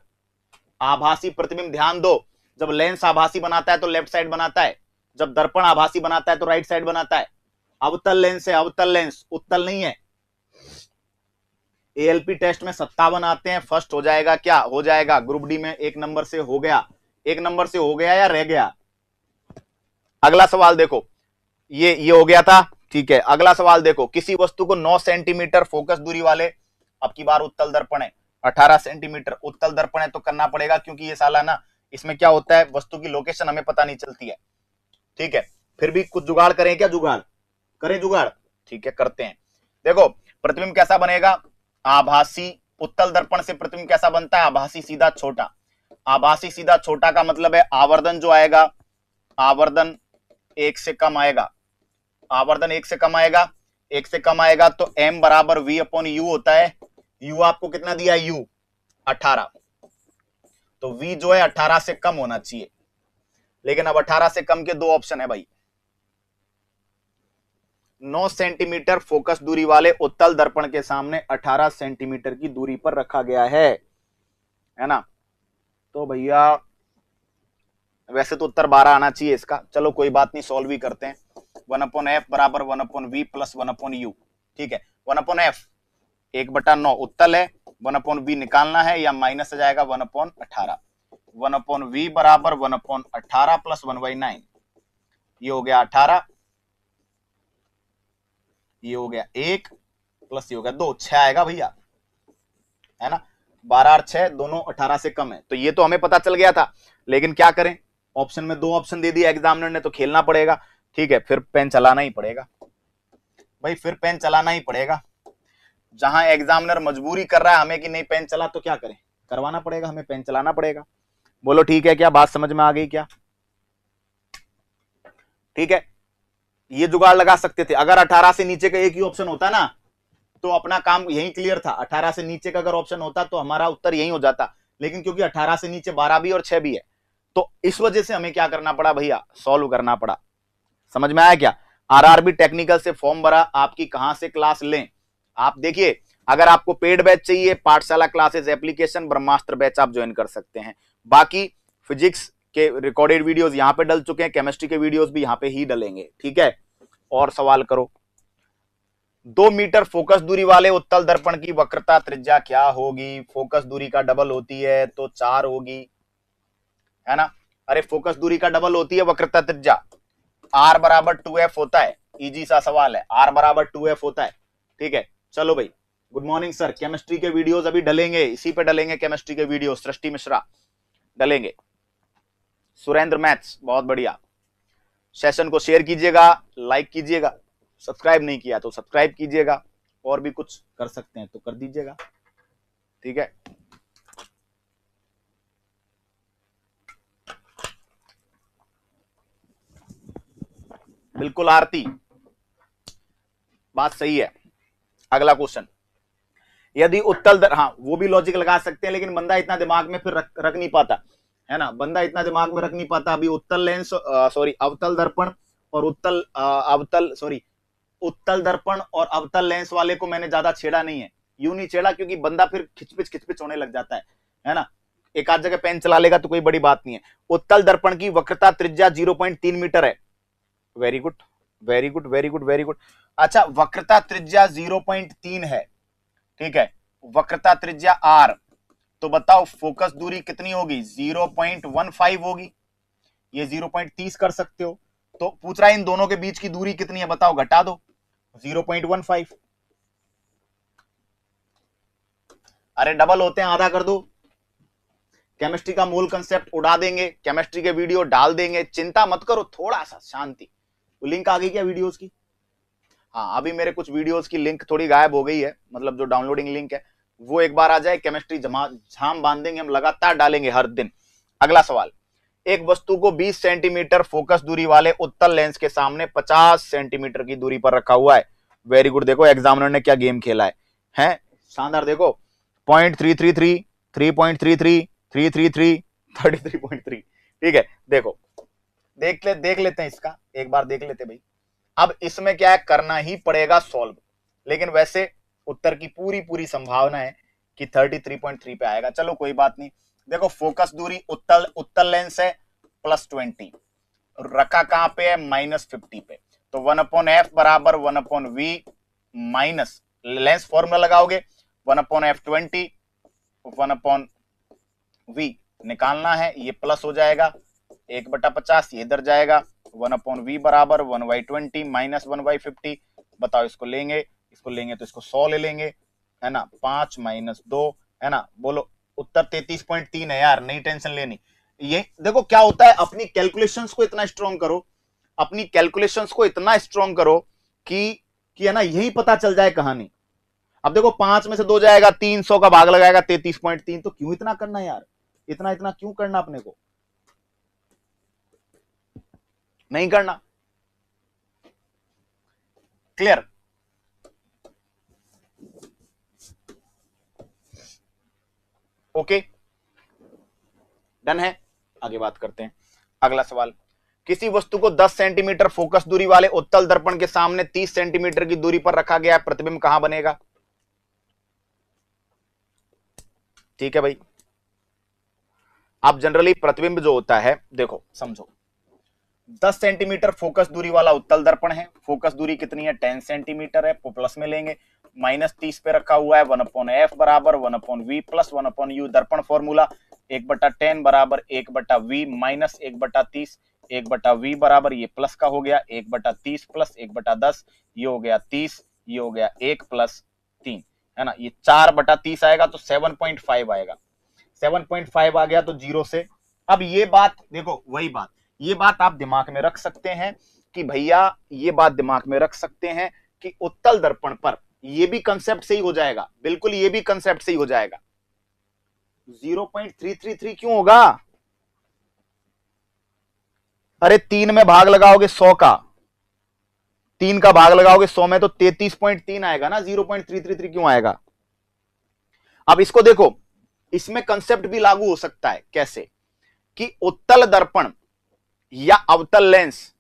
आभासी प्रतिबिंब ध्यान दो, जब लेंस आभासी बनाता है तो लेफ्ट साइड बनाता है, जब दर्पण आभासी बनाता है तो राइट साइड बनाता है। अवतल लेंस है, अवतल लेंस, उत्तल नहीं है। एएलपी टेस्ट में 57 आते हैं, फर्स्ट हो जाएगा, क्या हो जाएगा, ग्रुप डी में 1 नंबर से हो गया, 1 नंबर से हो गया या रह गया। अगला सवाल देखो, ये हो गया था, ठीक है। अगला सवाल देखो, किसी वस्तु को 9 सेंटीमीटर फोकस दूरी वाले, अब की बार उत्तल दर्पण है, 18 सेंटीमीटर उत्तल दर्पण है तो करना पड़ेगा, क्योंकि ये साला ना, इसमें क्या होता है, वस्तु की लोकेशन हमें पता नहीं चलती है, ठीक है। फिर भी कुछ जुगाड़ करें क्या, जुगाड़ करें, जुगाड़, ठीक है करते हैं। देखो प्रतिबिंब कैसा बनेगा, आभासी, उत्तल दर्पण से प्रतिबिंब कैसा बनता है, आभासी सीधा छोटा। आभासी सीधा छोटा का मतलब है आवर्धन जो आएगा, आवर्धन 1 से कम आएगा, आवर्धन 1 से कम आएगा, 1 से कम आएगा तो m बराबर v/u होता है। u आपको कितना दिया है, u 18, तो v जो है 18 से कम होना चाहिए। लेकिन अब 18 से कम के दो ऑप्शन है भाई, 9 सेंटीमीटर फोकस दूरी वाले उत्तल दर्पण के सामने 18 सेंटीमीटर की दूरी पर रखा गया है ना। तो भैया वैसे तो उत्तर 12 आना चाहिए इसका, चलो कोई बात नहीं, सॉल्व ही करते हैं। 1/f बराबर 1/v प्लस 1/u, ठीक है। 1/f 1/9 उत्तल है, 1/v निकालना है, या माइनस आ जाएगा 1/18। 1/v बराबर 1/18 प्लस 1/9, ये हो गया 18, ये हो गया 1 प्लस ये हो गया 2, 6 आएगा भैया, है ना। 12 और 6 दोनों 18 से कम है, तो ये तो हमें पता चल गया था, लेकिन क्या करें, ऑप्शन में 2 ऑप्शन दे दिया एग्जामिनर ने, तो खेलना पड़ेगा, ठीक है। फिर पेन चलाना ही पड़ेगा भाई, फिर पेन चलाना ही पड़ेगा। जहां एग्जामिनर मजबूरी कर रहा है हमें कि नहीं पेन चला, तो क्या करें, करवाना पड़ेगा, हमें पेन चलाना पड़ेगा। बोलो ठीक है क्या, बात समझ में आ गई क्या? ठीक है, ये जुगाड़ लगा सकते थे, अगर 18 से नीचे का एक ही ऑप्शन होता ना तो अपना काम यही क्लियर था। 18 से नीचे का अगर ऑप्शन होता तो हमारा उत्तर यही हो जाता, लेकिन क्योंकि 18 से नीचे 12 भी और 6 भी है, तो इस वजह से हमें क्या करना पड़ा भैया, सॉल्व करना पड़ा। समझ में आया क्या? आरआरबी टेक्निकल से फॉर्म भरा, आपकी कहां से क्लास लें, आप देखिए, अगर आपको पेड बैच चाहिए, पाठशाला क्लासेस एप्लीकेशन ब्रह्मास्त्र बैच आप ज्वाइन कर सकते हैं। बाकी फिजिक्स के रिकॉर्डेड वीडियोस यहां पे डल चुके हैं, केमिस्ट्री के वीडियोस भी यहां पे ही डलेंगे, ठीक है। और सवाल करो, 2 मीटर फोकस दूरी वाले उत्तल दर्पण की वक्रता त्रिज्या क्या होगी? फोकस दूरी का डबल होती है तो 4 होगी, है ना। अरे फोकस दूरी का डबल होती है वक्रता त्रिज्या, r बराबर 2f होता है, इजी सा सवाल है, r बराबर 2f होता है, ठीक है। चलो भाई, गुड मॉर्निंग सर, केमिस्ट्री के वीडियोस अभी डलेंगे, इसी पे डलेंगे केमिस्ट्री के वीडियो, सृष्टि मिश्रा डलेंगे, सुरेंद्र मैथ्स, बहुत बढ़िया। सेशन को शेयर कीजिएगा, लाइक कीजिएगा, सब्सक्राइब नहीं किया तो सब्सक्राइब कीजिएगा, और भी कुछ कर सकते हैं तो कर दीजिएगा, ठीक है। बिल्कुल आरती, बात सही है। अगला क्वेश्चन, यदि उत्तल हाँ वो भी लॉजिक लगा सकते हैं, लेकिन बंदा इतना दिमाग में फिर रख नहीं पाता है ना, बंदा इतना दिमाग में रख नहीं पाता। अभी उत्तल लेंस सॉरी अवतल दर्पण और उत्तल दर्पण और अवतल लेंस वाले को मैंने ज्यादा छेड़ा नहीं है, यूं नहीं छेड़ा क्योंकि बंदा फिर खिचपिच होने लग जाता है ना, एक आध जगह पेन चला लेगा तो कोई बड़ी बात नहीं है। उत्तल दर्पण की वक्रता त्रिज्या 0.3 मीटर है। Very good very good very good very good. अच्छा, वक्रता त्रिज्या 0.3 है, ठीक है, वक्रता त्रिज्या r, तो बताओ फोकस दूरी कितनी होगी? 0.15 होगी, ये 0.30 कर सकते हो। तो पूछ रहा है इन दोनों के बीच की दूरी कितनी है, बताओ, घटा दो 0.15। अरे डबल होते हैं, आधा कर दो। केमिस्ट्री का मूल कंसेप्ट उड़ा देंगे, केमिस्ट्री के वीडियो डाल देंगे, चिंता मत करो, थोड़ा सा शांति। लिंक आ गई क्या वीडियोस की? हाँ, अभी मेरे कुछ वीडियोस की लिंक थोड़ी गायब हो गई है, मतलब जो डाउनलोडिंग लिंक है वो एक बार आ जाए, केमिस्ट्री झाम बांध देंगे, हम लगातार डालेंगे हर दिन। अगला सवाल, एक वस्तु को 20 सेंटीमीटर फोकस दूरी वाले उत्तल लेंस के सामने 50 सेंटीमीटर की दूरी पर रखा हुआ है। वेरी गुड, देखो एग्जामिनर ने क्या गेम खेला है शानदार। देखो 0.333, 3.33, 333, 33.3, ठीक है। देखो देख लेते हैं इसका, एक बार देख लेते भाई। अब इसमें क्या है, करना ही पड़ेगा सॉल्व, लेकिन वैसे उत्तर की पूरी संभावना है कि 33.3 पे आएगा। चलो कोई बात नहीं। देखो फोकस दूरी उत्तल लेंस है +20, रखा कहां पे है? -50 पे। तो 1/f बराबर 1/v माइनस, लेंस फॉर्मूला लगाओगे 1/f20, 1/v निकालना है, ये प्लस हो जाएगा 1/50, ये इधर जाएगा 1/v बराबर 1/20 माइनस 1/50। बताओ इसको लेंगे तो इसको 100 ले लेंगे, है ना, 5 - 2, है ना, बोलो उत्तर 33.3 है यार, नहीं टेंशन लेनी। ये देखो क्या होता है, अपनी कैलकुलेशंस को इतना स्ट्रॉन्ग करो, अपनी कैलकुलेशंस को इतना स्ट्रॉन्ग करो कि है ना, यही पता चल जाए कहानी। अब देखो 5 में से 2 जाएगा, 300 का भाग लगाएगा 33.3, तो क्यों इतना करना यार, इतना क्यों करना, अपने को नहीं करना। क्लियर? ओके, डन है। आगे बात करते हैं। अगला सवाल, किसी वस्तु को 10 सेंटीमीटर फोकस दूरी वाले उत्तल दर्पण के सामने 30 सेंटीमीटर की दूरी पर रखा गया है, प्रतिबिंब कहां बनेगा? ठीक है भाई, अब जनरली प्रतिबिंब जो होता है, देखो समझो, 10 सेंटीमीटर फोकस दूरी वाला उत्तल दर्पण है, फोकस दूरी कितनी है? 10 सेंटीमीटर है, प्लस में लेंगे, -30 पे रखा हुआ है, 1/f बराबर 1/v प्लस 1/u, दर्पण फॉर्मूला 1/10 बराबर 1/v माइनस 1/30, 1/v बराबर ये प्लस का हो गया 1/30 प्लस 1/10, ये हो गया 30, ये हो गया 1 + 3, है ना, ये 4/30 आएगा, तो 7.5 आएगा, 7.5 आ गया तो 0 से। अब ये बात देखो, वही बात, ये बात आप दिमाग में रख सकते हैं कि भैया, ये बात दिमाग में रख सकते हैं कि उत्तल दर्पण पर ये भी कंसेप्ट से ही हो जाएगा, बिल्कुल ये भी कंसेप्ट से ही हो जाएगा। 0.333 क्यों होगा? अरे 3 में भाग लगाओगे 100 का, 3 का भाग लगाओगे 100 में तो 33.3 आएगा ना, 0.333 क्यों आएगा? अब इसको देखो, इसमें कंसेप्ट भी लागू हो सकता है। कैसे? कि उत्तल दर्पण या अवतल लेंस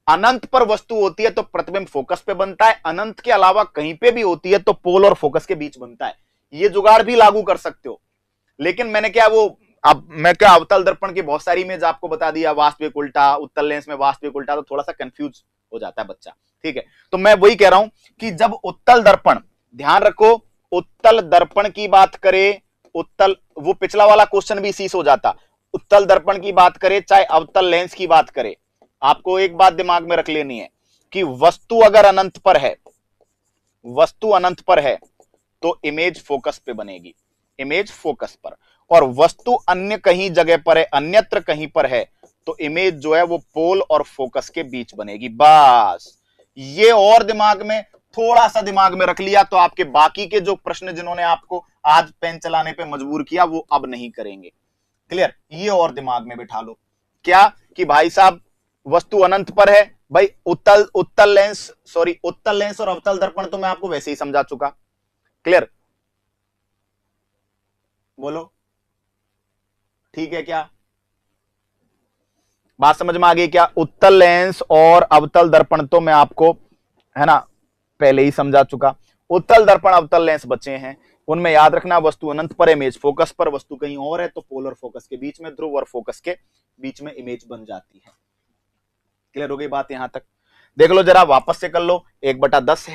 अनंत पर वस्तु होती है तो प्रतिबिंब फोकस पे बनता है, अनंत के अलावा कहीं पे भी होती है तो पोल और फोकस के बीच बनता है। ये जुगाड़ भी लागू कर सकते हो, लेकिन मैंने क्या अब मैं क्या अवतल दर्पण की बहुत सारी इमेज आपको बता दिया, वास्तविक उल्टा, उत्तल लेंस में वास्तविक उल्टा, तो थोड़ा सा कंफ्यूज हो जाता है बच्चा, ठीक है। तो मैं वही कह रहा हूं कि जब उत्तल दर्पण, ध्यान रखो, उत्तल दर्पण की बात करें, उत्तल, वो पिछला वाला क्वेश्चन भी इसी से हो जाता, उत्तल दर्पण की बात करें चाहे अवतल लेंस की बात करें, आपको एक बात दिमाग में रख लेनी है कि वस्तु अगर अनंत पर है, वस्तु अनंत पर है तो इमेज फोकस पे बनेगी, इमेज फोकस पर, और वस्तु अन्य कहीं जगह पर है, अन्यत्र कहीं पर है तो इमेज जो है वो पोल और फोकस के बीच बनेगी। बस ये और दिमाग में, थोड़ा सा दिमाग में रख लिया तो आपके बाकी के जो प्रश्न जिन्होंने आपको आज पेन चलाने पे मजबूर किया वो अब नहीं करेंगे। क्लियर? ये और दिमाग में बिठा लो क्या, कि भाई साहब वस्तु अनंत पर है भाई उत्तल लेंस और अवतल दर्पण तो मैं आपको वैसे ही समझा चुका। क्लियर, बोलो ठीक है क्या? बात समझ में आ गई क्या? उत्तल लेंस और अवतल दर्पण तो मैं आपको, है ना, पहले ही समझा चुका। उत्तल दर्पण अवतल लेंस बचे हैं, उनमें याद रखना वस्तु अनंत पर, इमेज फोकस पर, वस्तु कहीं और है तो पोलर फोकस के बीच में, ध्रुव और फोकस के बीच में इमेज बन जाती है। क्लियर हो गई बात यहां तक? देख लो जरा, वापस से कर लो। 1/10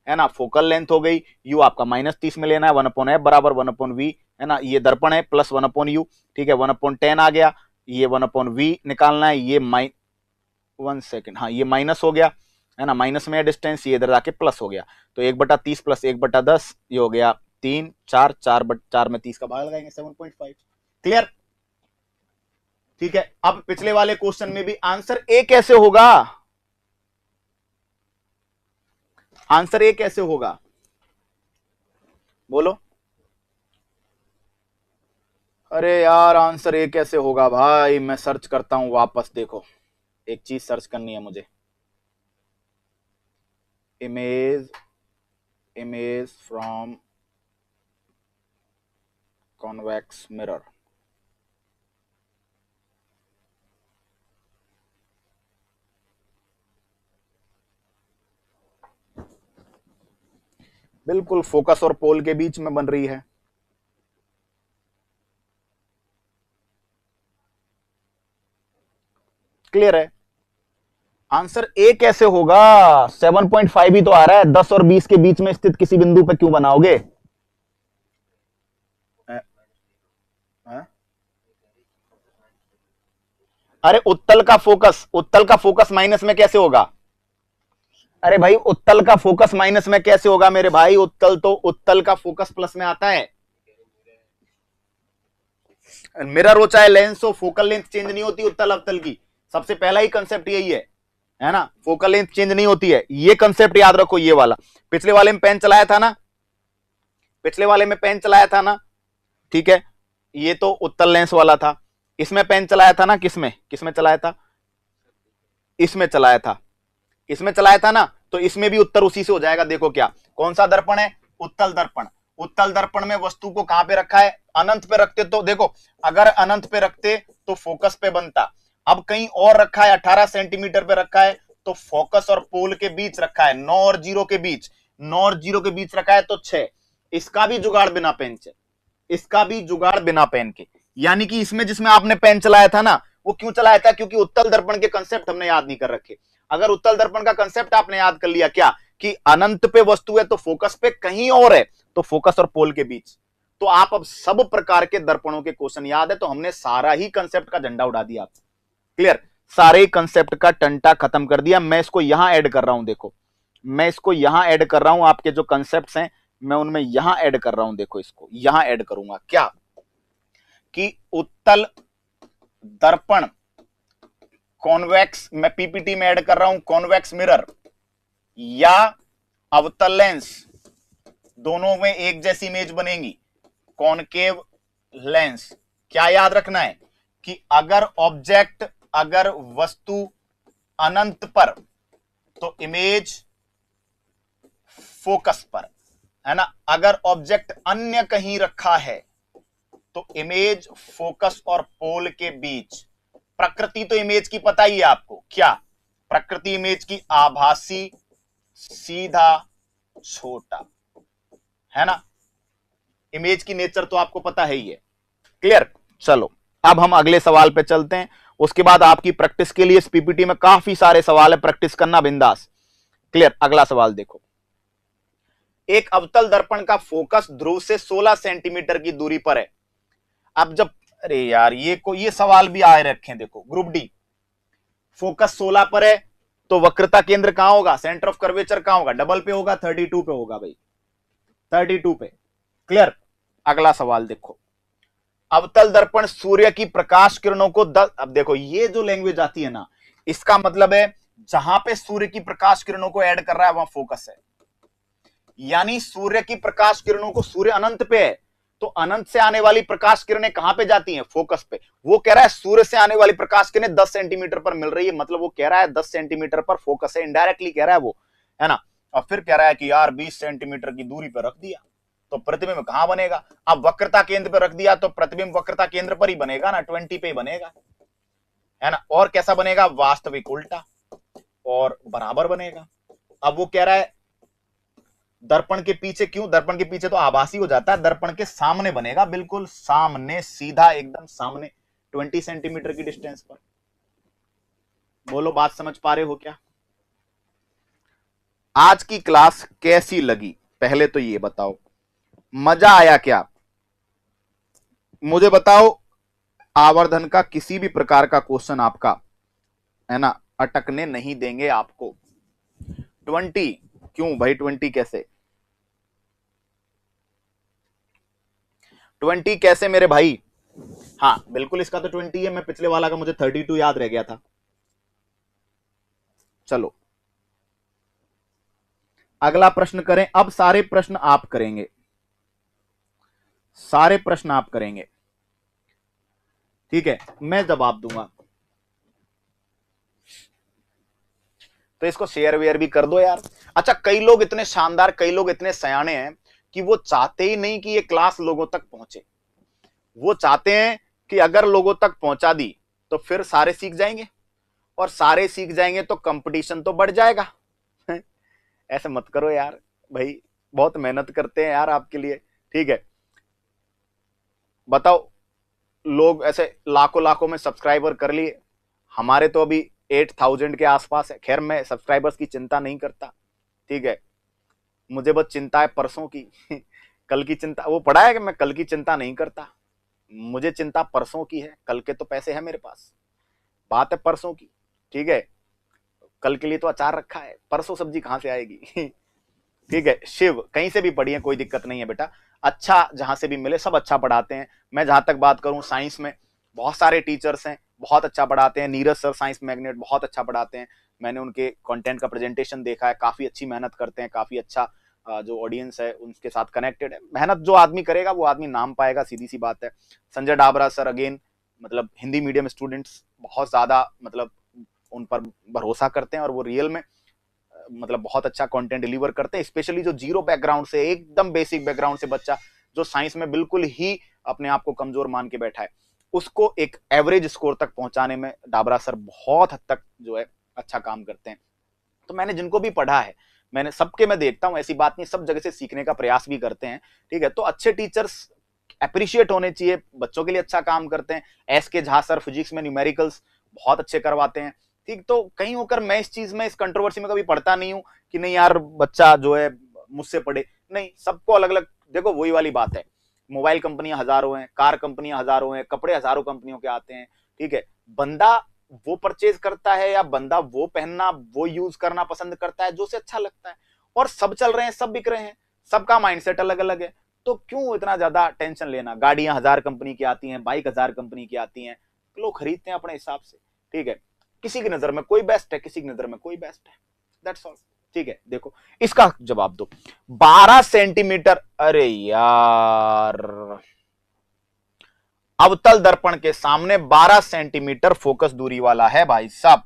है ना, फोकल लेंथ हो गई। यू आपका -30 में लेना है, 1/f बराबर 1/v, है ना, ये दर्पण है, प्लस 1/u, ठीक है, 1/10 आ गया। ये 1/v निकालना है, ये 1 सेकेंड, हाँ ये माइनस हो गया, है ना, माइनस में डिस्टेंस, ये इधर आके प्लस हो गया। तो 1/30 प्लस 1/10 ये हो गया 3, 4 में 30 का भाग लगाएंगे 7.5। क्लियर? ठीक है, अब पिछले वाले क्वेश्चन में भी आंसर ए कैसे होगा? आंसर ए कैसे होगा बोलो? अरे यार आंसर ए कैसे होगा भाई? मैं सर्च करता हूं वापस, देखो एक चीज सर्च करनी है मुझे। Image from convex mirror. बिल्कुल फोकस और पोल के बीच में बन रही है। क्लियर है? आंसर ए कैसे होगा? 7.5 ही तो आ रहा है। 10 और 20 के बीच में स्थित किसी बिंदु पे क्यों बनाओगे? अरे उत्तल का फोकस माइनस में कैसे होगा? अरे भाई उत्तल का फोकस माइनस में कैसे होगा मेरे भाई? उत्तल का फोकस प्लस में आता है। मिरर हो चाहे लेंस हो, फोकल लेंथ चेंज नहीं होती उत्तल अवतल की। सबसे पहला ही कंसेप्ट यही है ना, फोकल लेंथ चेंज नहीं होती है। ये कंसेप्ट याद रखो, ये वाला। पिछले वाले में पेन चलाया था ना, ठीक है, ये तो उत्तल लेंस वाला था। इसमें पेन चलाया था ना, किसमें चलाया था? इसमें चलाया था ना, तो इसमें भी उत्तर उसी से हो जाएगा। देखो क्या, कौन सा दर्पण है? उत्तल दर्पण। उत्तल दर्पण में वस्तु को कहां पे रखा है? अनंत पे रखते तो देखो, अगर अनंत पे रखते तो फोकस पे बनता। अब कहीं और रखा है, 18 सेंटीमीटर पे रखा है, तो फोकस और पोल के बीच रखा है, 9 और 0 के बीच, 9 और 0 के बीच रखा है तो 6। इसका भी जुगाड़ बिना पेन के, यानी कि इसमें जिसमें आपने पेन चलाया था ना, वो क्यों चलाया था? क्योंकि उत्तल दर्पण के कंसेप्ट हमने याद नहीं कर रखे। अगर उत्तल दर्पण का कंसेप्ट आपने याद कर लिया, क्या कि अनंत पे वस्तु है तो फोकस पे कहीं और है, तो फोकस और पोल के बीच, तो आप अब सब प्रकार के दर्पणों के क्वेश्चन याद है, तो हमने सारा ही कंसेप्ट का झंडा उड़ा दिया। क्लियर? सारे कंसेप्ट का टंटा खत्म कर दिया। मैं इसको यहां ऐड कर रहा हूं, देखो मैं इसको यहां ऐड कर रहा हूं, आपके जो कंसेप्ट हैं मैं उनमें यहां ऐड कर रहा हूं। देखो इसको यहां ऐड करूंगा, क्या कि उत्तल दर्पण कॉन्वेक्स, मैं पीपीटी में ऐड कर रहा हूं, कॉन्वेक्स मिरर या अवतल लेंस, दोनों में एक जैसी इमेज बनेगी, कॉनकेव लेंस। क्या याद रखना है कि अगर वस्तु अनंत पर तो इमेज फोकस पर, है ना। अगर ऑब्जेक्ट अन्य कहीं रखा है तो इमेज फोकस और पोल के बीच। प्रकृति तो इमेज की पता ही है आपको, क्या प्रकृति इमेज की? आभासी, सीधा, छोटा, है ना। इमेज की नेचर तो आपको पता है ही है। क्लियर? चलो अब हम अगले सवाल पे चलते हैं। उसके बाद आपकी प्रैक्टिस के लिए इस पीपीटी में काफी सारे सवाल है, प्रैक्टिस करना बिंदास। क्लियर? अगला सवाल देखो, एक अवतल दर्पण का फोकस ध्रुव से 16 सेंटीमीटर की दूरी पर है। अब जब, अरे यार ये सवाल भी आए रखे हैं, देखो ग्रुप डी, फोकस 16 पर है तो वक्रता केंद्र कहां होगा? सेंटर ऑफ कर्वेचर कहां होगा? डबल पे होगा, 32 पे होगा भाई, 32 पे। क्लियर? अगला सवाल देखो, अवतल दर्पण सूर्य की प्रकाश किरणों को अब देखो ये जो लैंग्वेज आती है ना, इसका मतलब है जहां पे सूर्य की प्रकाश किरणों को ऐड कर रहा है वहां फोकस है। यानी सूर्य की प्रकाश किरणों को, सूर्य अनंत पे है तो अनंत से आने वाली प्रकाश किरणें कहां पे जाती हैं? फोकस पे। वो कह रहा है सूर्य से आने वाली प्रकाश किरणें 10 सेंटीमीटर पर मिल रही है, मतलब वो कह रहा है 10 सेंटीमीटर पर फोकस है, इनडायरेक्टली कह रहा है वो, है ना। और फिर कह रहा है कि यार 20 सेंटीमीटर की दूरी पर रख दिया तो प्रतिबिंब कहां बनेगा? अब वक्रता केंद्र पर रख दिया तो प्रतिबिंब वक्रता केंद्र पर ही बनेगा ना, 20 पे ही बनेगा, है ना। और कैसा बनेगा? वास्तविक उल्टा और बराबर बनेगा। अब वो कह रहा है दर्पण के पीछे, क्यों? दर्पण के पीछे तो आभासी हो जाता है, दर्पण के सामने बनेगा, बिल्कुल सामने, सीधा एकदम सामने, 20 सेंटीमीटर की डिस्टेंस पर। बोलो बात समझ पा रहे हो क्या? आज की क्लास कैसी लगी पहले तो ये बताओ, मजा आया क्या? मुझे बताओ, आवर्धन का किसी भी प्रकार का क्वेश्चन आपका, है ना, अटकने नहीं देंगे आपको। 20 क्यों भाई? 20 कैसे? 20 कैसे मेरे भाई? हाँ बिल्कुल इसका तो 20 है, मैं पिछले वाला का मुझे 32 याद रह गया था। चलो अगला प्रश्न करें। अब सारे प्रश्न आप करेंगे, सारे प्रश्न आप करेंगे, ठीक है, मैं जवाब दूंगा। तो इसको शेयर वेयर भी कर दो यार। अच्छा, कई लोग इतने शानदार, कई लोग इतने सयाने हैं कि वो चाहते ही नहीं कि ये क्लास लोगों तक पहुंचे। वो चाहते हैं कि अगर लोगों तक पहुंचा दी तो फिर सारे सीख जाएंगे, और सारे सीख जाएंगे तो कंपटीशन तो बढ़ जाएगा। ऐसे मत करो यार भाई, बहुत मेहनत करते हैं यार आपके लिए, ठीक है। बताओ, लोग ऐसे लाखों लाखों में सब्सक्राइबर कर लिए, हमारे तो अभी 8000 के आसपास है। खैर मैं सब्सक्राइबर्स की चिंता नहीं करता, ठीक है, मुझे बस चिंता है परसों की। कल की चिंता, वो पढ़ा है कि मैं कल की चिंता नहीं करता, मुझे चिंता परसों की है। कल के तो पैसे हैं मेरे पास, बात है परसों की, ठीक है। कल के लिए तो अचार रखा है, परसों सब्जी कहां से आएगी? ठीक है। शिव कहीं से भी पढ़िए, कोई दिक्कत नहीं है बेटा, अच्छा जहां से भी मिले, सब अच्छा पढ़ाते हैं। मैं जहां तक बात करूं, साइंस में बहुत सारे टीचर्स हैं, बहुत अच्छा पढ़ाते हैं। नीरज सर साइंस मैग्नेट बहुत अच्छा पढ़ाते हैं, मैंने उनके कंटेंट का प्रेजेंटेशन देखा है, काफी अच्छी मेहनत करते हैं, काफी अच्छा जो ऑडियंस है उनके साथ कनेक्टेड है। मेहनत जो आदमी करेगा वो आदमी नाम पाएगा, सीधी सी बात है। संजय डाबरा सर अगेन, मतलब हिंदी मीडियम स्टूडेंट्स बहुत ज्यादा मतलब उन पर भरोसा करते हैं, और वो रियल में मतलब बहुत अच्छा कंटेंट डिलीवर करते हैं। स्पेशली जो जीरो बैकग्राउंड से, एकदम बेसिक बैकग्राउंड से बच्चा जो साइंस में बिल्कुल ही अपने आप को कमजोर मान के बैठा है, उसको एक एवरेज स्कोर तक पहुंचाने में डाबरा सर बहुत हद तक जो है अच्छा काम करते हैं। तो मैंने जिनको भी पढ़ा है, मैंने सबके, मैं देखता हूं, ऐसी बात नहीं, सब जगह से सीखने का प्रयास भी करते हैं, ठीक है। तो अच्छे टीचर्स अप्रिशिएट होने चाहिए, बच्चों के लिए अच्छा काम करते हैं। एस के झा सर फिजिक्स में न्यूमेरिकल्स बहुत अच्छे करवाते हैं, ठीक। तो कहीं होकर मैं इस चीज में, इस कंट्रोवर्सी में कभी पढ़ता नहीं हूं कि नहीं यार बच्चा जो है मुझसे पढ़े, नहीं, सबको अलग अलग। देखो वही वाली बात है, मोबाइल कंपनियां हजारों हैं, कार कंपनियां हजारों हैं, कपड़े हजारों कंपनियों के आते हैं, ठीक है। बंदा वो परचेज करता है या बंदा वो पहनना, वो यूज करना पसंद करता है जो उसे अच्छा लगता है, और सब चल रहे हैं, सब बिक रहे हैं, सबका माइंडसेट अलग अलग है। तो क्यों इतना ज्यादा टेंशन लेना? गाड़ियां 1000 कंपनी की आती हैं, बाइक 1000 कंपनी की आती हैं, लोग खरीदते हैं अपने हिसाब से, ठीक है। किसी की नजर में कोई बेस्ट है, किसी की नजर में कोई बेस्ट है, दैट्स ऑल, ठीक है। देखो इसका जवाब दो। 12 सेंटीमीटर, अरे यार, अवतल दर्पण के सामने 12 सेंटीमीटर फोकस दूरी वाला है भाई साहब,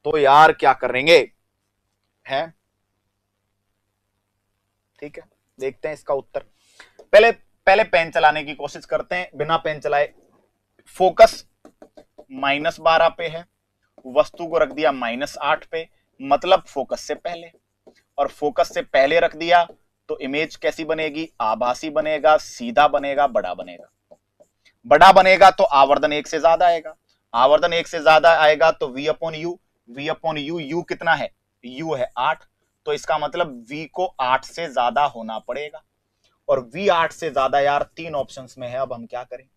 तो यार क्या करेंगे, है, ठीक है। देखते हैं इसका उत्तर। पहले पहले पेन चलाने की कोशिश करते हैं, बिना पेन चलाए। फोकस -12 पे है, वस्तु को रख दिया -8 पे, मतलब फोकस से पहले, और फोकस से पहले रख दिया तो इमेज कैसी बनेगी? आभासी बनेगा, सीधा बनेगा, बड़ा बनेगा। बड़ा बनेगा तो आवर्धन 1 से ज्यादा आएगा, आवर्धन 1 से ज्यादा आएगा तो v upon you, v upon you, you कितना है? u है 8, तो इसका मतलब v को 8 से ज्यादा होना पड़ेगा, और v 8 से ज्यादा यार 3 ऑप्शंस में है, अब हम क्या करें?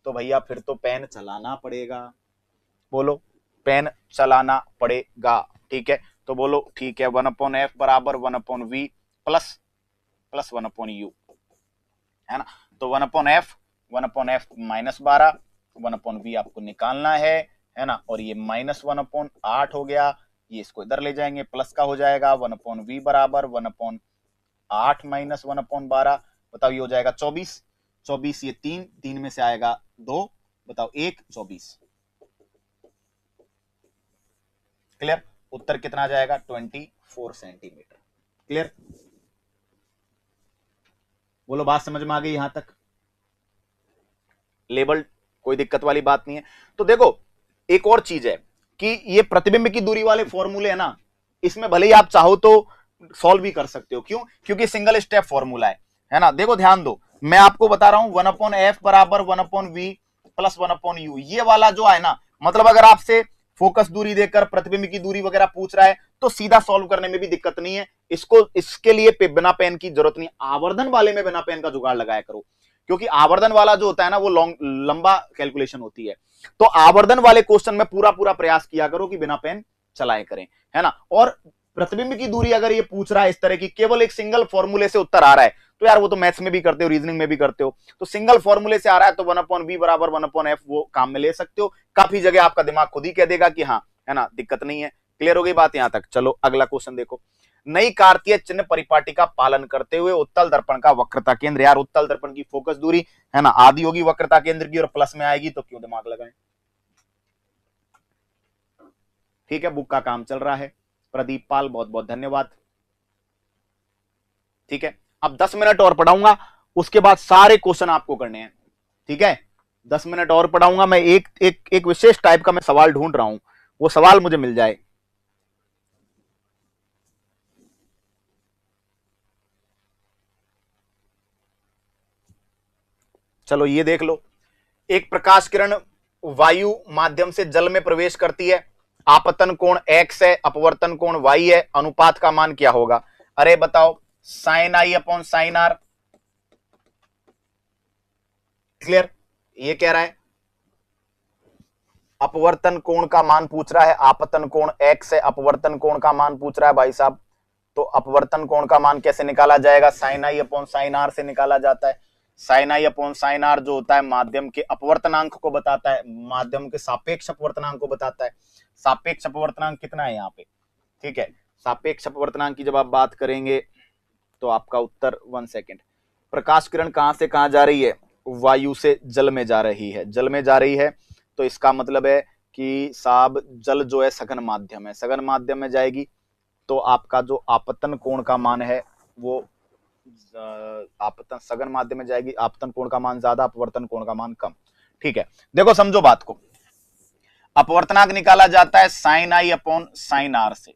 तो भैया फिर तो पेन चलाना पड़ेगा, बोलो पेन चलाना पड़ेगा, ठीक है। तो बोलो ठीक है, 1/f बराबर 1/v प्लस 1/u, है ना। तो 1/f -12, 1/v आपको निकालना है ना। और ये -1/8 हो गया, ये इसको इधर ले जाएंगे, प्लस का हो जाएगा 1/v बराबर 1/8 -1/12, बताओ ये हो जाएगा 24, 24 ये 3, 3 में से आएगा 2, बताओ 1, 24। क्लियर? उत्तर कितना आ जाएगा? 24 सेंटीमीटर। क्लियर? बोलो बात समझ में आ गई यहां तक? लेबल कोई दिक्कत वाली बात नहीं है। तो देखो एक और चीज है कि ये प्रतिबिंब की दूरी वाले फॉर्मूले है ना, इसमें भले ही आप चाहो तो सॉल्व भी कर सकते हो। क्यों? क्योंकि सिंगल स्टेप फॉर्मूला है ना। देखो ध्यान दो, मैं आपको बता रहा हूं 1/f बराबर 1/v प्लस 1/u। ये वाला जो है ना, मतलब अगर आपसे फोकस दूरी देकर प्रतिबिंब की दूरी वगैरह पूछ रहा है तो सीधा सॉल्व करने में भी दिक्कत नहीं है। इसके लिए बिना पेन की जरूरत नहीं। आवर्धन वाले में बिना पेन का जुगाड़ लगाया करो, क्योंकि आवर्धन वाला जो होता है ना वो लंबा कैलकुलेशन होती है। तो आवर्धन वाले क्वेश्चन में पूरा पूरा प्रयास किया करो कि बिना पेन चलाए करें, है ना। और प्रतिबिंब की दूरी अगर ये पूछ रहा है इस तरह की, केवल एक सिंगल फॉर्मूले से उत्तर आ रहा है, तो यार वो तो मैथ्स में भी करते हो, रीजनिंग में भी करते हो, तो सिंगल फॉर्मूले से आ रहा है तो 1/v बराबर 1/f वो काम में ले सकते हो। काफी जगह आपका दिमाग खुद ही कह देगा कि हाँ, है ना, दिक्कत नहीं है। क्लियर हो गई बात यहां तक? चलो अगला क्वेश्चन देखो। नई कार्तीय चिन्ह परिपाटी का पालन करते हुए उत्तल दर्पण का वक्रता केंद्र, यार उत्तल दर्पण की फोकस दूरी है ना आधी होगी वक्रता केंद्र की और प्लस में आएगी, तो क्यों दिमाग लगाएं। ठीक है, बुक का काम चल रहा है। प्रदीप पाल बहुत बहुत धन्यवाद। ठीक है, अब 10 मिनट और पढ़ाऊंगा, उसके बाद सारे क्वेश्चन आपको करने हैं। ठीक है, 10 मिनट और पढ़ाऊंगा मैं। एक विशेष टाइप का मैं सवाल ढूंढ रहा हूं, वो सवाल मुझे मिल जाए। चलो ये देख लो, एक प्रकाश किरण वायु माध्यम से जल में प्रवेश करती है, आपतन कोण x है, अपवर्तन कोण y है, अनुपात का मान क्या होगा? अरे बताओ, sine i upon sine r. Clear? ये कह रहा है अपवर्तन कोण का मान पूछ रहा है, आपतन कोण x है, अपवर्तन कोण का मान पूछ रहा है भाई साहब। तो अपवर्तन कोण का मान कैसे निकाला जाएगा? Sine i upon sine r से निकाला जाता है। Sine i upon sine r जो होता है माध्यम के अपवर्तनांक को बताता है, माध्यम के सापेक्ष अपवर्तनांक को बताता है। सापेक्ष अपवर्तनांक कितना है यहाँ पे? ठीक है, सापेक्ष अपवर्तनांक की जब आप बात करेंगे तो आपका उत्तर 1 सेकेंड। प्रकाश किरण कहां से कहां जा रही है? वायु से जल में जा रही है। जल में जा रही है तो इसका मतलब है कि साहब जल जो है सघन माध्यम है, सघन माध्यम में जाएगी तो आपका जो आपतन कोण का मान है वो आपतन सघन माध्यम में जाएगी, आपतन कोण का मान ज्यादा, अपवर्तन कोण का मान कम। ठीक है, देखो समझो बात को। अपवर्तनांक निकाला जाता है sine i upon sine r से।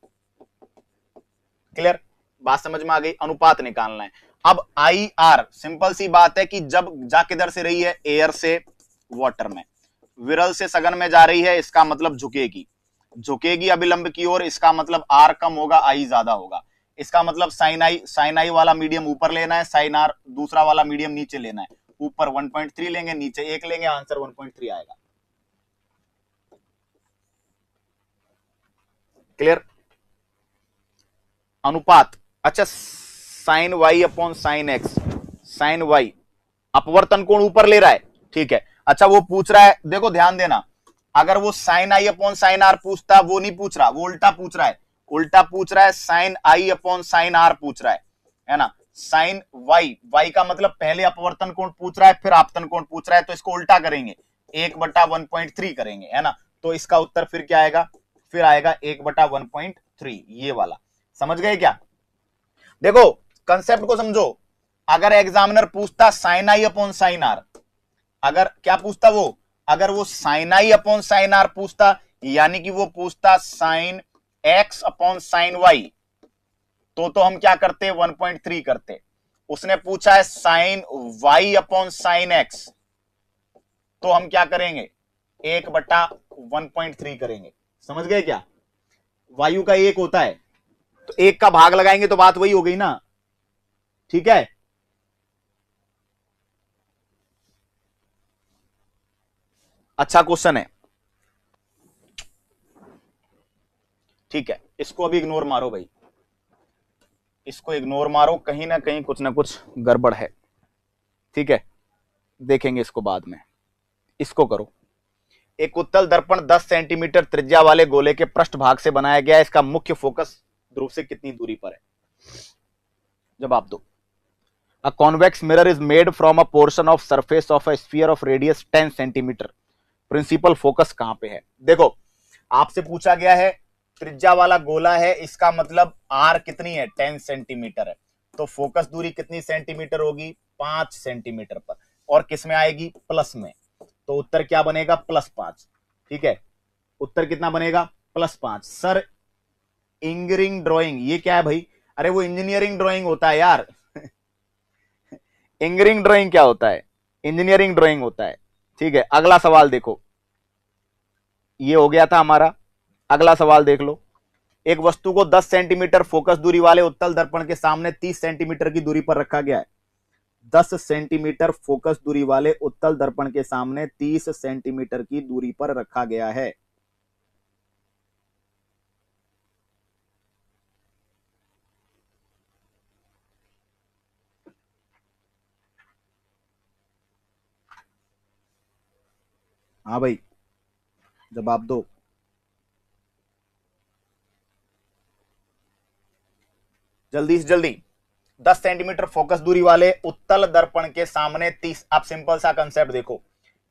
क्लियर? बात समझ में आ गई? अनुपात निकालना है। अब आई आर सिंपल सी बात है कि जब जा किधर से रही है? एयर से वाटर में। विरल से सघन में जा रही है, इसका मतलब झुकेगी, झुकेगी अभिलंब की ओर, इसका मतलब आर कम होगा, आई ज्यादा होगा। इसका मतलब साइन आई वाला मीडियम ऊपर लेना है, साइन आर दूसरा वाला मीडियम नीचे लेना है। ऊपर 1.3 लेंगे, नीचे 1 लेंगे, आंसर 1.3 आएगा। क्लियर? अनुपात, अच्छा sine y upon sine x, sine y अपवर्तन कोण ऊपर ले रहा है, ठीक है। अच्छा वो पूछ रहा है, देखो ध्यान देना, अगर वो sine i upon sine r पूछता, वो नहीं पूछ रहा, वो उल्टा पूछ रहा है, उल्टा पूछ रहा है, sine i upon sine r पूछ रहा है ना। साइन वाई, वाई का मतलब पहले अपवर्तन कोण पूछ रहा है फिर आपतन कोण पूछ रहा है, तो इसको उल्टा करेंगे, 1/1.3 करेंगे, है ना। तो इसका उत्तर फिर क्या आएगा? फिर आएगा 1/1.3, ये वाला। समझ गए क्या? देखो कंसेप्ट को समझो। अगर एग्जामिनर पूछता sine i upon sine r, अगर क्या पूछता वो, अगर वो sine i upon sine r पूछता, यानी कि वो पूछता sine x upon sine y, तो हम क्या करते? 1.3 करते। उसने पूछा है sine y upon sine x, तो हम क्या करेंगे? 1/1.3 करेंगे। समझ गए क्या? वायु का 1 होता है तो 1 का भाग लगाएंगे तो बात वही हो गई ना, ठीक है। अच्छा क्वेश्चन है, ठीक है, इसको अभी इग्नोर मारो भाई, इसको इग्नोर मारो, कहीं ना कहीं कुछ ना कुछ गड़बड़ है, ठीक है, देखेंगे इसको बाद में। इसको करो, एक उत्तल दर्पण 10 सेंटीमीटर त्रिज्या वाले गोले के पृष्ठ भाग से बनाया गया है, इसका मुख्य फोकस ध्रुव से कितनी दूरी पर है? जवाब दो। A convex mirror is made from a portion of surface of a sphere of radius 10 centimetre. Principal focus कहां पे है? देखो आपसे पूछा गया है त्रिज्या वाला गोला है, इसका मतलब आर कितनी है? 10 सेंटीमीटर है, तो फोकस दूरी कितनी सेंटीमीटर होगी? 5 सेंटीमीटर पर, और किस में आएगी? प्लस में। तो उत्तर क्या बनेगा? +5। ठीक है, उत्तर कितना बनेगा? +5। सर इंगरिंग ड्राइंग ये क्या है भाई? अरे वो इंजीनियरिंग ड्राइंग होता है यार। इंगरिंग ड्राइंग क्या होता है? इंजीनियरिंग ड्राइंग होता है। ठीक है, अगला सवाल देखो, ये हो गया था हमारा। अगला सवाल देख लो, एक वस्तु को 10 सेंटीमीटर फोकस दूरी वाले उत्तल दर्पण के सामने 30 सेंटीमीटर की दूरी पर रखा गया है। 10 सेंटीमीटर फोकस दूरी वाले उत्तल दर्पण के सामने 30 सेंटीमीटर की दूरी पर रखा गया है। हाँ भाई, जवाब दो। जल्दी से जल्दी। 10 सेंटीमीटर फोकस दूरी वाले उत्तल दर्पण के सामने 30। आप सिंपल सा कंसेप्ट देखो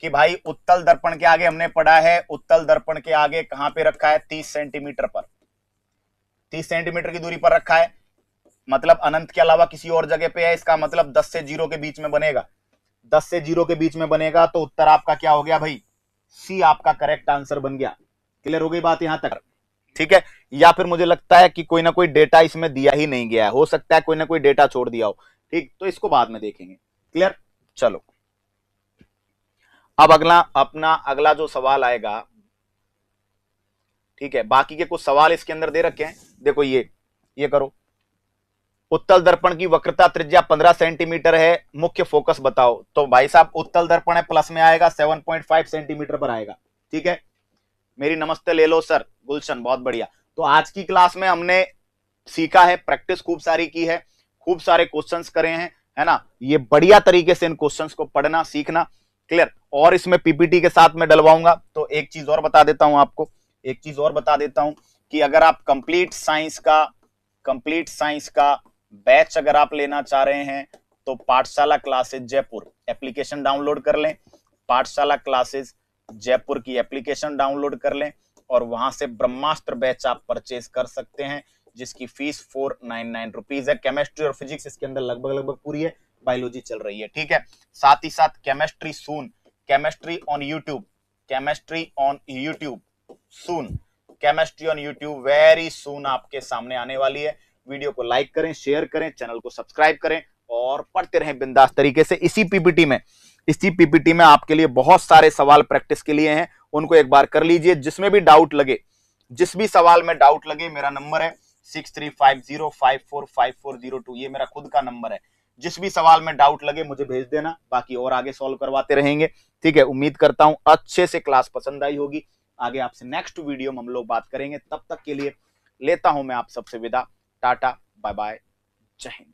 कि भाई उत्तल दर्पण के आगे हमने पढ़ा है, उत्तल दर्पण के आगे कहां पे रखा है? 30 सेंटीमीटर पर। 30 सेंटीमीटर की दूरी पर रखा है, मतलब अनंत के अलावा किसी और जगह पे है। इसका मतलब 10 से 0 के बीच में बनेगा। 10 से 0 के बीच में बनेगा, तो उत्तर आपका क्या हो गया भाई? सी आपका करेक्ट आंसर बन गया। क्लियर हो गई बात यहां तक? ठीक है, या फिर मुझे लगता है कि कोई ना कोई डेटा इसमें दिया ही नहीं गया है, हो सकता है कोई ना कोई डेटा छोड़ दिया हो। ठीक, तो इसको बाद में देखेंगे। क्लियर? चलो, अब अगला जो सवाल आएगा, ठीक है, बाकी के कुछ सवाल इसके अंदर दे रखे हैं। देखो ये करो, उत्तल दर्पण की वक्रता त्रिज्या 15 सेंटीमीटर है, मुख्य फोकस बताओ। तो भाई साहब उत्तल दर्पण है, प्लस में आएगा, 7.5 सेंटीमीटर पर आएगा। ठीक है, मेरी नमस्ते ले लो सर गुलशन, बहुत बढ़िया। तो आज की क्लास में हमने सीखा है, प्रैक्टिस खूब सारी की है, खूब सारे क्वेश्चंस करे हैं, है ना। ये बढ़िया तरीके से इन क्वेश्चंस को पढ़ना सीखना। क्लियर? और इसमें पीपीटी के साथ में डलवाऊंगा। तो एक चीज और बता देता हूं आपको, एक चीज और बता देता हूं कि अगर आप कंप्लीट साइंस का बैच अगर आप लेना चाह रहे हैं तो पाठशाला क्लासेस जयपुर एप्लीकेशन डाउनलोड कर लें। पाठशाला क्लासेस जयपुर की एप्लीकेशन डाउनलोड कर लें और वहां से ब्रह्मास्त्र बैच आप परचेज कर सकते हैं, जिसकी फीस 499 रुपीज है। केमिस्ट्री और फिजिक्स इसके अंदर लगभग पूरी है, बायोलॉजी चल रही है। ठीक है, साथ ही साथ chemistry soon, chemistry on YouTube, chemistry on YouTube soon, chemistry on YouTube very soon आपके सामने आने वाली है। वीडियो को लाइक करें, शेयर करें, चैनल को सब्सक्राइब करें और पढ़ते रहें बिंदास तरीके से। इसी पीपीटी में आपके लिए बहुत सारे सवाल प्रैक्टिस के लिए हैं, उनको एक बार कर लीजिए। जिसमें भी डाउट लगे, जिस भी सवाल में डाउट लगे, मेरा नंबर है 6350545402, ये मेरा खुद का नंबर है। जिस भी सवाल में डाउट लगे मुझे भेज देना, बाकी और आगे सॉल्व करवाते रहेंगे। ठीक है, उम्मीद करता हूं अच्छे से क्लास पसंद आई होगी। आगे आपसे नेक्स्ट वीडियो में हम लोग बात करेंगे। तब तक के लिए लेता हूं मैं आप सबसे विदा। टाटा, बाय बाय, जय हिंद।